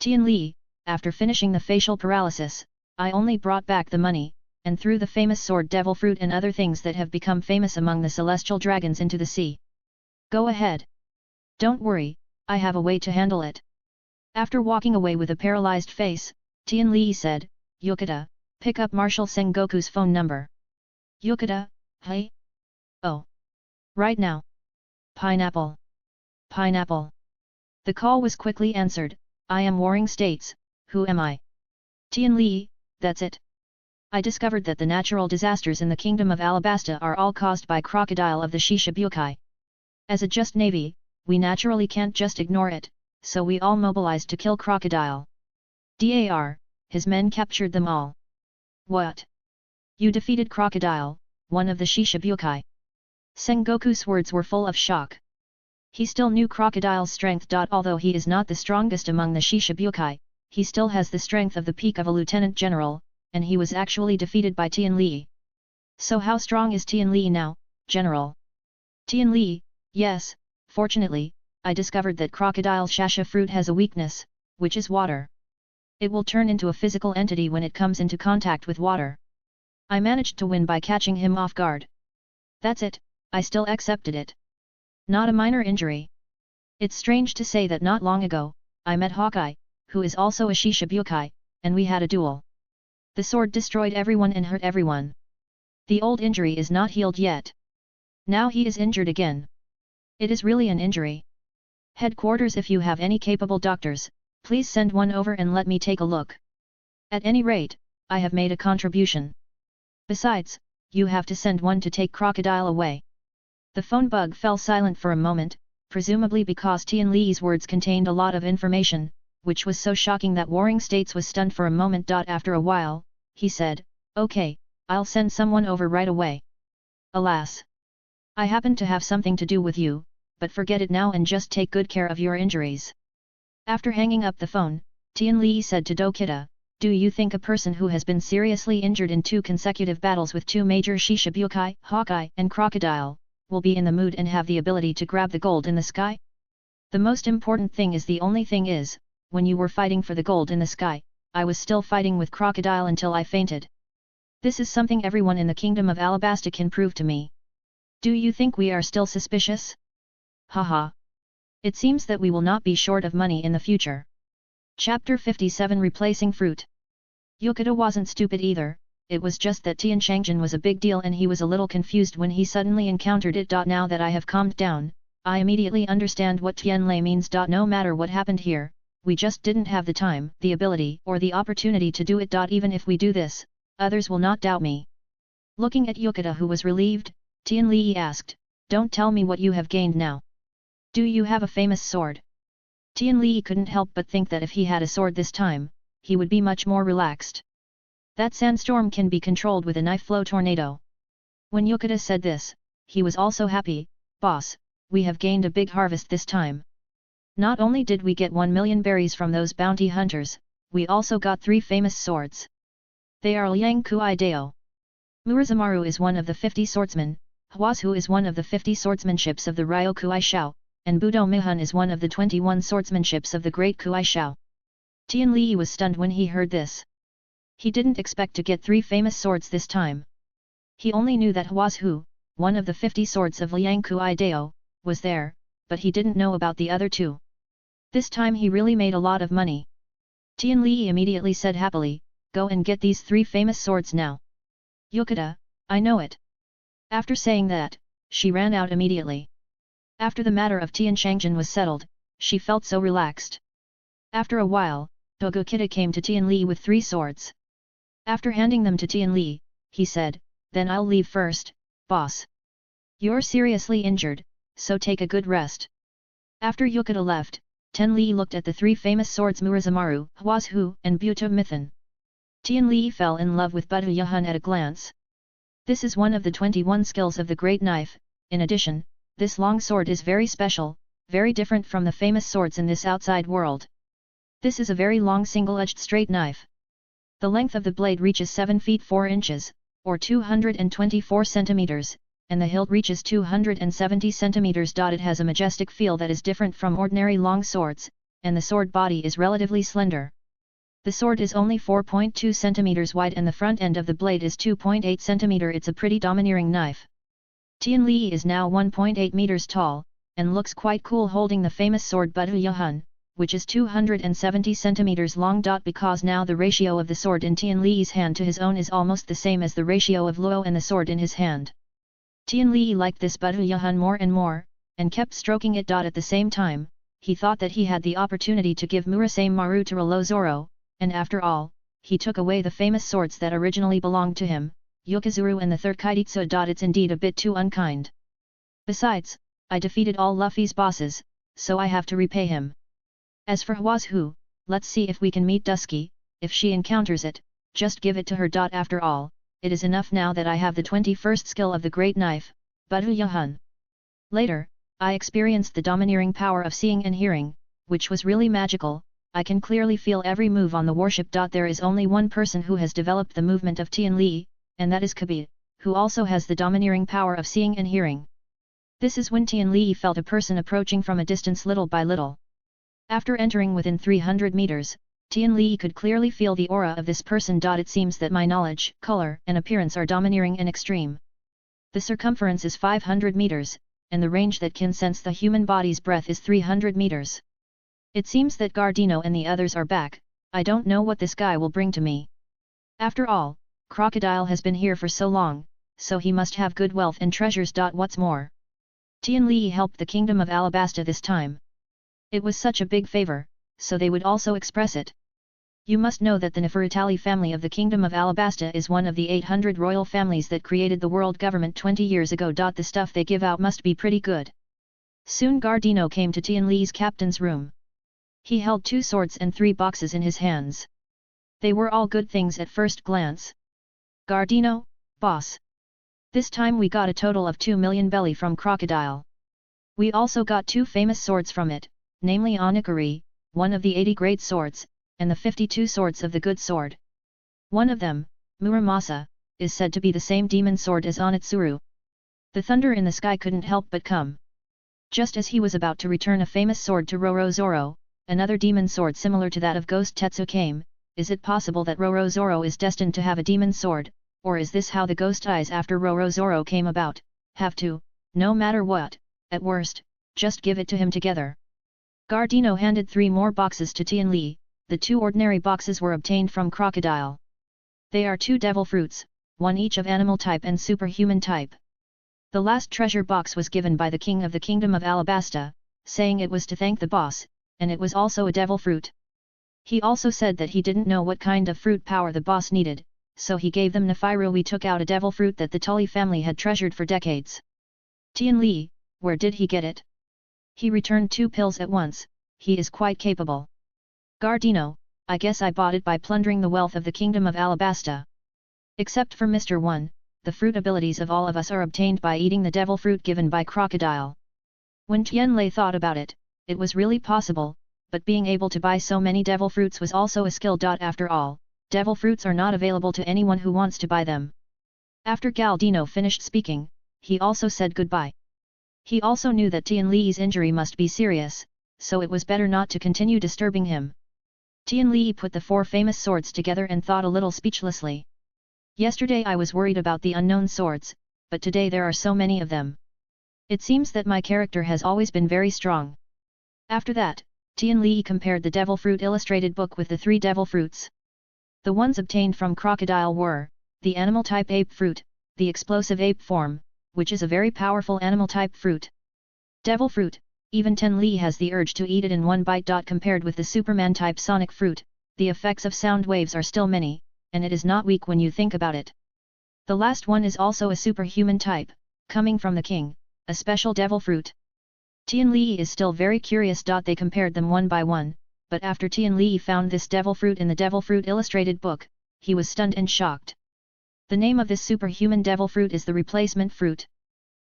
Tian Li, after finishing the facial paralysis, I only brought back the money, and threw the famous sword devil fruit and other things that have become famous among the celestial dragons into the sea. Go ahead. Don't worry, I have a way to handle it. After walking away with a paralyzed face, Tian Li said, Yukata, pick up Marshal Sengoku's phone number. Yukata, hey? Oh. Right now. Pineapple. Pineapple. The call was quickly answered, I am Warring States, who am I? Tian Li, that's it. I discovered that the natural disasters in the kingdom of Alabasta are all caused by crocodile of the Shishibukai. As a just navy, we naturally can't just ignore it, so we all mobilized to kill crocodile. Dar, his men captured them all. What? You defeated crocodile, one of the Shishibukai. Sengoku's words were full of shock. He still knew crocodile's strength. Although he is not the strongest among the Shishibukai, he still has the strength of the peak of a lieutenant general, and he was actually defeated by Tian Li. So how strong is Tian Li now, General? Tian Li, yes, fortunately, I discovered that crocodile shasha fruit has a weakness, which is water. It will turn into a physical entity when it comes into contact with water. I managed to win by catching him off guard. That's it, I still accepted it. Not a minor injury. It's strange to say that not long ago, I met Hawkeye, who is also a Shishibukai, and we had a duel. The sword destroyed everyone and hurt everyone. The old injury is not healed yet. Now he is injured again. It is really an injury. Headquarters, if you have any capable doctors, please send one over and let me take a look. At any rate, I have made a contribution. Besides, you have to send one to take crocodile away. The phone bug fell silent for a moment, presumably because Tian Li's words contained a lot of information, which was so shocking that Warring States was stunned for a moment. After a while, he said, okay, I'll send someone over right away. Alas! I happen to have something to do with you, but forget it now and just take good care of your injuries. After hanging up the phone, Tian Li said to Dokita, do you think a person who has been seriously injured in 2 consecutive battles with 2 major Shishibukai, Hawkeye and Crocodile, will be in the mood and have the ability to grab the gold in the sky? The most important thing is the only thing is, when you were fighting for the gold in the sky, I was still fighting with Crocodile until I fainted. This is something everyone in the kingdom of Alabasta can prove to me. Do you think we are still suspicious? Haha. It seems that we will not be short of money in the future. Chapter 57 Replacing Fruit. Yukata wasn't stupid either, it was just that Tian Changjin was a big deal and he was a little confused when he suddenly encountered it. Now that I have calmed down, I immediately understand what Tian Lei means. No matter what happened here, we just didn't have the time, the ability or the opportunity to do it. Even if we do this, others will not doubt me. Looking at Yukata, who was relieved, Tian Li asked, don't tell me what you have gained now. Do you have a famous sword? Tian Li couldn't help but think that if he had a sword this time, he would be much more relaxed. That sandstorm can be controlled with a knife flow tornado. When Yukata said this, he was also happy, boss, we have gained a big harvest this time. Not only did we get 1 million berries from those bounty hunters, we also got 3 famous swords. They are Liang Kui Dao. Murazumaru is one of the 50 swordsmen, Huazu is one of the 50 swordsmanships of the Ryo Kui Shao, and Budo Mihun is one of the 21 swordsmanships of the Great Kui Shao. Tian Li was stunned when he heard this. He didn't expect to get 3 famous swords this time. He only knew that Huazhu, one of the 50 swords of Liang Kui Dao, was there, but he didn't know about the other two. This time he really made a lot of money. Tian Li immediately said happily, "Go and get these 3 famous swords now." "Yokota, I know it." After saying that, she ran out immediately. After the matter of Tian Shangjian was settled, she felt so relaxed. After a while, Yokota came to Tian Li with 3 swords. After handing them to Tian Li, he said, "Then I'll leave first, boss. You're seriously injured, so take a good rest." After Yokota left, Tian Li looked at the 3 famous swords Murazamaru, Huazhu, and Buta Mithan. Tian Li fell in love with Buta Yahun at a glance. This is one of the 21 skills of the Great Knife. In addition, this long sword is very special, very different from the famous swords in this outside world. This is a very long single-edged straight knife. The length of the blade reaches 7 feet 4 inches, or 224 centimeters, and the hilt reaches 270 centimeters. It has a majestic feel that is different from ordinary long swords, and the sword body is relatively slender. The sword is only 4.2 centimeters wide and the front end of the blade is 2.8 centimeter. It's a pretty domineering knife. Tian Li is now 1.8 meters tall, and looks quite cool holding the famous sword Buta Yahun, which is 270 centimeters long. Because now the ratio of the sword in Tian Li's hand to his own is almost the same as the ratio of Luo and the sword in his hand. Tian Li liked this Buta Yahun more and more, and kept stroking it. At the same time, he thought that he had the opportunity to give Murasame Maru to Rolo Zoro, and after all, he took away the famous swords that originally belonged to him, Yokizuru and the third Kaititsu. It's indeed a bit too unkind. Besides, I defeated all Luffy's bosses, so I have to repay him. As for Huazhu, let's see if we can meet Dusky. If she encounters it, just give it to her. After all, it is enough now that I have the 21st skill of the Great Knife, Buta Yahun. Later, I experienced the domineering power of seeing and hearing, which was really magical. I can clearly feel every move on the warship. There is only one person who has developed the movement of Tian Li, and that is Kabir, who also has the domineering power of seeing and hearing. This is when Tian Li felt a person approaching from a distance little by little. After entering within 300 meters, Tian Li could clearly feel the aura of this person. It seems that my knowledge, color, and appearance are domineering and extreme. The circumference is 500 meters, and the range that can sense the human body's breath is 300 meters. It seems that Gardino and the others are back. I don't know what this guy will bring to me. After all, Crocodile has been here for so long, so he must have good wealth and treasures. What's more, Tian Li helped the kingdom of Alabasta this time. It was such a big favor, so they would also express it. You must know that the Nefertali family of the kingdom of Alabasta is one of the 800 royal families that created the world government 20 years ago. The stuff they give out must be pretty good. Soon Gardino came to Tian Li's captain's room. He held 2 swords and 3 boxes in his hands. They were all good things at first glance. Gardino, boss. This time we got a total of 2 million belly from Crocodile. We also got 2 famous swords from it, namely Onigiri, one of the 80 great swords, and the 52 swords of the good sword. One of them, Muramasa, is said to be the same demon sword as Onitsuru. The thunder in the sky couldn't help but come. Just as he was about to return a famous sword to Roro Zoro, another demon sword similar to that of Ghost Tetsu came. Is it possible that Roro Zoro is destined to have a demon sword, or is this how the ghost eyes after Roro Zoro came about? Have to, no matter what, at worst, just give it to him together. Gardino handed 3 more boxes to Tian Li. The 2 ordinary boxes were obtained from Crocodile. They are 2 devil fruits, one each of animal type and superhuman type. The last treasure box was given by the king of the kingdom of Alabasta, saying it was to thank the boss, and it was also a devil fruit. He also said that he didn't know what kind of fruit power the boss needed, so he gave them Nefiru. We took out a devil fruit that the Tully family had treasured for decades. Tian Li, where did he get it? He returned 2 pills at once. He is quite capable. Gardino, I guess I bought it by plundering the wealth of the kingdom of Alabasta. Except for Mr. 1, the fruit abilities of all of us are obtained by eating the devil fruit given by Crocodile. When Tian Lei thought about it, it was really possible, but being able to buy so many devil fruits was also a skill. After all, devil fruits are not available to anyone who wants to buy them. After Galdino finished speaking, he also said goodbye. He also knew that Tian Li's injury must be serious, so it was better not to continue disturbing him. Tian Li put the 4 famous swords together and thought a little speechlessly. Yesterday I was worried about the unknown swords, but today there are so many of them. It seems that my character has always been very strong. After that, Tian Li compared the devil fruit illustrated book with the 3 devil fruits. The ones obtained from crocodile were, the animal type ape fruit, the explosive ape form, which is a very powerful animal type fruit. Devil fruit, even Tian Li has the urge to eat it in one bite. Compared with the Superman type sonic fruit, the effects of sound waves are still many, and it is not weak when you think about it. The last one is also a superhuman type, coming from the king, a special devil fruit. Tian Li is still very curious. They compared them one by one, but after Tian Li found this devil fruit in the devil fruit illustrated book, he was stunned and shocked. The name of this superhuman devil fruit is the replacement fruit.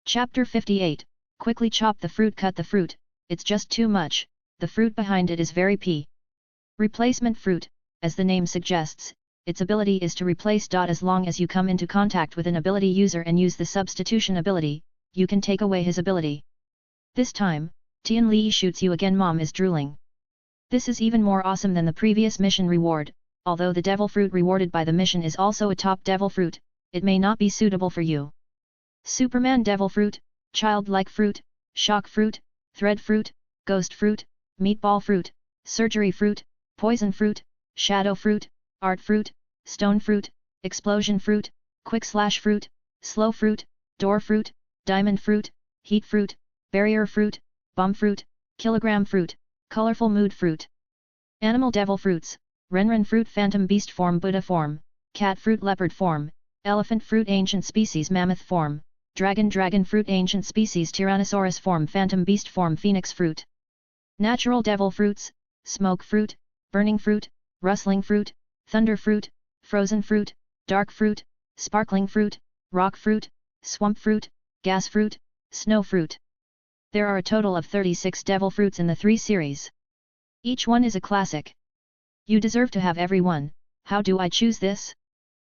Chapter 58, Quickly chop the fruit. Cut the fruit, it's just too much, the fruit behind it is very p. Replacement fruit, as the name suggests, its ability is to replace. As long as you come into contact with an ability user and use the substitution ability, you can take away his ability. This time, Tian Li shoots you again. Mom is drooling. This is even more awesome than the previous mission reward. Although the devil fruit rewarded by the mission is also a top devil fruit, it may not be suitable for you. Superman devil fruit, childlike fruit, shock fruit, thread fruit, ghost fruit, meatball fruit, surgery fruit, poison fruit, shadow fruit, art fruit, stone fruit, explosion fruit, quick slash fruit, slow fruit, door fruit, diamond fruit, heat fruit, barrier fruit, bomb fruit, kilogram fruit, colorful mood fruit. Animal devil fruits, Renren fruit, phantom beast form, Buddha form, cat fruit, leopard form, elephant fruit, ancient species, mammoth form, dragon fruit, ancient species, tyrannosaurus form, phantom beast form, phoenix fruit. Natural devil fruits, smoke fruit, burning fruit, rustling fruit, thunder fruit, frozen fruit, dark fruit, sparkling fruit, rock fruit, swamp fruit, gas fruit, snow fruit. There are a total of 36 devil fruits in the 3 series. Each one is a classic. You deserve to have every one. How do I choose this?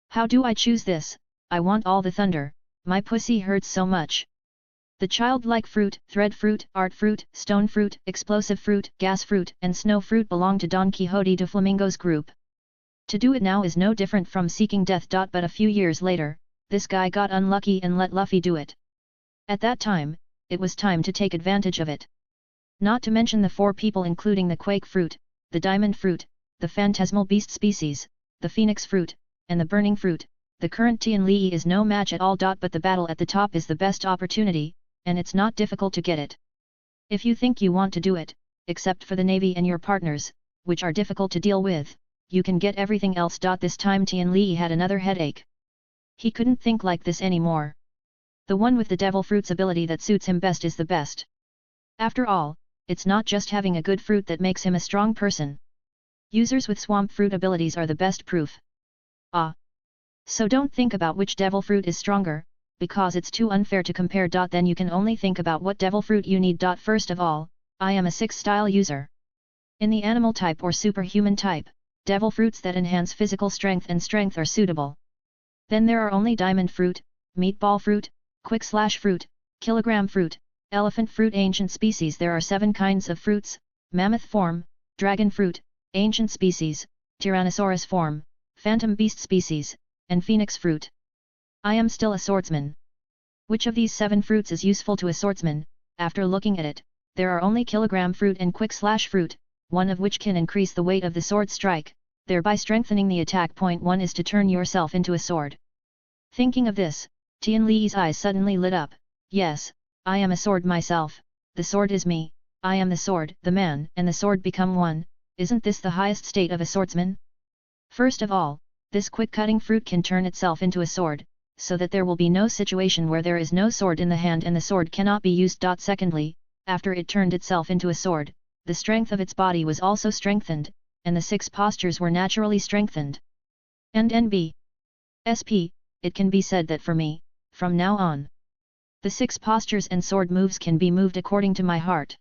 How do I choose this? I want all the thunder, my pussy hurts so much. The childlike fruit, thread fruit, art fruit, stone fruit, explosive fruit, gas fruit, and snow fruit belong to Don Quixote de Flamingo's group. To do it now is no different from seeking death. But a few years later, this guy got unlucky and let Luffy do it. At that time, it was time to take advantage of it. Not to mention the 4 people including the quake fruit, the diamond fruit, the phantasmal beast species, the phoenix fruit, and the burning fruit. The current Tian Li is no match at all. But the battle at the top is the best opportunity, and it's not difficult to get it. If you think you want to do it, except for the navy and your partners, which are difficult to deal with, you can get everything else. This time Tian Li had another headache. He couldn't think like this anymore. The one with the devil fruit's ability that suits him best is the best. After all, it's not just having a good fruit that makes him a strong person. Users with swamp fruit abilities are the best proof. So don't think about which devil fruit is stronger, because it's too unfair to compare. Then you can only think about what devil fruit you need. First of all, I am a 6-style user. In the animal type or superhuman type, devil fruits that enhance physical strength and strength are suitable. Then there are only diamond fruit, meatball fruit, quick slash fruit, kilogram fruit, elephant fruit, ancient species. There are 7 kinds of fruits: mammoth form, dragon fruit, ancient species, tyrannosaurus form, phantom beast species, and phoenix fruit. I am still a swordsman. Which of these 7 fruits is useful to a swordsman? After looking at it, there are only kilogram fruit and quick slash fruit, one of which can increase the weight of the sword strike, thereby strengthening the attack. Point 1 is to turn yourself into a sword. Thinking of this, Tian Li's eyes suddenly lit up. Yes, I am a sword myself, the sword is me, I am the sword. The man and the sword become one. Isn't this the highest state of a swordsman? First of all, this quick-cutting fruit can turn itself into a sword, so that there will be no situation where there is no sword in the hand and the sword cannot be used. Secondly, after it turned itself into a sword, the strength of its body was also strengthened, and the 6 postures were naturally strengthened. And NB.SP, it can be said that for me, from now on, the 6 postures and sword moves can be moved according to my heart.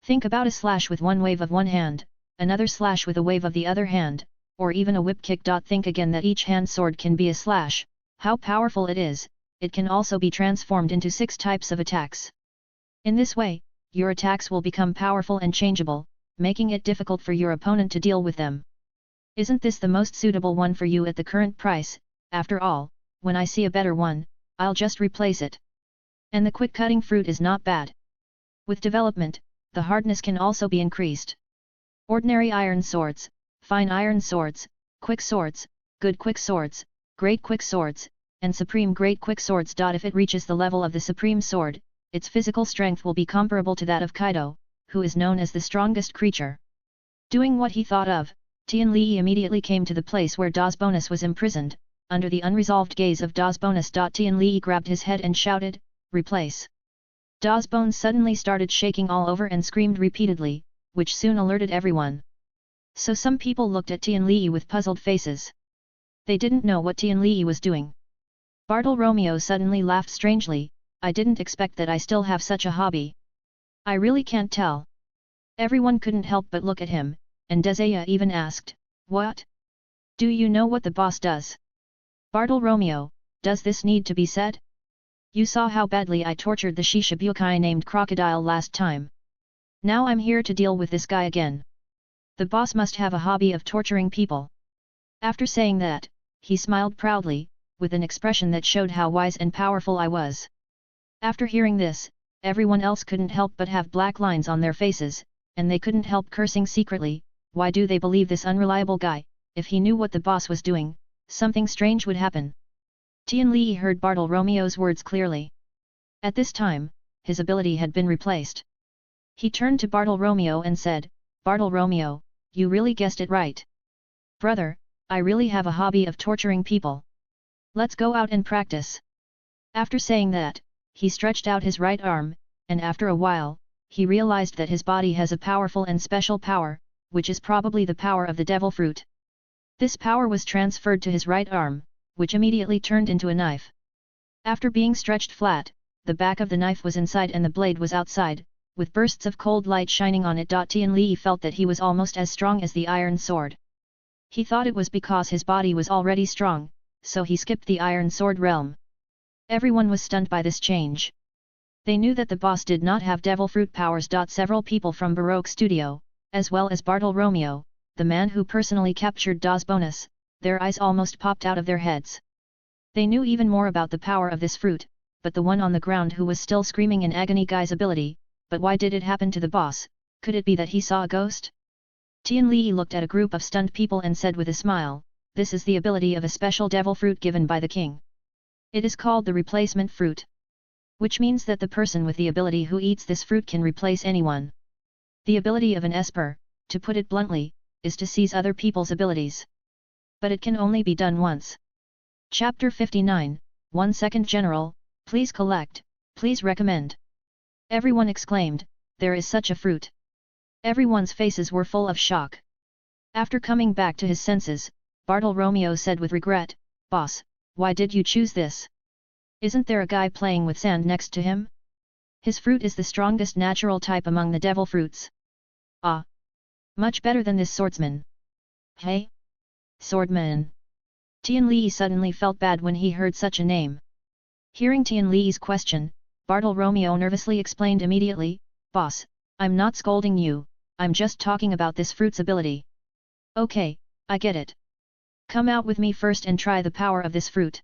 Think about a slash with one wave of one hand, another slash with a wave of the other hand, or even a whip kick. Think again that each hand sword can be a slash. How powerful it is. It can also be transformed into 6 types of attacks. In this way, your attacks will become powerful and changeable, making it difficult for your opponent to deal with them. Isn't this the most suitable one for you at the current price? After all, when I see a better one, I'll just replace it. And the quick cutting fruit is not bad. With development, the hardness can also be increased. Ordinary iron swords, fine iron swords, quick swords, good quick swords, great quick swords, and supreme great quick swords. If it reaches the level of the supreme sword, its physical strength will be comparable to that of Kaido, who is known as the strongest creature. Doing what he thought of, Tian Li immediately came to the place where Das Bonus was imprisoned. Under the unresolved gaze of Das Bonus. Tian Li grabbed his head and shouted, "Replace!" Das Bones suddenly started shaking all over and screamed repeatedly, which soon alerted everyone. So some people looked at Tian Li with puzzled faces. They didn't know what Tian Li was doing. Bartolomeo suddenly laughed strangely. "I didn't expect that I still have such a hobby. I really can't tell." Everyone couldn't help but look at him, and Desaya even asked, "What? Do you know what the boss does?" "Bartolomeo, does this need to be said? You saw how badly I tortured the Shishibukai named Crocodile last time. Now I'm here to deal with this guy again. The boss must have a hobby of torturing people." After saying that, he smiled proudly, with an expression that showed how wise and powerful I was. After hearing this, everyone else couldn't help but have black lines on their faces, and they couldn't help cursing secretly. Why do they believe this unreliable guy? If he knew what the boss was doing, something strange would happen. Tian Li heard Bartolomeo's words clearly. At this time, his ability had been replaced. He turned to Bartolomeo and said, "Bartolomeo, you really guessed it right. Brother, I really have a hobby of torturing people. Let's go out and practice." After saying that, he stretched out his right arm, and after a while, he realized that his body has a powerful and special power, which is probably the power of the devil fruit. This power was transferred to his right arm, which immediately turned into a knife. After being stretched flat, the back of the knife was inside and the blade was outside, with bursts of cold light shining on it. Tian Li felt that he was almost as strong as the iron sword. He thought it was because his body was already strong, so he skipped the iron sword realm. Everyone was stunned by this change. They knew that the boss did not have devil fruit powers. Several people from Baroque Studio, as well as Bartolomeo, the man who personally captured Das Bonus, their eyes almost popped out of their heads. They knew even more about the power of this fruit, but the one on the ground who was still screaming in agony guy's ability, but why did it happen to the boss? Could it be that he saw a ghost? Tian Li looked at a group of stunned people and said with a smile, "This is the ability of a special devil fruit given by the king. It is called the replacement fruit. Which means that the person with the ability who eats this fruit can replace anyone. The ability of an esper, to put it bluntly, is to seize other people's abilities. But it can only be done once." Chapter 59, 1 Second General, please collect, please recommend. Everyone exclaimed, "There is such a fruit." Everyone's faces were full of shock. After coming back to his senses, Bartolomeo said with regret, "Boss, why did you choose this? Isn't there a guy playing with sand next to him? His fruit is the strongest natural type among the devil fruits. Ah! Much better than this swordsman." "Hey? Swordman?" Tian Li suddenly felt bad when he heard such a name. Hearing Tian Li's question, Bartolomeo nervously explained immediately, "Boss, I'm not scolding you, I'm just talking about this fruit's ability." "Okay, I get it. Come out with me first and try the power of this fruit."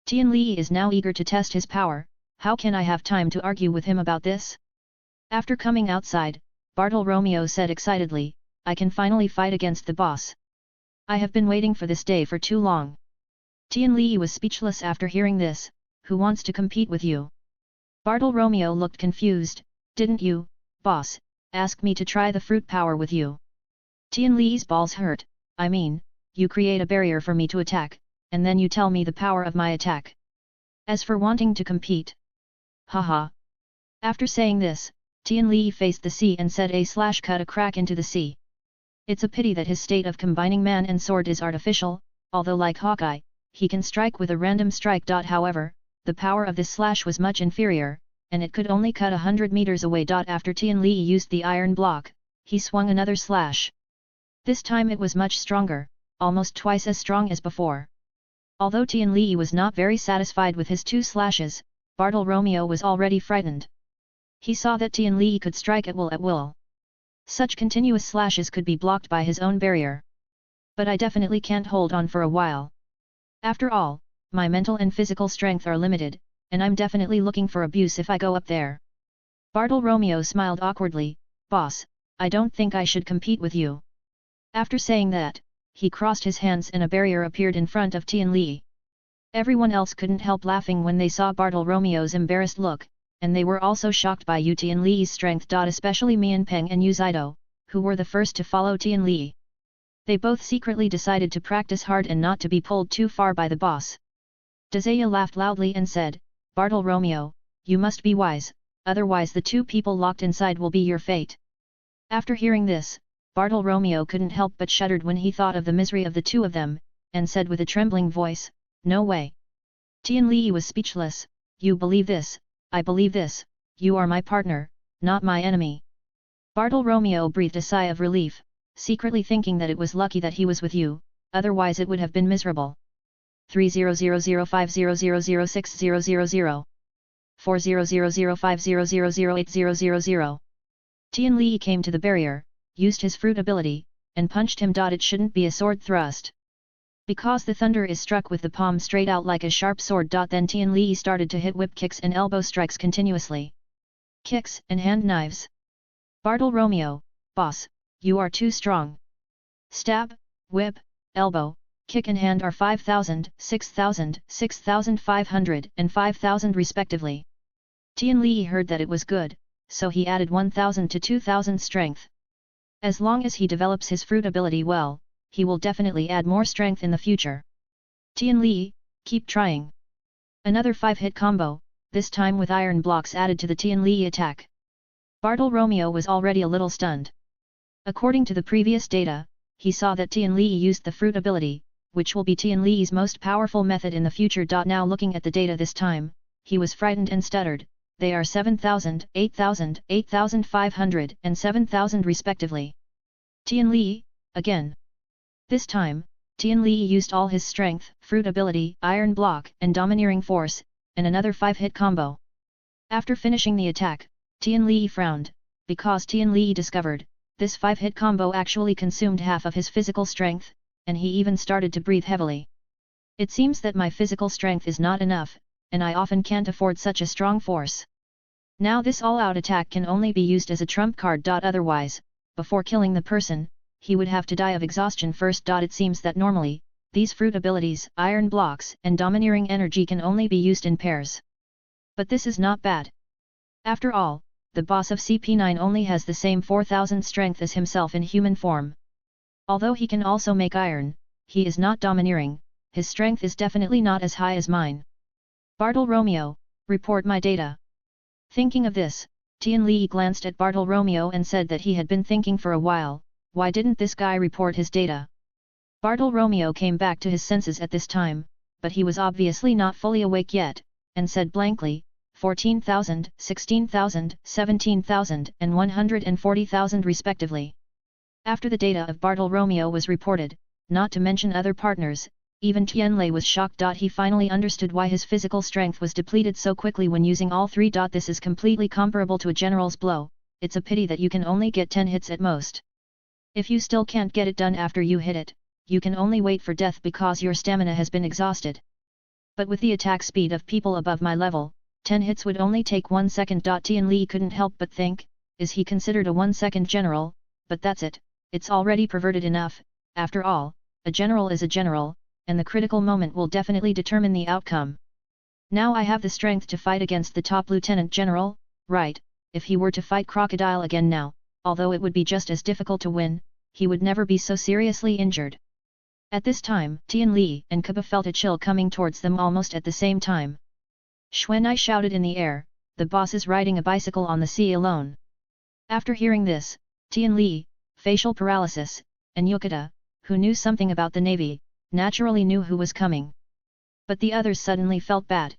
Tian Li is now eager to test his power. How can I have time to argue with him about this? After coming outside, Bartolomeo said excitedly, "I can finally fight against the boss. I have been waiting for this day for too long." Tian Li was speechless after hearing this. "Who wants to compete with you?" Bartolomeo looked confused. "Didn't you, boss, ask me to try the fruit power with you?" Tian Li's balls hurt. "I mean, you create a barrier for me to attack, and then you tell me the power of my attack. As for wanting to compete..." Haha. After saying this, Tian Li faced the sea and said cut a crack into the sea. It's a pity that his state of combining man and sword is artificial, although like Hawkeye, he can strike with a random strike. However, the power of this slash was much inferior, and it could only cut 100 meters away. After Tian Li used the iron block, he swung another slash. This time it was much stronger, almost twice as strong as before. Although Tian Li was not very satisfied with his two slashes, Bartolomeo was already frightened. He saw that Tian Li could strike at will. Such continuous slashes could be blocked by his own barrier. "But I definitely can't hold on for a while. After all, my mental and physical strength are limited, and I'm definitely looking for abuse if I go up there. Bartolomeo smiled awkwardly, "Boss, I don't think I should compete with you." After saying that, he crossed his hands and a barrier appeared in front of Tian Li. Everyone else couldn't help laughing when they saw Bartolomeo's embarrassed look, and they were also shocked by Tian Li's strength. Especially Mian Peng and Yu Zido, who were the first to follow Tian Li. They both secretly decided to practice hard and not to be pulled too far by the boss. Dazaya laughed loudly and said, "Bartolomeo, you must be wise, otherwise the two people locked inside will be your fate." After hearing this, Bartolomeo couldn't help but shuddered when he thought of the misery of the two of them, and said with a trembling voice, "No way." Tian Li was speechless. "You believe this, I believe this, you are my partner, not my enemy." Bartolomeo breathed a sigh of relief, secretly thinking that it was lucky that he was with you, otherwise it would have been miserable. 300050006000 400050008000. Tian Li came to the barrier, used his fruit ability, and punched him. It shouldn't be a sword thrust. Because the thunder is struck with the palm straight out like a sharp sword. Then Tian Li started to hit whip kicks and elbow strikes continuously. Kicks and hand knives. Bartolomeo, boss, you are too strong. Stab, whip, elbow, kick and hand are 5,000, 6,000, 6,500 and 5,000 respectively. Tian Li heard that it was good, so he added 1,000 to 2,000 strength. As long as he develops his fruit ability well, he will definitely add more strength in the future. Tian Li, keep trying. Another 5-hit combo, this time with iron blocks added to the Tian Li attack. Bartolomeo was already a little stunned. According to the previous data, he saw that Tian Li used the fruit ability, which will be Tian Li's most powerful method in the future. Now looking at the data this time, he was frightened and stuttered, "They are 7,000, 8,000, 8,500 and 7,000 respectively." Tian Li, again. This time, Tian Li used all his strength, fruit ability, iron block and domineering force, and another 5-hit combo. After finishing the attack, Tian Li frowned, because Tian Li discovered, this 5-hit combo actually consumed half of his physical strength, and he even started to breathe heavily. "It seems that my physical strength is not enough, and I often can't afford such a strong force. Now this all-out attack can only be used as a trump card. Otherwise, before killing the person, he would have to die of exhaustion first. It seems that normally, these fruit abilities, iron blocks and domineering energy can only be used in pairs. But this is not bad. After all, the boss of CP9 only has the same 4,000 strength as himself in human form. Although he can also make iron, he is not domineering, his strength is definitely not as high as mine. Bartolomeo, report my data." Thinking of this, Tian Li glanced at Bartolomeo and said that he had been thinking for a while, why didn't this guy report his data? Bartolomeo came back to his senses at this time, but he was obviously not fully awake yet, and said blankly, 14,000, 16,000, 17,000 and 140,000 respectively. After the data of Bartolomeo was reported, not to mention other partners, even Tianlei was shocked. He finally understood why his physical strength was depleted so quickly when using all three. This is completely comparable to a general's blow, it's a pity that you can only get 10 hits at most. If you still can't get it done after you hit it, you can only wait for death because your stamina has been exhausted. But with the attack speed of people above my level, 10 hits would only take 1 second. Tian Li couldn't help but think, is he considered a 1-second general? But that's it, it's already perverted enough. After all, a general is a general, and the critical moment will definitely determine the outcome. Now I have the strength to fight against the top lieutenant general, right? If he were to fight Crocodile again now, although it would be just as difficult to win, he would never be so seriously injured. At this time, Tian Li and Kaba felt a chill coming towards them almost at the same time. Xuanai shouted in the air, "The boss is riding a bicycle on the sea alone." After hearing this, Tian Li, facial paralysis, and Yukata, who knew something about the navy, naturally knew who was coming. But the others suddenly felt bad.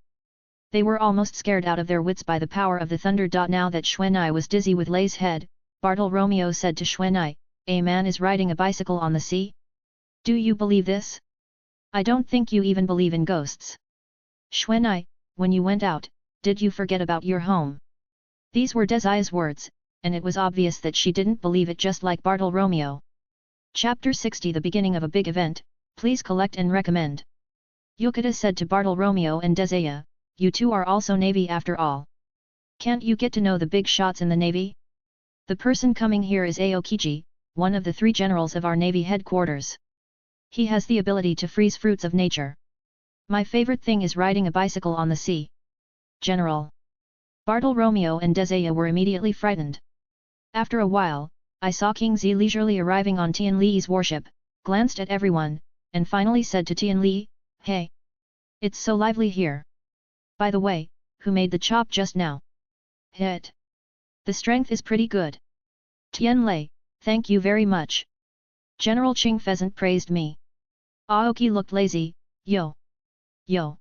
They were almost scared out of their wits by the power of the thunder. Now that Xuanai was dizzy with Lei's head, Bartolomeo said to Xuanai, "A man is riding a bicycle on the sea? Do you believe this? I don't think you even believe in ghosts. Xuanai, when you went out, did you forget about your home?" These were Dezai's words, and it was obvious that she didn't believe it, just like Bartolomeo. Chapter 60, the beginning of a big event. Please collect and recommend. Yokota said to Bartolomeo and Desaya, you two are also Navy after all. Can't you get to know the big shots in the Navy? The person coming here is Aokiji, one of the 3 generals of our Navy headquarters. He has the ability to freeze fruits of nature. My favorite thing is riding a bicycle on the sea. General. Bartolomeo and Desaya were immediately frightened. After a while, I saw King Zi leisurely arriving on Tian Li's warship, glanced at everyone, and finally said to Tian Li, hey! It's so lively here. By the way, who made the chop just now? Hit. The strength is pretty good. Tian Lei, thank you very much. General Qing Pheasant praised me. Aoki looked lazy, yo. Yo.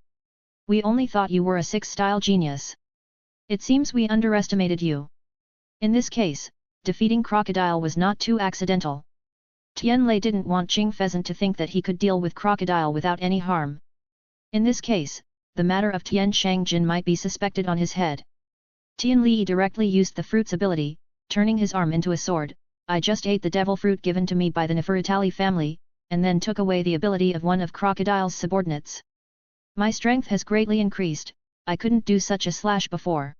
We only thought you were a 6-style genius. It seems we underestimated you. In this case, defeating Crocodile was not too accidental. Tian Lei didn't want Qing Pheasant to think that he could deal with Crocodile without any harm. In this case, the matter of Tian Shangjin might be suspected on his head. Tian Li directly used the fruit's ability, turning his arm into a sword. I just ate the devil fruit given to me by the Nefertali family, and then took away the ability of one of Crocodile's subordinates. My strength has greatly increased, I couldn't do such a slash before.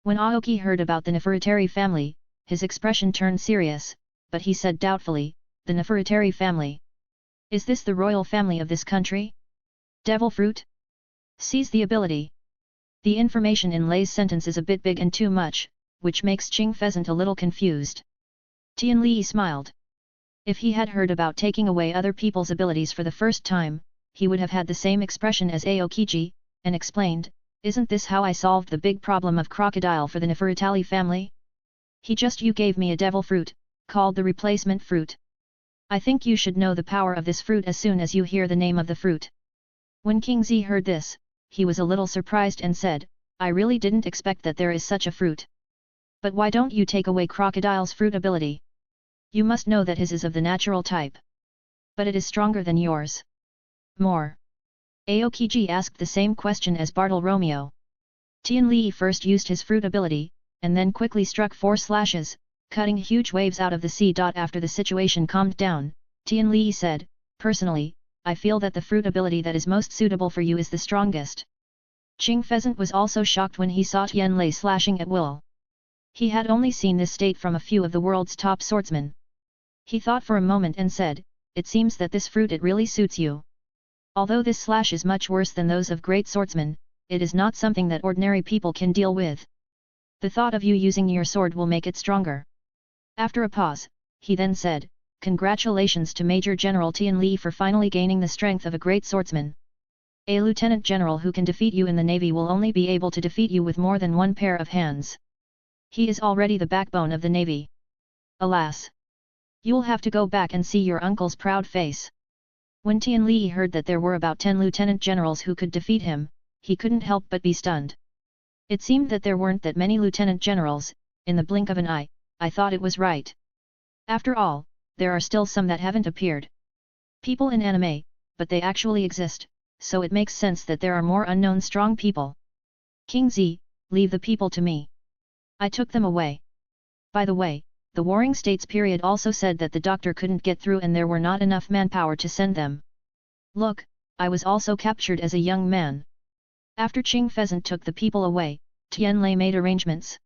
When Aoki heard about the Nefertari family, his expression turned serious, but he said doubtfully, the Nefertari family. Is this the royal family of this country? Devil fruit? Seize the ability. The information in Lei's sentence is a bit big and too much, which makes Qing Pheasant a little confused. Tian Li smiled. If he had heard about taking away other people's abilities for the first time, he would have had the same expression as Aokiji, and explained, isn't this how I solved the big problem of Crocodile for the Nefertali family? You gave me a devil fruit, called the replacement fruit. I think you should know the power of this fruit as soon as you hear the name of the fruit. When King Zi heard this, he was a little surprised and said, I really didn't expect that there is such a fruit. But why don't you take away Crocodile's fruit ability? You must know that his is of the natural type. But it is stronger than yours. More. Aokiji asked the same question as Bartolomeo. Tian Li first used his fruit ability, and then quickly struck 4 slashes, cutting huge waves out of the sea. After the situation calmed down, Tian Li said, personally, I feel that the fruit ability that is most suitable for you is the strongest. Qing Pheasant was also shocked when he saw Tian Lei slashing at will. He had only seen this state from a few of the world's top swordsmen. He thought for a moment and said, it seems that this fruit it really suits you. Although this slash is much worse than those of great swordsmen, it is not something that ordinary people can deal with. The thought of you using your sword will make it stronger. After a pause, he then said, congratulations to Major General Tian Li for finally gaining the strength of a great swordsman. A lieutenant general who can defeat you in the Navy will only be able to defeat you with more than one pair of hands. He is already the backbone of the Navy. Alas! You'll have to go back and see your uncle's proud face. When Tian Li heard that there were about 10 lieutenant generals who could defeat him, he couldn't help but be stunned. It seemed that there weren't that many lieutenant generals. In the blink of an eye, I thought it was right. After all, there are still some that haven't appeared. People in anime, but they actually exist, so it makes sense that there are more unknown strong people. King Zi, leave the people to me. I took them away. By the way, the Warring States period also said that the doctor couldn't get through and there were not enough manpower to send them. Look, I was also captured as a young man. After Qing Pheasant took the people away, Tian Lei made arrangements.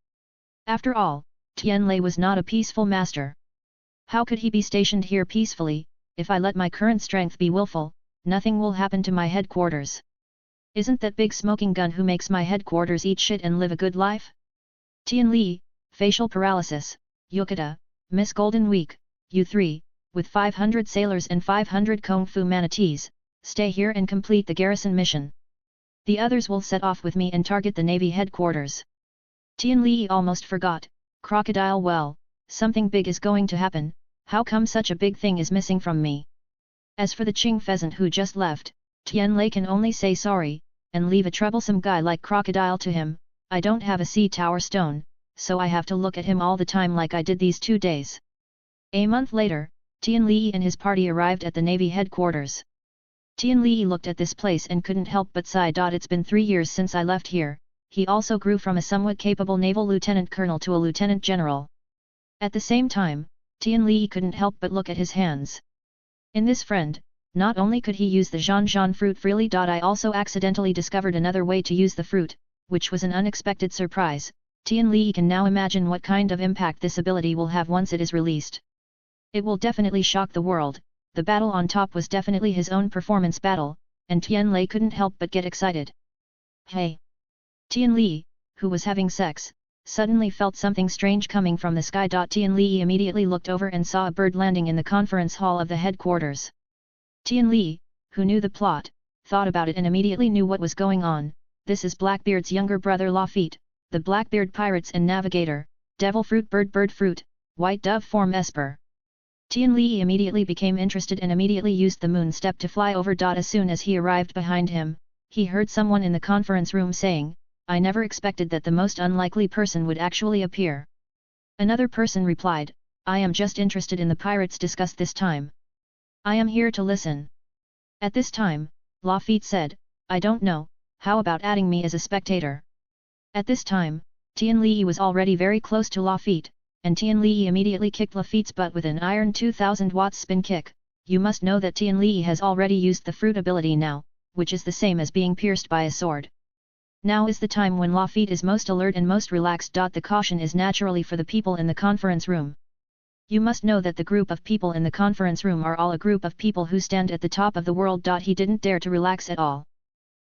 After all, Tian Lei was not a peaceful master. How could he be stationed here peacefully? If I let my current strength be willful, nothing will happen to my headquarters. Isn't that big smoking gun who makes my headquarters eat shit and live a good life? Tian Li, facial paralysis, Yokota, Miss Golden Week, you 3, with 500 sailors and 500 Kung Fu manatees, stay here and complete the garrison mission. The others will set off with me and target the Navy headquarters. Tian Li almost forgot, Crocodile well, something big is going to happen, how come such a big thing is missing from me? As for the Qing Pheasant who just left, Tian Lei can only say sorry, and leave a troublesome guy like Crocodile to him. I don't have a sea tower stone, so I have to look at him all the time like I did these 2 days. A month later, Tian Li and his party arrived at the Navy headquarters. Tian Li looked at this place and couldn't help but sigh. It's been 3 years since I left here. He also grew from a somewhat capable naval lieutenant colonel to a lieutenant general. At the same time, Tian Li couldn't help but look at his hands. In this friend, Not only could he use the Zhanzhan fruit freely. I also accidentally discovered another way to use the fruit, which was an unexpected surprise. Tian Li can now imagine what kind of impact this ability will have once it is released. It will definitely shock the world. The battle on top was definitely his own performance battle, and Tian Li couldn't help but get excited. Hey! Tian Li, who was having sex, suddenly felt something strange coming from the sky. Tian Li immediately looked over and saw a bird landing in the conference hall of the headquarters. Tian Li, who knew the plot, thought about it and immediately knew what was going on. This is Blackbeard's younger brother Lafitte, the Blackbeard pirates and navigator, devil fruit bird fruit, white dove form esper. Tian Li immediately became interested and immediately used the moon step to fly over. As soon as he arrived behind him, he heard someone in the conference room saying, "I never expected that the most unlikely person would actually appear." Another person replied, "I am just interested in the pirates discuss this time. I am here to listen." At this time, Lafitte said, "I don't know, how about adding me as a spectator?" At this time, Tian Li was already very close to Lafitte, and Tian Li immediately kicked Lafitte's butt with an iron 2000 watts spin kick. You must know that Tian Li has already used the fruit ability now, which is the same as being pierced by a sword. Now is the time when Lafitte is most alert and most relaxed. The caution is naturally for the people in the conference room. You must know that the group of people in the conference room are all a group of people who stand at the top of the world. He didn't dare to relax at all.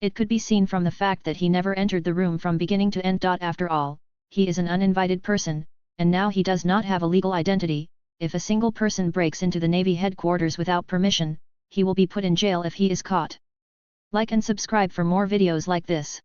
It could be seen from the fact that he never entered the room from beginning to end. After all, he is an uninvited person, and now he does not have a legal identity. If a single person breaks into the Navy headquarters without permission, he will be put in jail if he is caught. Like and subscribe for more videos like this.